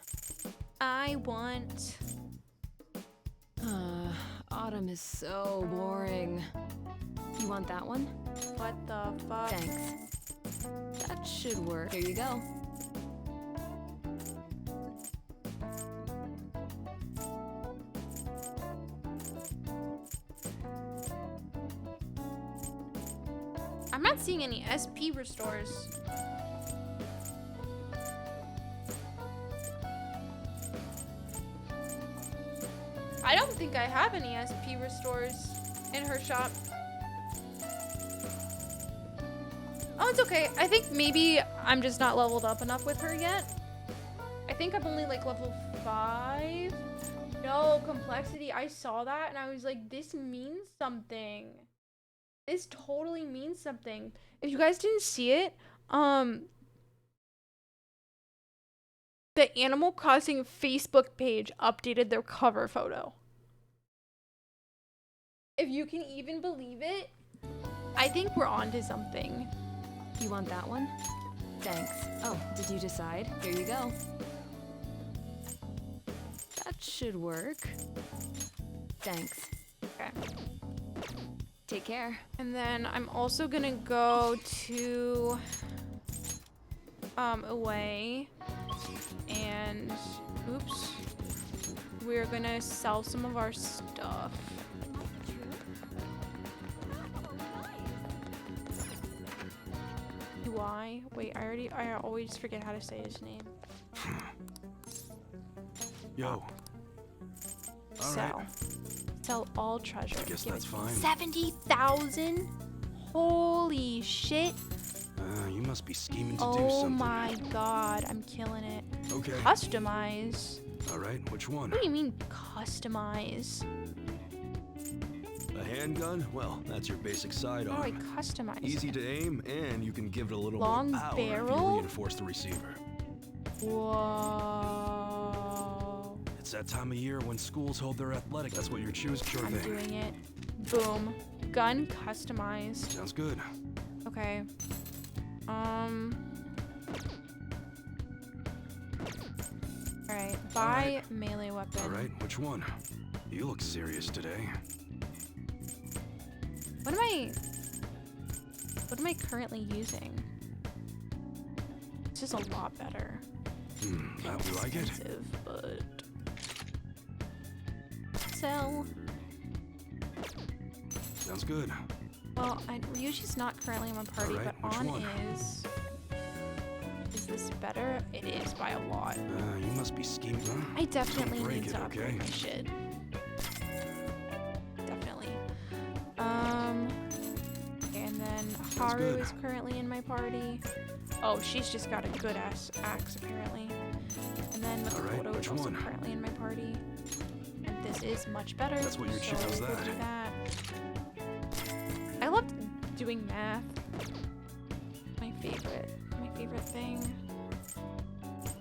I want... Autumn is so boring. You want that one? What the fuck? Thanks. That should work. Here you go. I'm not seeing any SP restores. I don't think I have any SP restores in her shop. Oh, it's okay. I think maybe I'm just not leveled up enough with her yet. I think I'm only like level 5. No, complexity. I saw that and I was like, this means something. This totally means something. If you guys didn't see it, the Animal Crossing Facebook page updated their cover photo. If you can even believe it, I think we're on to something. You want that one? Thanks. Oh, did you decide? Here you go. That should work. Thanks. Okay. Take care. And then I'm also gonna go to away and oops. We're gonna sell some of our stuff. UI? Wait, I always forget how to say his name. Yo. All Sell. right. Sell all treasure. I guess Give that's it fine. 70,000? Holy shit. You must be scheming to do Oh something. my god, I'm killing it. Okay. Customize? All right. Which one? What do you mean customize? A handgun? Well, that's your basic How do I sidearm. customize? Easy to aim, and you can give it a little Long more power if barrel? you reinforce the receiver. Whoa. It's that time of year when schools hold their athletic. That's what you're choosing. Sure I'm thing. doing it. Boom. Gun customized. Sounds good. Okay. Alright, buy melee weapon. All right. Which one? You look serious today. What am I currently using? It's just a lot better. How do you like it? Expensive, but sell. Sounds good. Well, Ryuji's not currently in my party, Alright, but which On one? is. Is this better? It is by a lot. You must be scheming. Huh? I definitely Don't break need it, to upgrade okay? my shit. Definitely. Okay, and then Haru good. is currently in my party. Oh, she's just got a good ass axe apparently. And then Alright, Makoto is which also one? currently in my party. And this is much better. That's what your so chick does we'll that. do that. I loved doing math. My favorite thing.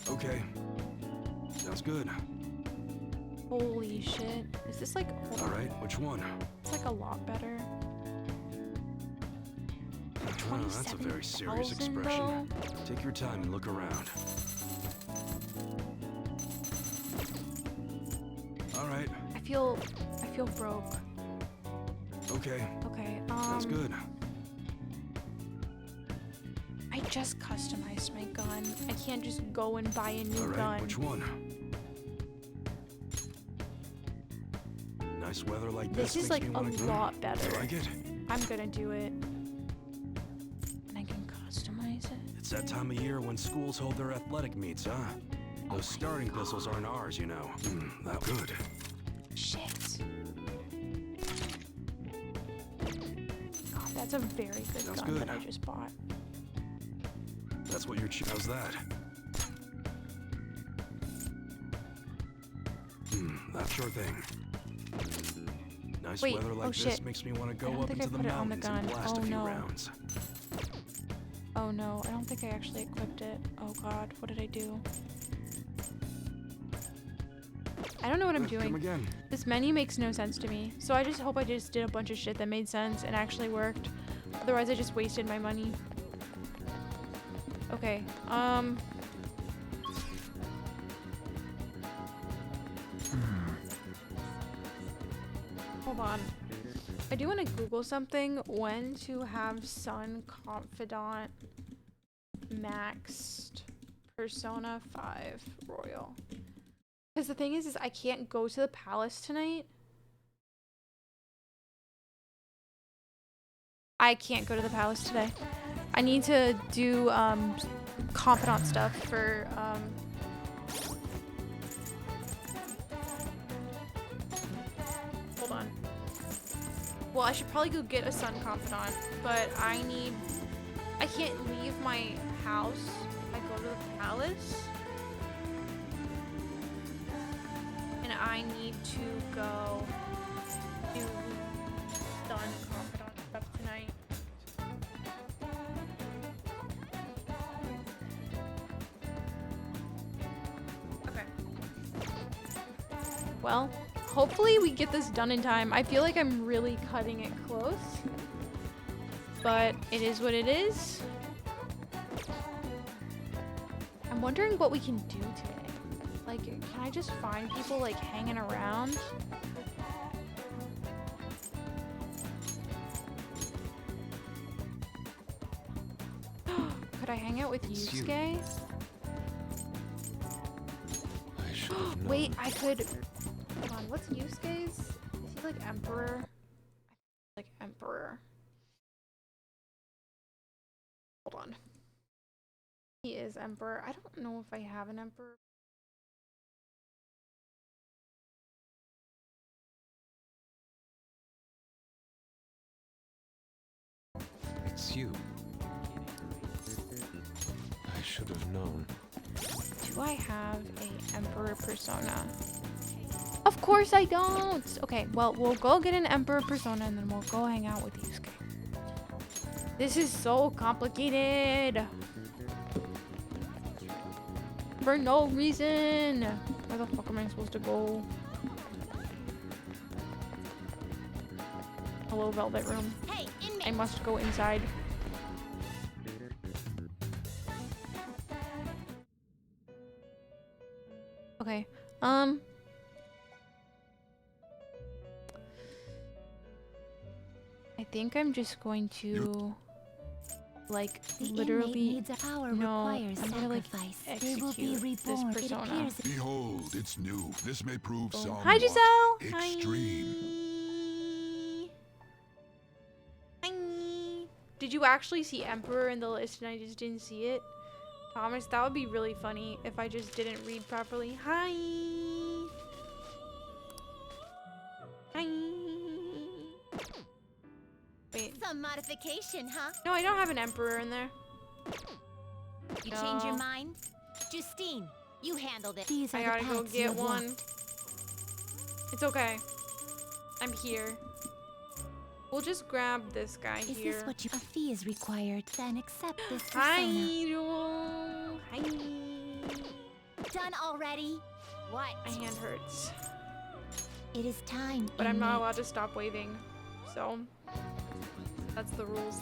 Okay. Sounds good. Holy shit. Is this like, hold All on. right. Which one? It's like a lot better. That's a very serious 27,000 expression. though? Take your time and look around. All right. I feel broke. Okay. Okay, Sounds good. I just customized my gun. I can't just go and buy a new All right. gun. Which one? Nice weather like This this is makes like me a wanna... lot better. You like it? I'm gonna do it. And I can customize it. It's that time of year when schools hold their athletic meets, huh? Those starting pistols aren't ours, you know. That good. Shit. God, that's a very good Sounds gun good. that I just bought. That's what your how's that? That sure thing. Nice Wait, weather like oh this shit. makes me want to I go don't up think I into the put it on the mountains and gun. blast Oh, a few no. rounds. Oh no, I don't think I actually equipped it. Oh god, what did I do? I don't know what I'm Come doing. again. This menu makes no sense to me. So I just hope I just did a bunch of shit that made sense and actually worked. Otherwise I just wasted my money. Okay, hold on. I do want to Google something. When to have Sun Confidant maxed Persona 5 Royal. Because the thing is I can't go to the palace tonight. I can't go to the palace today. I need to do confidant stuff for hold on. Well, I should probably go get a Sun Confidant, but I can't leave my house if I go to the palace. And I need to go do Sun Confidant stuff tonight. Okay. Well, hopefully we get this done in time. I feel like I'm really cutting it close. But it is what it is. I'm wondering what we can do today. Like, can I just find people, like, hanging around? Could I hang out with It's you. Yusuke? I should have known. Wait, I could... Hold on, what's Yusuke's? Is he, like, Emperor? Like, Emperor. Hold on. He is Emperor. I don't know if I have an Emperor. It's you. I should have known. Do I have a Emperor persona? Of course I don't! Okay, well, we'll go get an Emperor persona and then we'll go hang out with Yusuke. This is so complicated! For no reason! Where the fuck am I supposed to go? Hello, Velvet Room. Hey, I inmate. must go inside. Okay. I think I'm just going to like The inmate literally needs a power no, requires I'm gonna, like, sacrifice. They will be execute this reborn. It persona. appears Behold, it's new. This may prove Boom. somewhat Hi, Giselle. extreme. Hi. Hi. Did you actually see Emperor in the list and I just didn't see it? Thomas, that would be really funny if I just didn't read properly. Hi. Hi. Wait. some modification, huh? No, I don't have an Emperor in there. You change your No. mind? Justine, you handled it. These I are gotta the go paths you get have one. walked. It's okay. I'm here. We'll just grab this guy Is here. this what you... A fee is required, then accept this Hi, persona. Joel. Hi. Done already? What? My hand hurts. It is time, But I'm not inmate. allowed to stop waving. So, that's the rules.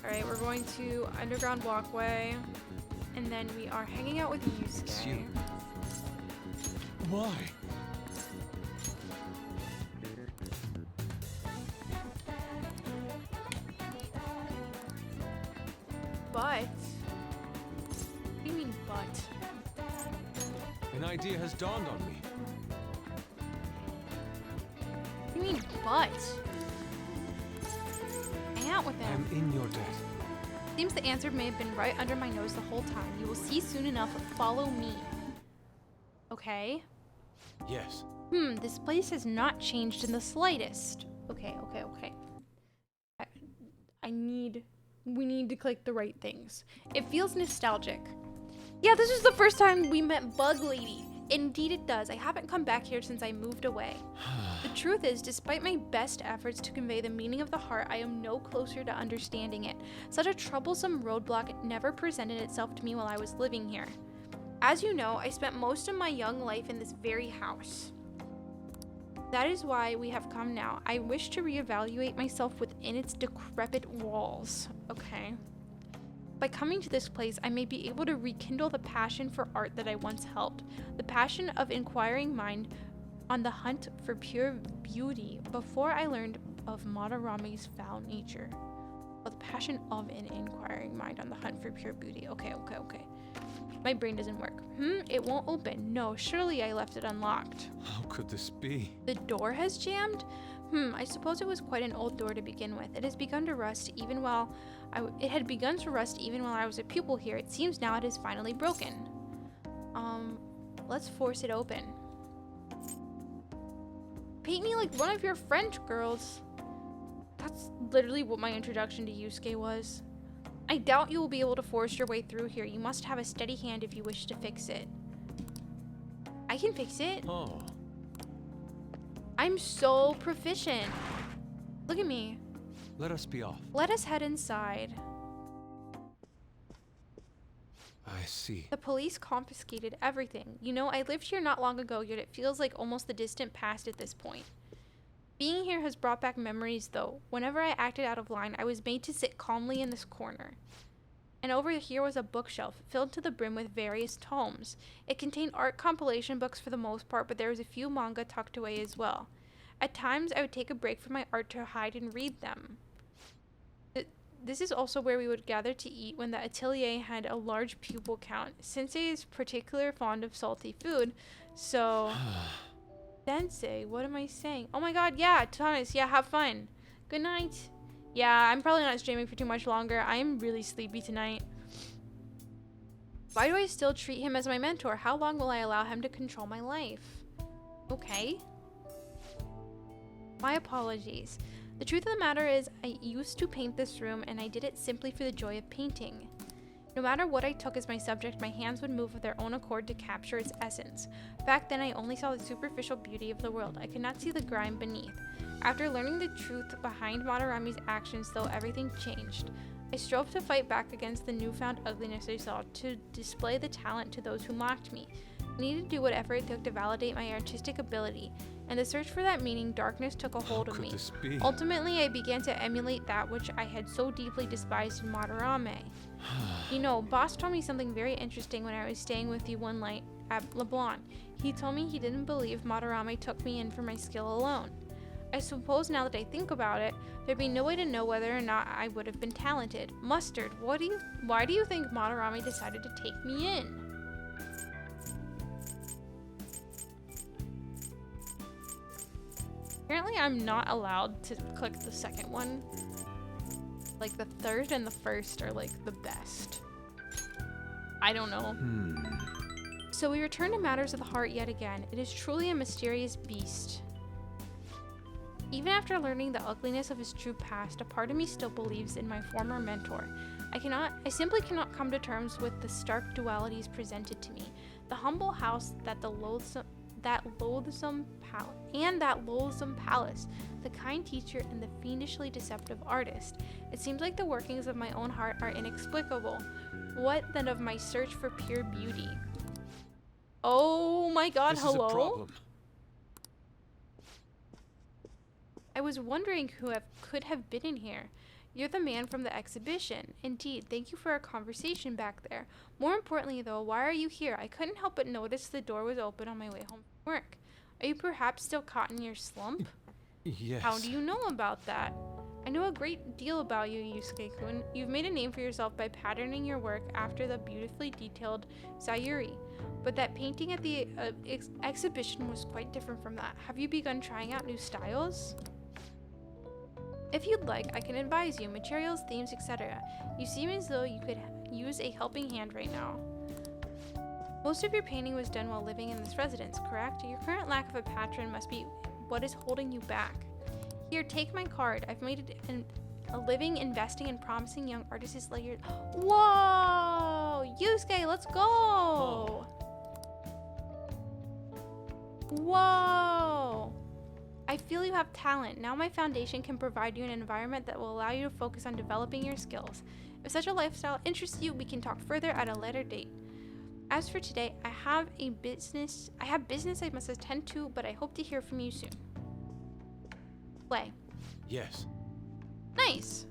Alright, we're going to Underground Walkway. And then we are hanging out with It's Yusuke. you. Why? But... What do you mean, but? An idea has dawned on me. What do you mean, but? Hang out with I'm him. in your debt. Seems the answer may have been right under my nose the whole time. You will see soon enough. Follow me. Okay. Yes. This place has not changed in the slightest. Okay. We need to click the right things. It feels nostalgic. Yeah, this is the first time we met Bug Lady. Indeed it does. I haven't come back here since I moved away. The truth is, despite my best efforts to convey the meaning of the heart, I am no closer to understanding it. Such a troublesome roadblock never presented itself to me while I was living here. As you know, I spent most of my young life in this very house. That is why we have come now. I wish to reevaluate myself within its decrepit walls. Okay. By coming to this place, I may be able to rekindle the passion for art that I once held. The passion of inquiring mind on the hunt for pure beauty before I learned of Madarami's foul nature. Oh, the passion of an inquiring mind on the hunt for pure beauty. Okay. My brain doesn't work. It won't open. No, surely I left it unlocked. How could this be? The door has jammed? I suppose it was quite an old door to begin with. It has begun to rust even while it had begun to rust even while I was a pupil here. It seems now it is finally broken. Let's force it open. Paint me like one of your French girls. That's literally what my introduction to Yusuke was. I doubt you will be able to force your way through here. You must have a steady hand if you wish to fix it. I can fix it. Oh. I'm so proficient. Look at me. Let us be off. Let us head inside. I see. The police confiscated everything. You know, I lived here not long ago, yet it feels like almost the distant past at this point. Being here has brought back memories, though. Whenever I acted out of line, I was made to sit calmly in this corner. And over here was a bookshelf filled to the brim with various tomes. It contained art compilation books for the most part, but there was a few manga tucked away as well. At times, I would take a break from my art to hide and read them. This is also where we would gather to eat when the atelier had a large pupil count. Sensei is particularly fond of salty food, so... Sensei, what am I saying? Oh my god, yeah, Thomas, yeah, have fun. Good night. Yeah, I'm probably not streaming for too much longer. I am really sleepy tonight. Why do I still treat him as my mentor? How long will I allow him to control my life? Okay. My apologies. The truth of the matter is, I used to paint this room, and I did it simply for the joy of painting. No matter what I took as my subject, my hands would move of their own accord to capture its essence. Back then, I only saw the superficial beauty of the world. I could not see the grime beneath. After learning the truth behind Madarami's actions, though, everything changed. I strove to fight back against the newfound ugliness I saw, to display the talent to those who mocked me. I needed to do whatever it took to validate my artistic ability. And the search for that meaning, darkness took a hold of me. Ultimately, I began to emulate that which I had so deeply despised in Madarame. You know, Boss told me something very interesting when I was staying with you one night at LeBlanc. He told me he didn't believe Madarame took me in for my skill alone. I suppose now that I think about it, there'd be no way to know whether or not I would have been talented. Mustard, why do you think Madarame decided to take me in? Apparently I'm not allowed to click the second one. Like the third and the first are like the best. I don't know. So we return to matters of the heart yet again. It is truly a mysterious beast. Even after learning the ugliness of his true past, a part of me still believes in my former mentor. I simply cannot come to terms with the stark dualities presented to me. The humble house that loathsome palace, the kind teacher and the fiendishly deceptive artist. It seems like the workings of my own heart are inexplicable. What then of my search for pure beauty? Oh my god, This hello? is a problem. I was wondering who could have been in here. You're the man from the exhibition. Indeed, thank you for our conversation back there. More importantly, though, why are you here? I couldn't help but notice the door was open on my way home from work. Are you perhaps still caught in your slump? Yes. How do you know about that? I know a great deal about you, Yusuke-kun. You've made a name for yourself by patterning your work after the beautifully detailed Sayuri. But that painting at the exhibition was quite different from that. Have you begun trying out new styles? If you'd like, I can advise you, materials, themes, etc. You seem as though you could use a helping hand right now. Most of your painting was done while living in this residence, correct? Your current lack of a patron must be what is holding you back. Here, take my card. I've made a living investing in promising young artists like yours. Whoa! Yusuke, let's go! Whoa! I feel you have talent. Now my foundation can provide you an environment that will allow you to focus on developing your skills. If such a lifestyle interests you, we can talk further at a later date. As for today, I have business I must attend to, but I hope to hear from you soon. Play. Yes. Nice.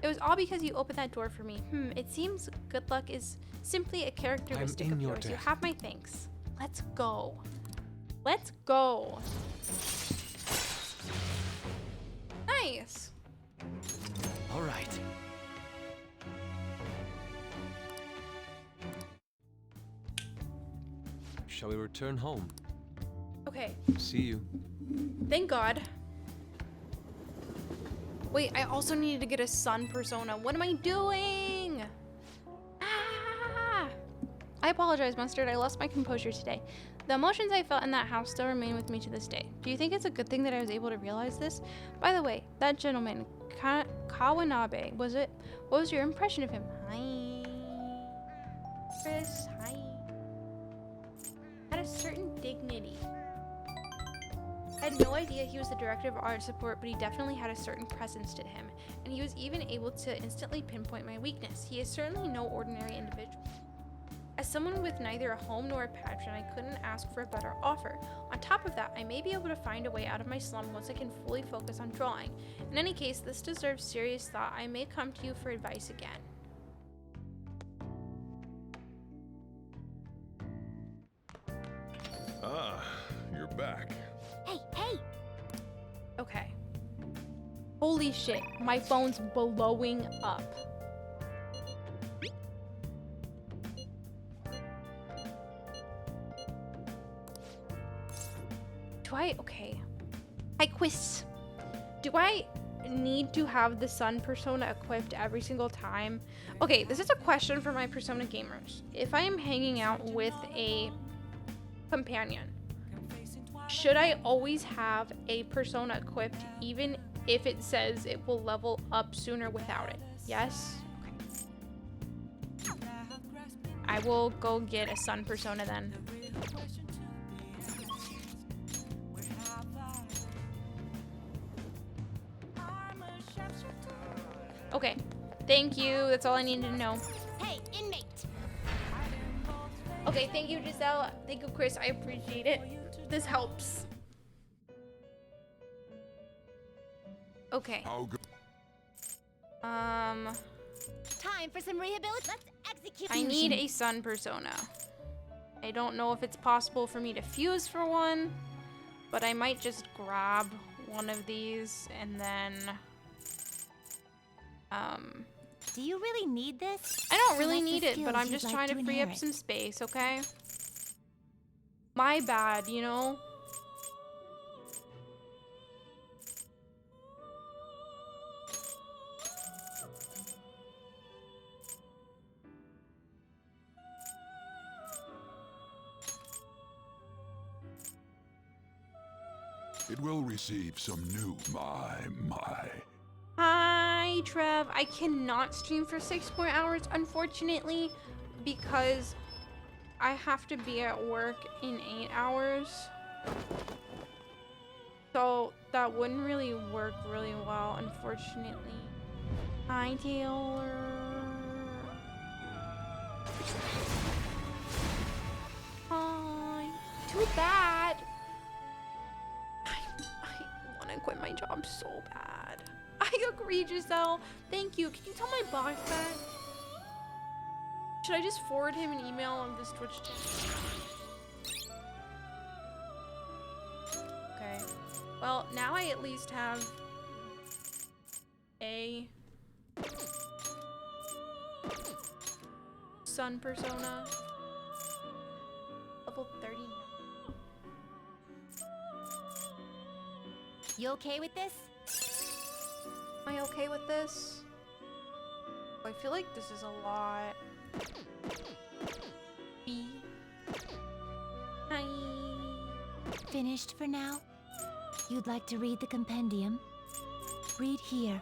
It was all because you opened that door for me. It seems good luck is simply a characteristic of yours. You have my thanks. Let's go. Let's go. Nice. All right. Shall we return home? Okay. See you. Thank God. Wait, I also needed to get a sun persona. What am I doing? Ah! I apologize, Mustard. I lost my composure today. The emotions I felt in that house still remain with me to this day. Do you think it's a good thing that I was able to realize this? By the way, that gentleman, Kawanabe, was it? What was your impression of him? Hi. Chris, hi. Had a certain dignity. I had no idea he was the director of art support, but he definitely had a certain presence to him, and he was even able to instantly pinpoint my weakness. He is certainly no ordinary individual. As someone with neither a home nor a patron, I couldn't ask for a better offer. On top of that, I may be able to find a way out of my slum once I can fully focus on drawing. In any case, this deserves serious thought. I may come to you for advice again. Ah, you're back. Hey, hey! Okay. Holy shit, my phone's blowing up. Okay. Hi, Quiz. Do I need to have the sun persona equipped every single time? Okay, this is a question for my persona gamers. If I am hanging out with a companion, should I always have a persona equipped even if it says it will level up sooner without it? Yes? Okay. I will go get a sun persona then. Okay, thank you. That's all I needed to know. Hey, inmate! Okay, thank you, Giselle. Thank you, Chris. I appreciate it. This helps. Okay. How go- Time for some rehabilitation. Let's execute. I need a sun persona. I don't know if it's possible for me to fuse for one, but I might just grab one of these and then Do you really need this? I don't really Select the need it, but skills I'm you'd just like trying to free up inherit. some space, okay? My bad, you know? It will receive some new my. Hi, Trev. I cannot stream for 6 more hours, unfortunately, because I have to be at work in 8 hours. So that wouldn't really work really well, unfortunately. Hi, Taylor. Hi. Too bad. I want to quit my job so bad. I agree, Giselle. Thank you. Can you tell my boss that? Should I just forward him an email on this Twitch chat? Okay. Well, now I at least have a sun persona. Level 39. You okay with this? Am I okay with this? I feel like this is a lot. B. Hi. Finished for now? You'd like to read the compendium? Read here.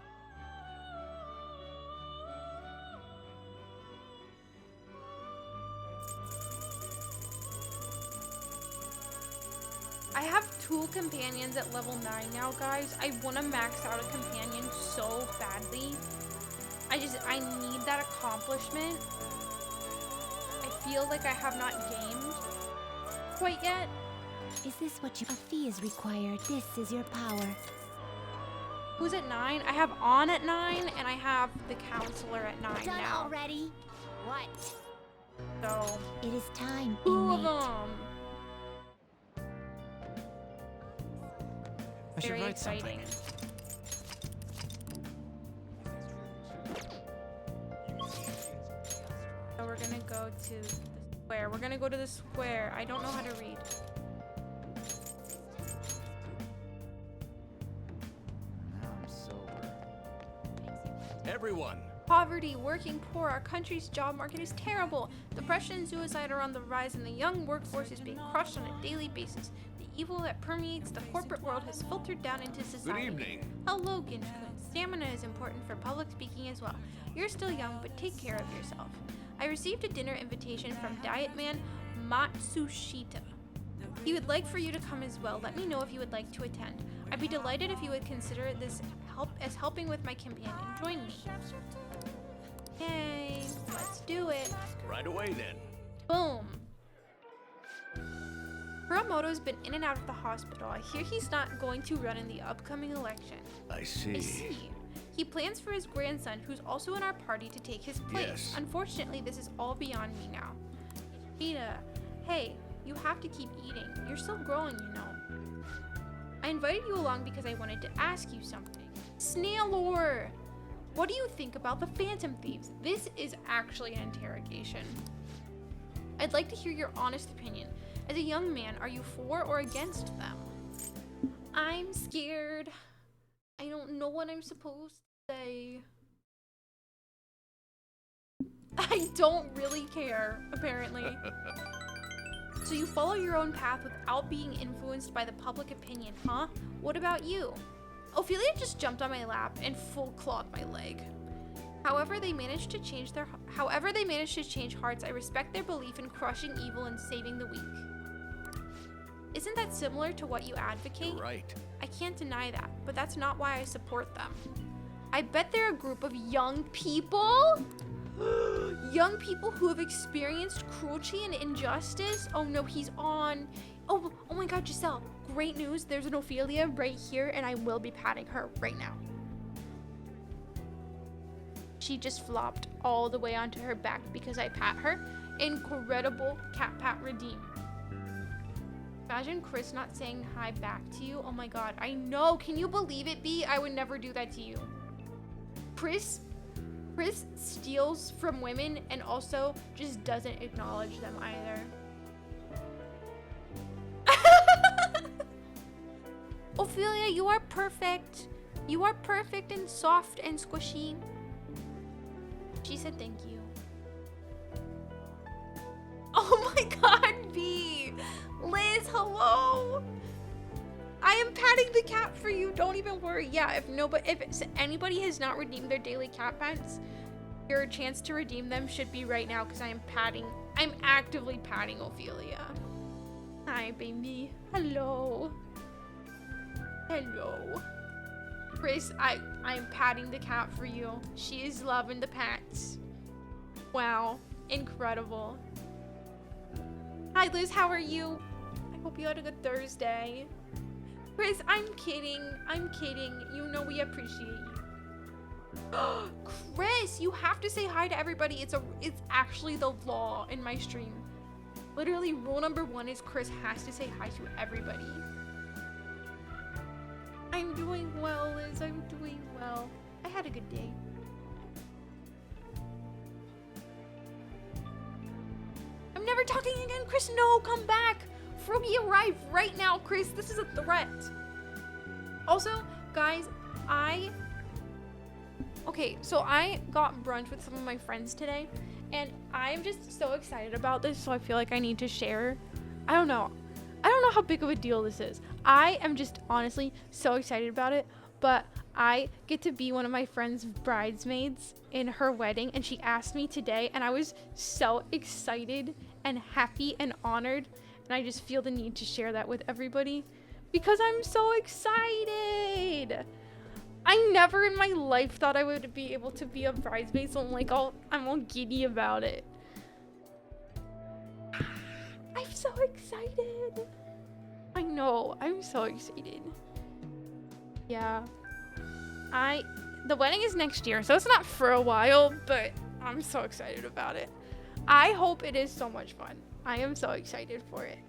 I have 2 companions at level 9 now, guys. I want to max out a companion so badly. I need that accomplishment. I feel like I have not gamed quite yet. Is this what you... A fee is required. This is your power. Who's at 9? I have On at 9, and I have the Counselor at 9 Done now. already? What? So, It is time, 2 of inmate. them. I should Very write exciting. something. So we're gonna go to the square. We're gonna go to the square. I don't know how to read. Everyone, Poverty, working poor, our country's job market is terrible. Depression and suicide are on the rise, and the young workforce is being crushed on a daily basis. The evil that permeates the corporate world has filtered down into society. good evening. Hello, Ginchkun. Stamina is important for public speaking as well. You're still young, but take care of yourself. I received a dinner invitation from Diet Man Matsushita. He would like for you to come as well. Let me know if you would like to attend. I'd be delighted if you would consider this helping with my companion. Join me. Yay, let's do it. Right away then. Boom. Kuramoto's been in and out of the hospital. I hear he's not going to run in the upcoming election. I see. I see. He plans for his grandson, who's also in our party, to take his place. Yes. Unfortunately, this is all beyond me now. Rita, hey, you have to keep eating. You're still growing, you know. I invited you along because I wanted to ask you something. Snailor! What do you think about the Phantom Thieves? This is actually an interrogation. I'd like to hear your honest opinion. As a young man, are you for or against them? I'm scared. I don't know what I'm supposed to say. I don't really care, apparently. So you follow your own path without being influenced by the public opinion, huh? What about you? Ophelia just jumped on my lap and full clawed my leg. However they managed to change hearts, I respect their belief in crushing evil and saving the weak. Isn't that similar to what you advocate? Right. I can't deny that, but that's not why I support them. I bet they're a group of young people? Young people who have experienced cruelty and injustice? Oh no, he's on. Oh my god, Giselle. Great news. There's an Ophelia right here, and I will be patting her right now. She just flopped all the way onto her back because I pat her. Incredible cat pat redeem. Imagine Chris not saying hi back to you. Oh my god, I know. Can you believe it, B? I would never do that to you. Chris steals from women and also just doesn't acknowledge them either. Ophelia, you are perfect. You are perfect and soft and squishy. She said thank you. Oh my god, B. Liz, hello. I am patting the cat for you. Don't even worry. Yeah, if anybody has not redeemed their daily cat pets, your chance to redeem them should be right now because I'm actively patting Ophelia. Hi, baby. Hello. Hello. Chris, I'm patting the cat for you. She is loving the pets. Wow. Incredible. Hi, Liz. How are you? I hope you had a good Thursday. Chris, I'm kidding. I'm kidding. You know we appreciate you. Chris, you have to say hi to everybody. It's actually the law in my stream. Literally, rule number 1 is Chris has to say hi to everybody. I'm doing well, Liz. I'm doing well. I had a good day. I'm never talking again, Chris. No, come back. Froggy, arrive right now, Chris. This is a threat. Also, guys, so I got brunch with some of my friends today, and I'm just so excited about this, so I feel like I need to share. I don't know how big of a deal this is. I am just honestly so excited about it, but I get to be one of my friend's bridesmaids in her wedding, and she asked me today, and I was so excited and happy and honored, and I just feel the need to share that with everybody because I'm so excited. I never in my life thought I would be able to be a bridesmaid, so I'm all giddy about it. I'm so excited. I know, I'm so excited. Yeah. The wedding is next year, so it's not for a while, but I'm so excited about it. I hope it is so much fun. I am so excited for it.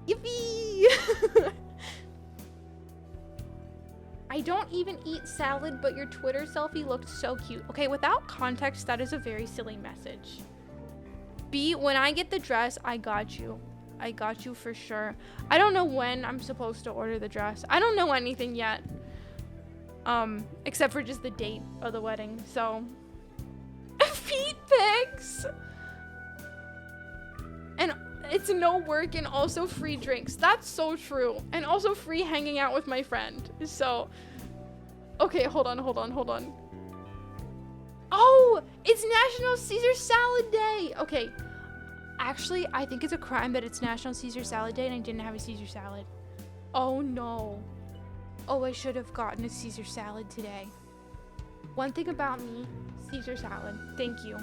Yippee! I don't even eat salad, but your Twitter selfie looked so cute. Okay, without context, that is a very silly message. B, when I get the dress, I got you. I got you for sure. I don't know when I'm supposed to order the dress. I don't know anything yet. Except for just the date of the wedding, so. Feet pics! And it's no work and also free drinks. That's so true. And also free hanging out with my friend. So, okay, hold on. Oh, it's National Caesar Salad Day. Okay, actually, I think it's a crime that it's National Caesar Salad Day and I didn't have a Caesar salad. Oh no. Oh, I should have gotten a Caesar salad today. One thing about me, Caesar salad. Thank you.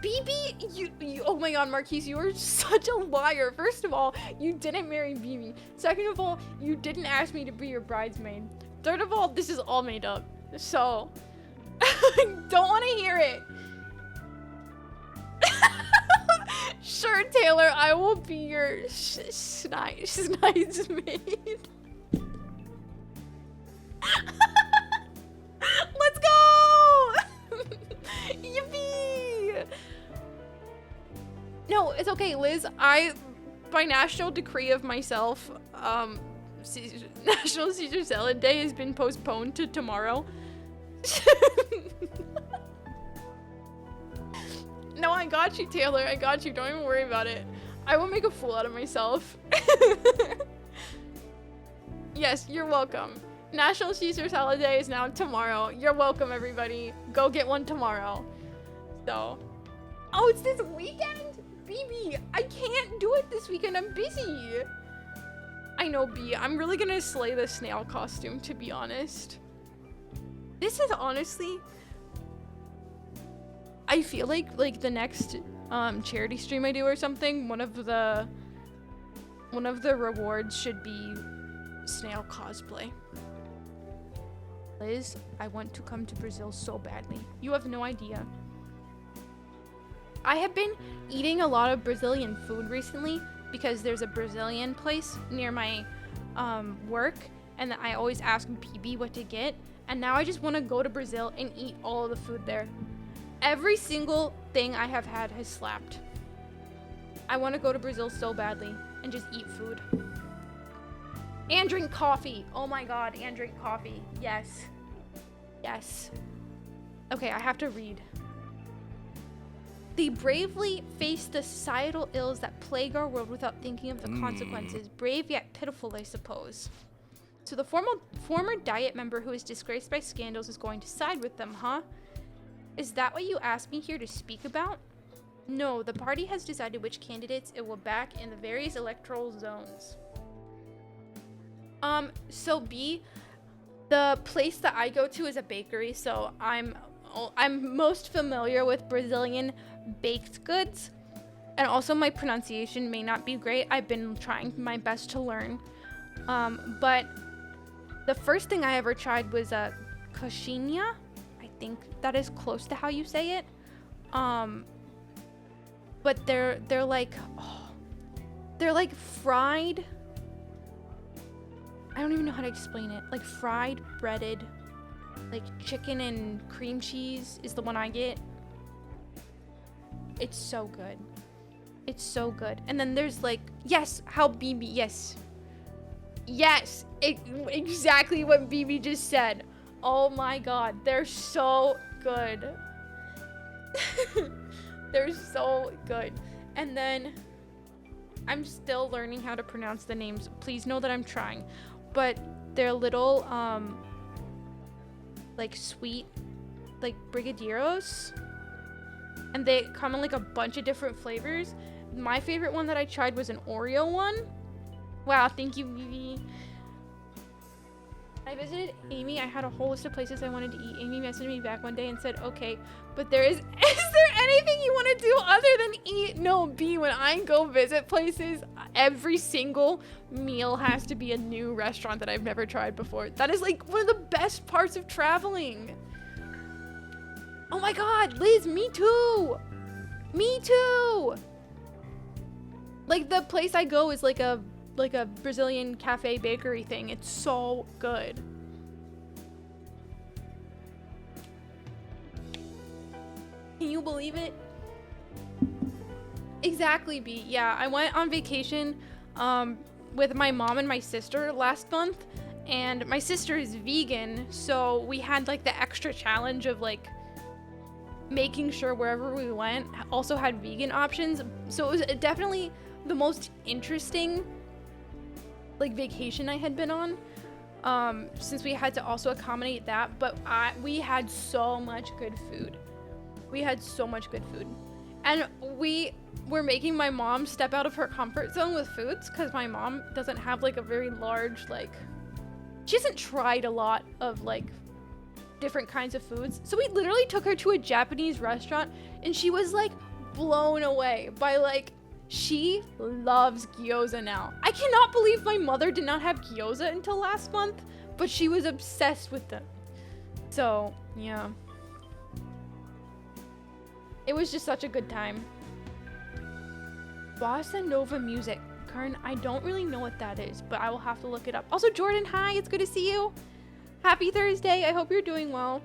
BB, you oh my god, Marquise, you are such a liar. First of all, you didn't marry BB. Second of all, you didn't ask me to be your bridesmaid. Third of all, this is all made up. So, I don't want to hear it. Sure, Taylor, I will be your snidesmaid. Let's go! Yippee! No, it's okay, Liz. By national decree of myself, National Caesar Salad Day has been postponed to tomorrow. No, I got you, Taylor. I got you. Don't even worry about it. I will make a fool out of myself. Yes, you're welcome. National Caesar Salad Day is now tomorrow. You're welcome, everybody. Go get one tomorrow. So, oh, it's this weekend? BB, I can't do it this weekend. I'm busy. I know, B. I'm really gonna slay the snail costume, to be honest. This is honestly... I feel like the next charity stream I do or something, one of the rewards should be snail cosplay. Liz, I want to come to Brazil so badly. You have no idea. I have been eating a lot of Brazilian food recently because there's a Brazilian place near my work, and I always ask BB what to get, and now I just want to go to Brazil and eat all of the food there. Every single thing I have had has slapped. I want to go to Brazil so badly and just eat food. And drink coffee. Oh my god, and drink coffee. Yes. Yes. Okay, I have to read. They bravely face the societal ills that plague our world without thinking of the consequences. Brave yet pitiful, I suppose. So the former Diet member who is disgraced by scandals is going to side with them, huh? Is that what you asked me here to speak about? No, the party has decided which candidates it will back in the various electoral zones. So B, the place that I go to is a bakery, so I'm most familiar with Brazilian baked goods, and also my pronunciation may not be great. I've been trying my best to learn. But the first thing I ever tried was a coxinha. I think that is close to how you say it. But they're like, they're like fried. I don't even know how to explain it. Like fried, breaded, like chicken and cream cheese is the one I get. It's so good. It's so good. And then there's like, yes, how BB, yes. Yes, exactly what BB just said. Oh my god, they're so good. They're so good. And then I'm still learning how to pronounce the names. Please know that I'm trying. But they're little like sweet like brigadeiros. And they come in like a bunch of different flavors. My favorite one that I tried was an Oreo one. Wow, thank you, BB. I visited Amy. I had a whole list of places I wanted to eat. Amy messaged me back one day and said, okay, but is there anything you want to do other than eat? No, B, when I go visit places, every single meal has to be a new restaurant that I've never tried before. That is like one of the best parts of traveling. Oh my god, Liz, me too. Me too. Like the place I go is like a Brazilian cafe bakery thing. It's so good. Can you believe it? Exactly, B. Yeah, I went on vacation with my mom and my sister last month, and my sister is vegan, so we had like the extra challenge of like making sure wherever we went also had vegan options. So it was definitely the most interesting like vacation I had been on, since we had to also accommodate that. But we had so much good food. We had so much good food, and we were making my mom step out of her comfort zone with foods, because my mom doesn't have like a very large, like, she hasn't tried a lot of like different kinds of foods. So we literally took her to a Japanese restaurant, and she was like, blown away by like, she loves gyoza now. I cannot believe my mother did not have gyoza until last month, but she was obsessed with them. So, yeah. It was just such a good time. Bossa Nova music. Kern, I don't really know what that is, but I will have to look it up. Also, Jordan, hi, it's good to see you. Happy Thursday. I hope you're doing well.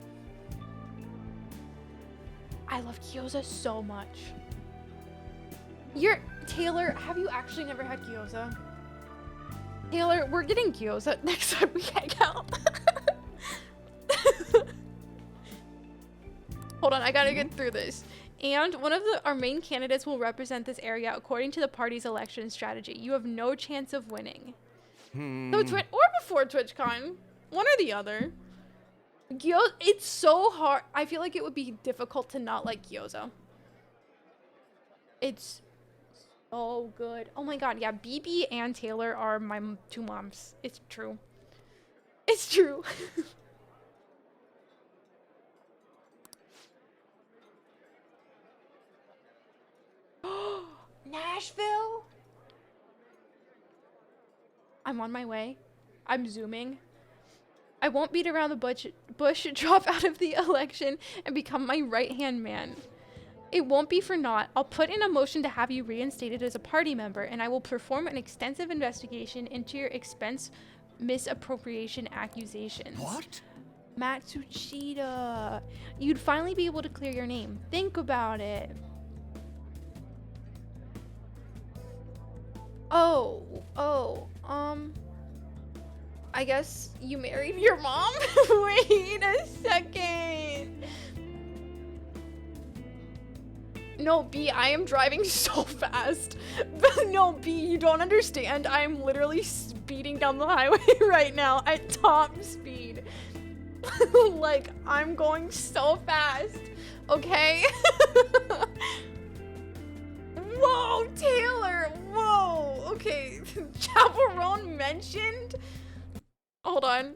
I love gyoza so much. Taylor, have you actually never had gyoza? Taylor, we're getting gyoza next time we hang out. Hold on, I gotta get through this. And one of our main candidates will represent this area according to the party's election strategy. You have no chance of winning. So or before TwitchCon, one or the other. Gyoza, it's so hard. I feel like it would be difficult to not like gyoza. It's so good. Oh my god, yeah, BB and Taylor are my two moms. It's true. It's true. Nashville? I'm on my way. I'm zooming. I won't beat around the bush, drop out of the election, and become my right-hand man. It won't be for naught. I'll put in a motion to have you reinstated as a party member, and I will perform an extensive investigation into your expense misappropriation accusations. What? Matsushita. You'd finally be able to clear your name. Think about it. I guess you married your mom? Wait a second. No, B, I am driving so fast. No, B, you don't understand. I am literally speeding down the highway right now at top speed. Like, I'm going so fast, okay? Whoa, Taylor, whoa. Okay, Chaperone mentioned? Hold on.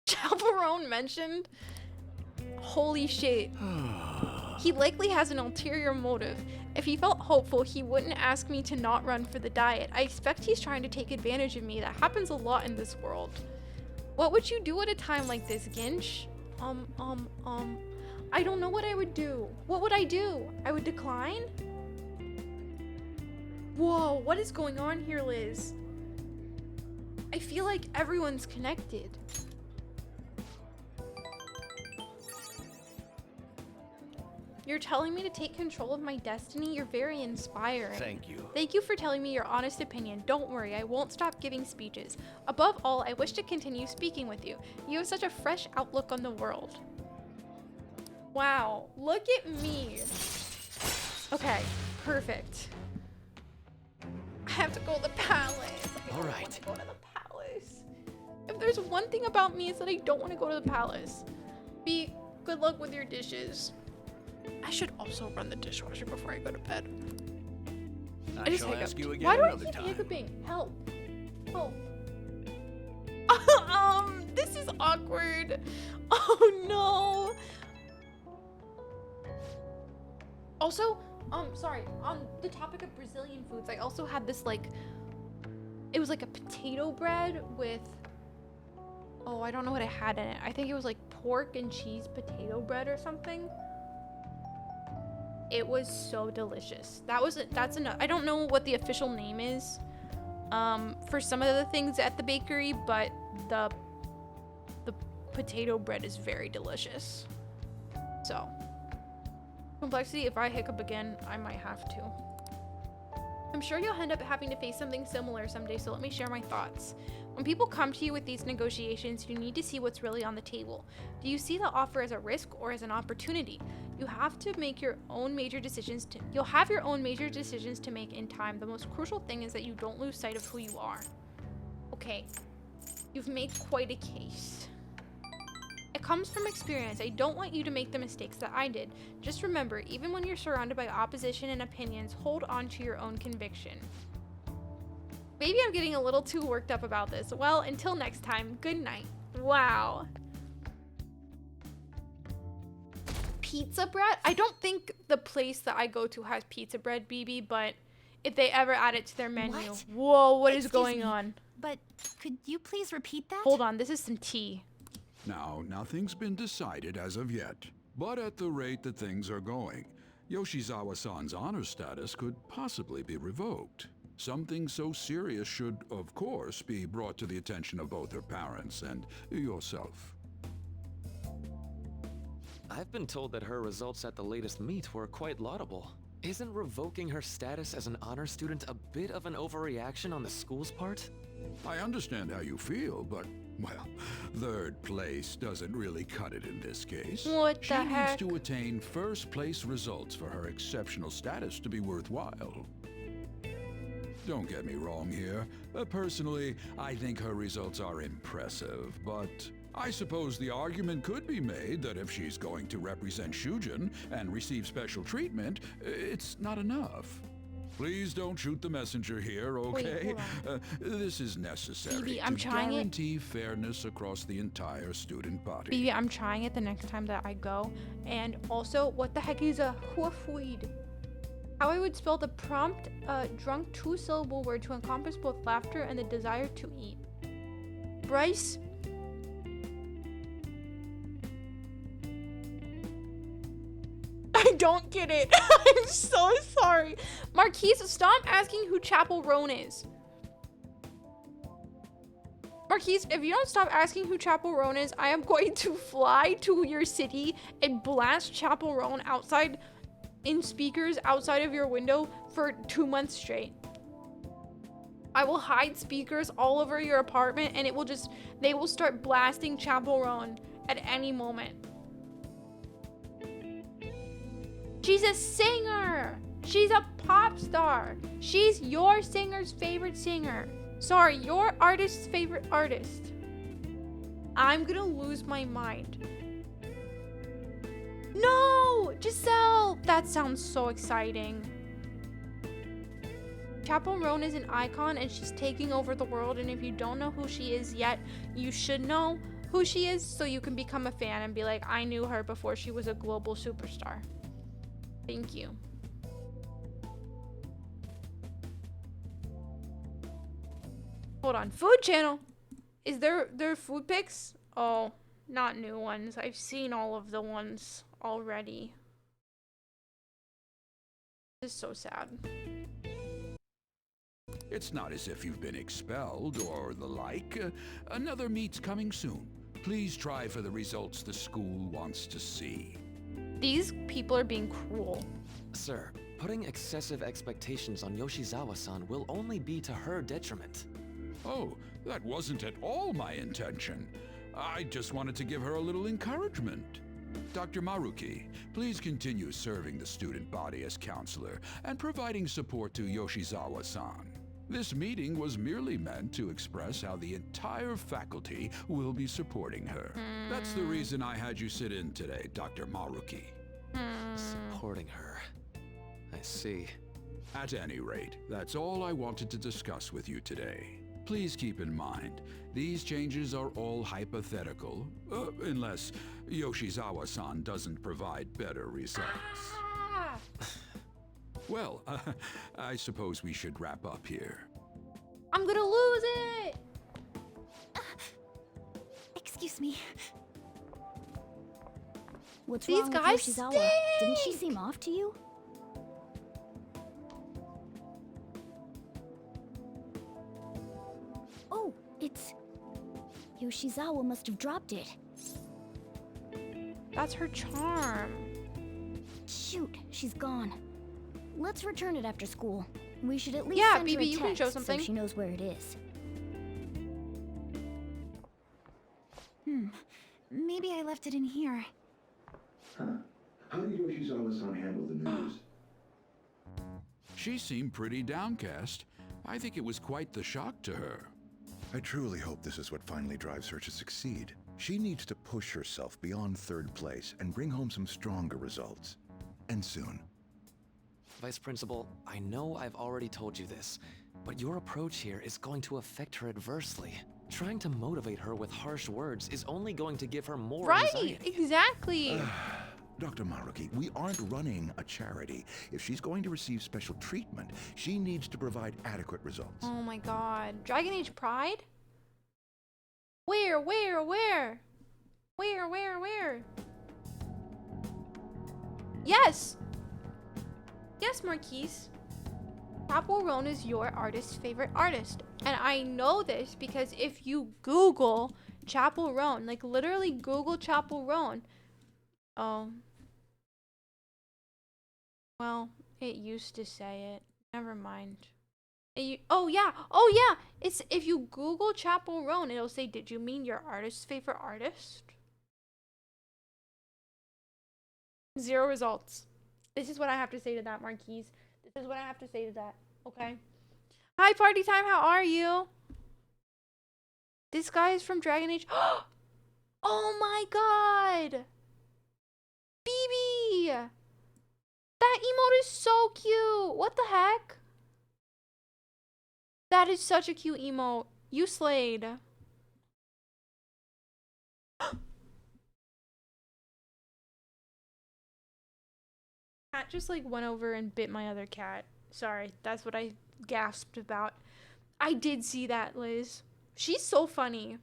Chaperone mentioned? Holy shit. He likely has an ulterior motive. If he felt hopeful, he wouldn't ask me to not run for the diet. I expect he's trying to take advantage of me. That happens a lot in this world. What would you do at a time like this, Ginch? I don't know what I would do. What would I do? I would decline? Whoa, what is going on here, Liz? I feel like everyone's connected. You're telling me to take control of my destiny? You're very inspiring. Thank you. Thank you for telling me your honest opinion. Don't worry, I won't stop giving speeches. Above all, I wish to continue speaking with you. You have such a fresh outlook on the world. Wow, look at me. Okay, perfect. I have to go to the palace. All right. I want to go to the palace. If there's one thing about me, it's that I don't want to go to the palace. B, good luck with your dishes. I should also run the dishwasher before I go to bed. I just shall hiccuped. ask you again Why do I another keep time. hiccuping? Help. Help. This is awkward. Oh no. Also, sorry, on the topic of Brazilian foods, I also had this like, it was like a potato bread with, oh, I don't know what I had in it. I think it was like pork and cheese potato bread or something. It was so delicious. That's enough. I don't know what the official name is for some of the things at the bakery, but the potato bread is very delicious. So, complexity, if I hiccup again, I might have to. I'm sure you'll end up having to face something similar someday, so let me share my thoughts. When people come to you with these negotiations, you need to see what's really on the table. Do you see the offer as a risk or as an opportunity? You have to make your own major decisions. You'll have your own major decisions to make in time. The most crucial thing is that you don't lose sight of who you are. Okay, you've made quite a case. It comes from experience. I don't want you to make the mistakes that I did. Just remember, even when you're surrounded by opposition and opinions, hold on to your own conviction. Maybe I'm getting a little too worked up about this. Well, until next time, good night. Wow. pizza bread. I don't think the place that I go to has pizza bread, BB, but if they ever add it to their menu. What? Whoa, what is Excuse going me. on? But could you please repeat that? Hold on, this is some tea. Now, nothing's been decided as of yet, but at the rate that things are going, Yoshizawa-san's honor status could possibly be revoked. Something so serious should, of course, be brought to the attention of both her parents and yourself. I've been told that her results at the latest meet were quite laudable. Isn't revoking her status as an honor student a bit of an overreaction on the school's part? I understand how you feel, but, well, third place doesn't really cut it in this case. What She the needs heck? to attain first place results for her exceptional status to be worthwhile. Don't get me wrong here. Personally, I think her results are impressive, but I suppose the argument could be made that if she's going to represent Shujin and receive special treatment, it's not enough. Please don't shoot the messenger here, okay? hold This is necessary Phoebe, I'm to trying it. guarantee fairness across the entire student body. BB, I'm trying it the next time that I go. And also, what the heck is a huafuid? How I would spell the prompt, drunk two-syllable word to encompass both laughter and the desire to eat. Bryce? I don't get it. I'm so sorry. Marquise, stop asking who Chapel Roan is. Marquise, if you don't stop asking who Chapel Roan is, I am going to fly to your city and blast Chapel Roan outside in speakers outside of your window for 2 months straight. I will hide speakers all over your apartment and they will start blasting Chapel Roan at any moment. She's a singer. She's a pop star. She's your singer's favorite singer. Sorry, your artist's favorite artist. I'm gonna lose my mind. No! Giselle! That sounds so exciting. Chapel Roan is an icon and she's taking over the world, and if you don't know who she is yet, you should know who she is so you can become a fan and be like, I knew her before she was a global superstar. Thank you. Hold on. Food channel. Is there food pics? Oh, not new ones. I've seen all of the ones already. This is so sad. It's not as if you've been expelled or the like. Another meet's coming soon. Please try for the results the school wants to see. These people are being cruel. Sir, putting excessive expectations on Yoshizawa-san will only be to her detriment. Oh, that wasn't at all my intention. I just wanted to give her a little encouragement. Dr. Maruki, please continue serving the student body as counselor and providing support to Yoshizawa-san. This meeting was merely meant to express how the entire faculty will be supporting her. That's the reason I had you sit in today, Dr. Maruki. Supporting her. I see. At any rate, that's all I wanted to discuss with you today. Please keep in mind, these changes are all hypothetical, unless Yoshizawa-san doesn't provide better results. Ah! Well, I suppose we should wrap up here. I'm gonna lose it! Excuse me. What's These wrong guys with Yoshizawa? Didn't she stink! seem off to you? Oh, it's... Yoshizawa must have dropped it. That's her charm. Shoot, she's gone. Let's return it after school. We should at least Yeah, send her BB, a you can show text something. so she knows where it is. Maybe I left it in here. Huh? How did Yoshizawa-san handle the news? She seemed pretty downcast. I think it was quite the shock to her. I truly hope this is what finally drives her to succeed. She needs to push herself beyond third place and bring home some stronger results. And soon. Vice Principal, I know I've already told you this, but your approach here is going to affect her adversely. Trying to motivate her with harsh words is only going to give her more Right, anxiety. exactly. Dr. Maruki, we aren't running a charity. If she's going to receive special treatment, she needs to provide adequate results. Oh my god. Dragon Age Pride? Where? Where? Yes! Yes, Marquise. Chapel Roan is your artist's favorite artist. And I know this because if you Google Chapel Roan, like literally Google Chapel Roan. Oh. Well, it used to say it. Never mind. Oh yeah. It's if you Google Chapel Roan, it'll say, "Did you mean your artist's favorite artist?" 0 results. This is what I have to say to that, Marquise. This is what I have to say to that. Okay. Hi, party time. How are you? This guy is from Dragon Age. Oh my god. BB. That emote is so cute. What the heck? That is such a cute emote. You slayed. Cat just like went over and bit my other cat. Sorry, that's what I gasped about. I did see that, Liz. She's so funny.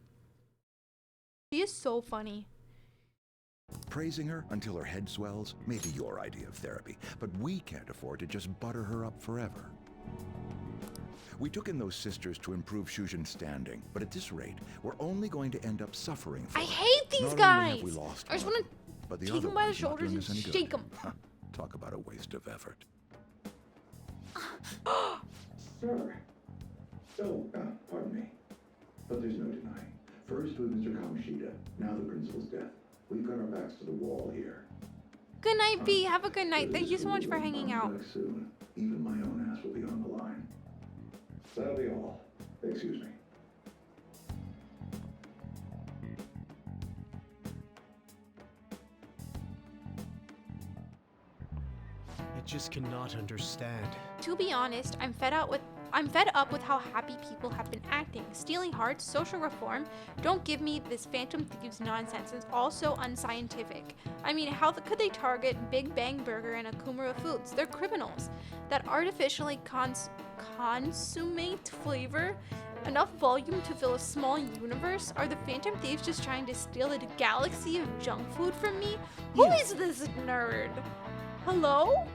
She is so funny. Praising her until her head swells may be your idea of therapy, but we can't afford to just butter her up forever. We took in those sisters to improve Shujin's standing, but at this rate, we're only going to end up suffering for I it. hate these Not guys. only have we lost I just one want of to them, but the take other him by the one's not shoulders doing and us any good. shake him. Talk about a waste of effort. Sir. Oh, pardon me. But there's no denying. First with Mr. Kamoshida, now the principal's death. We've got our backs to the wall here. Good night, B. Have a good night. Thank you so much for hanging out. Soon. Even my own ass will be on the line. That'll be all. Excuse me. I just cannot understand. To be honest, I'm fed up with how happy people have been acting. Stealing hearts, social reform. Don't give me this Phantom Thieves nonsense. It's all so unscientific. I mean, how could they target Big Bang Burger and Akumura Foods? They're criminals that artificially consummate flavor enough volume to fill a small universe. Are the Phantom Thieves just trying to steal a galaxy of junk food from me? Who is this nerd? Hello?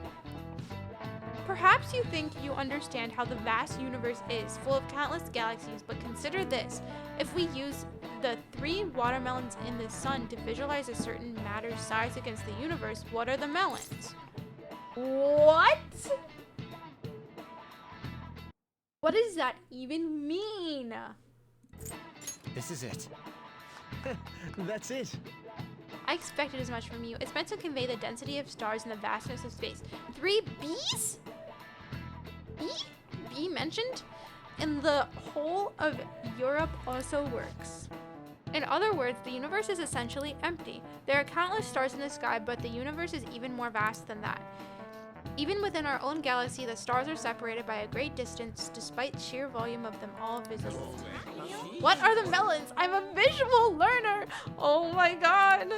Perhaps you think you understand how the vast universe is, full of countless galaxies, but consider this. If we use the 3 watermelons in the sun to visualize a certain matter's size against the universe, what are the melons? What? What does that even mean? This is it. That's it. I expected as much from you. It's meant to convey the density of stars and the vastness of space. 3 B's? B mentioned? And the whole of Europe also works. In other words, the universe is essentially empty. There are countless stars in the sky, but the universe is even more vast than that. Even within our own galaxy, the stars are separated by a great distance, despite sheer volume of them all visible. What are the melons? I'm a visual learner! Oh my god!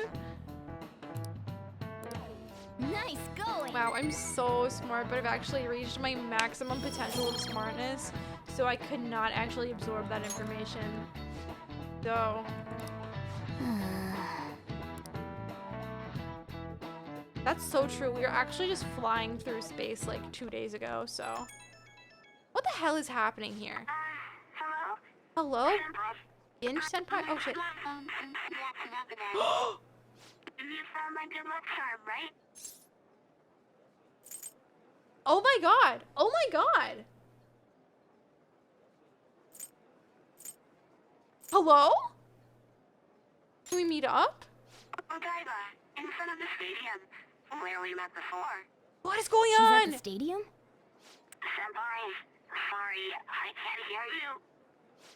Nice going. Wow, I'm so smart, but I've actually reached my maximum potential of smartness, so I could not actually absorb that information. So... That's so true. We were actually just flying through space like 2 days ago, so... What the hell is happening here? Hello? Hello? Ginge Senpai? Oh shit. You found my good luck charm, right? Oh my god! Oh my god! Hello? Can we meet up? Odaiba, in front of the stadium, where we met before. What is going She's on? at the stadium? Senpai, sorry, I can't hear you.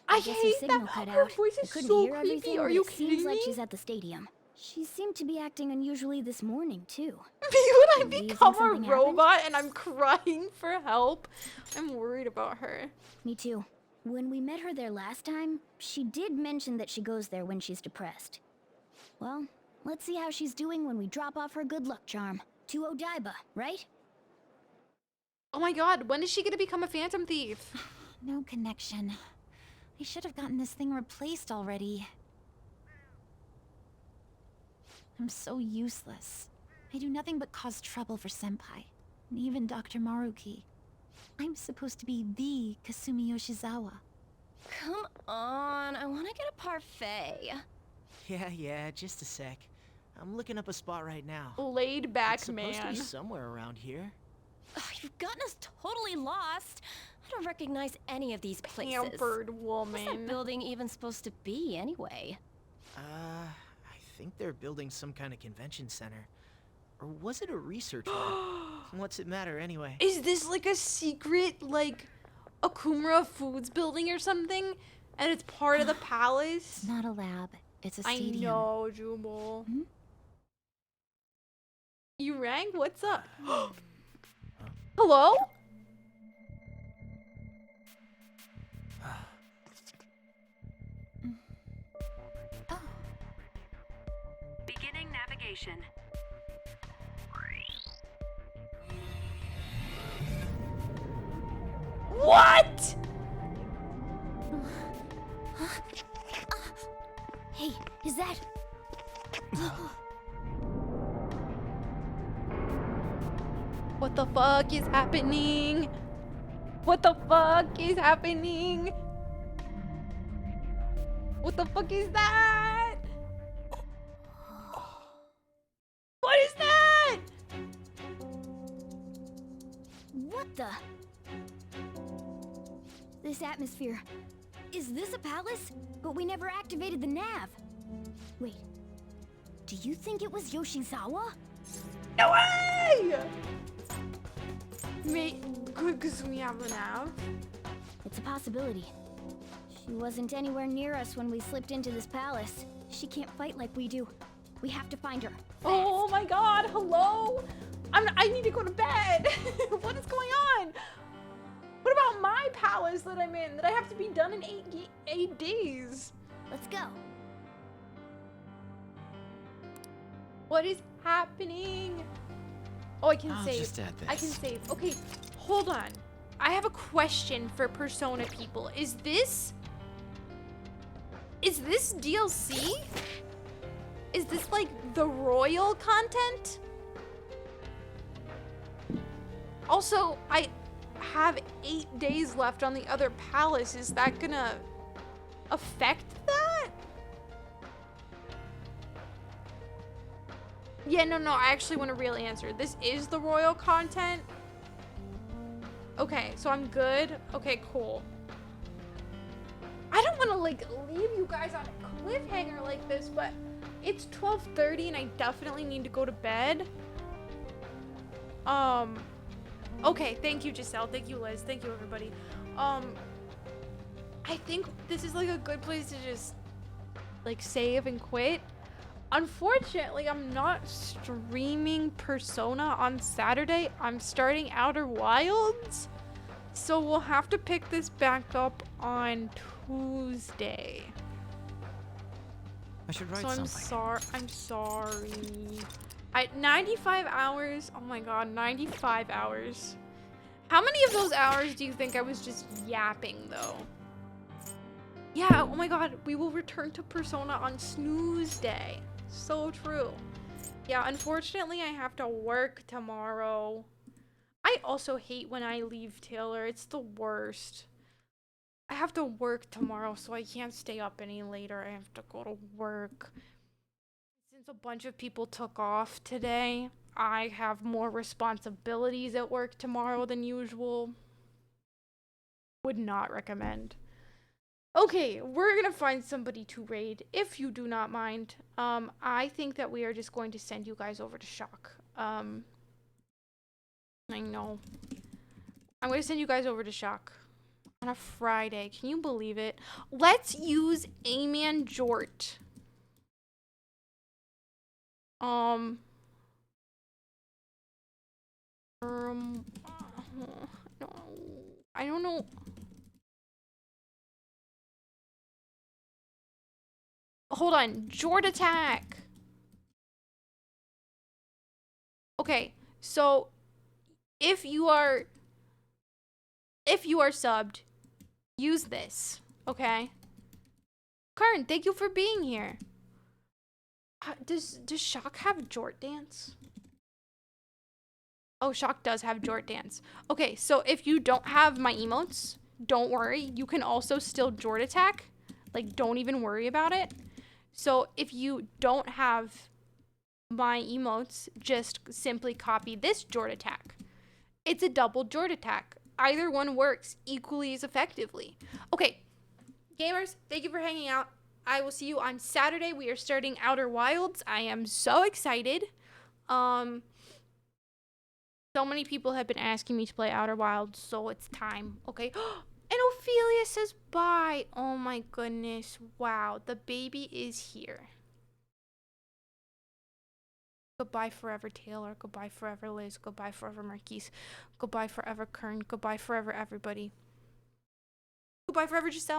I guess your hate signal that. cut Her out. voice I is couldn't so hear creepy. everything, Are but you it seems kidding like me? she's at the stadium. She seemed to be acting unusually this morning, too. When I Do you think become a something happened? robot and I'm crying for help, I'm worried about her. Me too. When we met her there last time, she did mention that she goes there when she's depressed. Well, Let's see how she's doing when we drop off her good luck charm. To Odaiba, right? Oh my god, when is she gonna become a phantom thief? No connection. I should have gotten this thing replaced already. I'm so useless. I do nothing but cause trouble for Senpai, and even Dr. Maruki. I'm supposed to be the Kasumi Yoshizawa. Come on, I want to get a parfait. Yeah, just a sec. I'm looking up a spot right now. Laid back It's supposed to man. be somewhere around here. Ugh, you've gotten us totally lost. I don't recognize any of these places. Pampered What's that woman. building even supposed to be, anyway? I think they're building some kind of convention center. Or was it a research lab? What's it matter anyway? Is this like a secret, like, Akumura Foods building or something? And it's part of the palace? It's not a lab. It's a I stadium. know, Jubal. You rang? What's up? Hello? Beginning navigation. What? Hey, is that... What the fuck is happening? What the fuck is happening? What the fuck is that? What is that? What the... This atmosphere... Is this a palace? But we never activated the nav. Wait. Do you think it was Yoshizawa? No way! Good, because we have the nav. It's a possibility. She wasn't anywhere near us when we slipped into this palace. She can't fight like we do. We have to find her. Oh my god, hello? I need to go to bed. What is going on? What about my palace that I'm in that I have to be done in 8 days? Let's go. What is happening? Oh, I can I'll save. just add I can this. save. Okay, hold on. I have a question for Persona people. Is this DLC? Is this like the royal content? Also, I have 8 days left on the other palace. Is that gonna affect that? Yeah, no, I actually want a real answer. This is the royal content? Okay, so I'm good. Okay, cool. I don't want to, like, leave you guys on a cliffhanger like this, but it's 12:30 and I definitely need to go to bed. Okay, thank you, Giselle. Thank you, Liz. Thank you, everybody. I think this is, like, a good place to just, like, save and quit. Unfortunately, I'm not streaming Persona on Saturday. I'm starting Outer Wilds. So we'll have to pick this back up on Tuesday. I should write So something. I'm sorry. 95 hours. Oh my god, 95 hours. How many of those hours do you think I was just yapping though? Yeah, oh my god, we will return to Persona on Snooze Day. So true. Yeah, unfortunately I have to work tomorrow. I also hate when I leave Taylor. It's the worst. I have to work tomorrow, so I can't stay up any later. I have to go to work. Since a bunch of people took off today, I have more responsibilities at work tomorrow than usual. Would not recommend. Okay, we're gonna find somebody to raid, if you do not mind. I think that we are just going to send you guys over to Shock. I know. I'm gonna send you guys over to Shock on a Friday. Can you believe it? Let's use Aman Jort. No, I don't know. Hold on, Jort attack. Okay, so if you are subbed, use this, okay? Karn, thank you for being here. Does Shock have Jort Dance? Oh, Shock does have Jort Dance. Okay, so if you don't have my emotes, don't worry. You can also still Jort attack. Like, don't even worry about it. So if you don't have my emotes, just simply copy this Jort attack. It's a double Jort attack. Either one works equally as effectively. Okay, gamers, thank you for hanging out. I will see you on Saturday. We are starting Outer Wilds. I am so excited. So many people have been asking me to play Outer Wilds, so it's time. Okay. And Ophelia says bye. Oh my goodness. Wow, the baby is here. Goodbye forever, Taylor. Goodbye forever, Liz. Goodbye forever, Marquise. Goodbye forever, Kern. Goodbye forever, everybody. Goodbye forever, Giselle.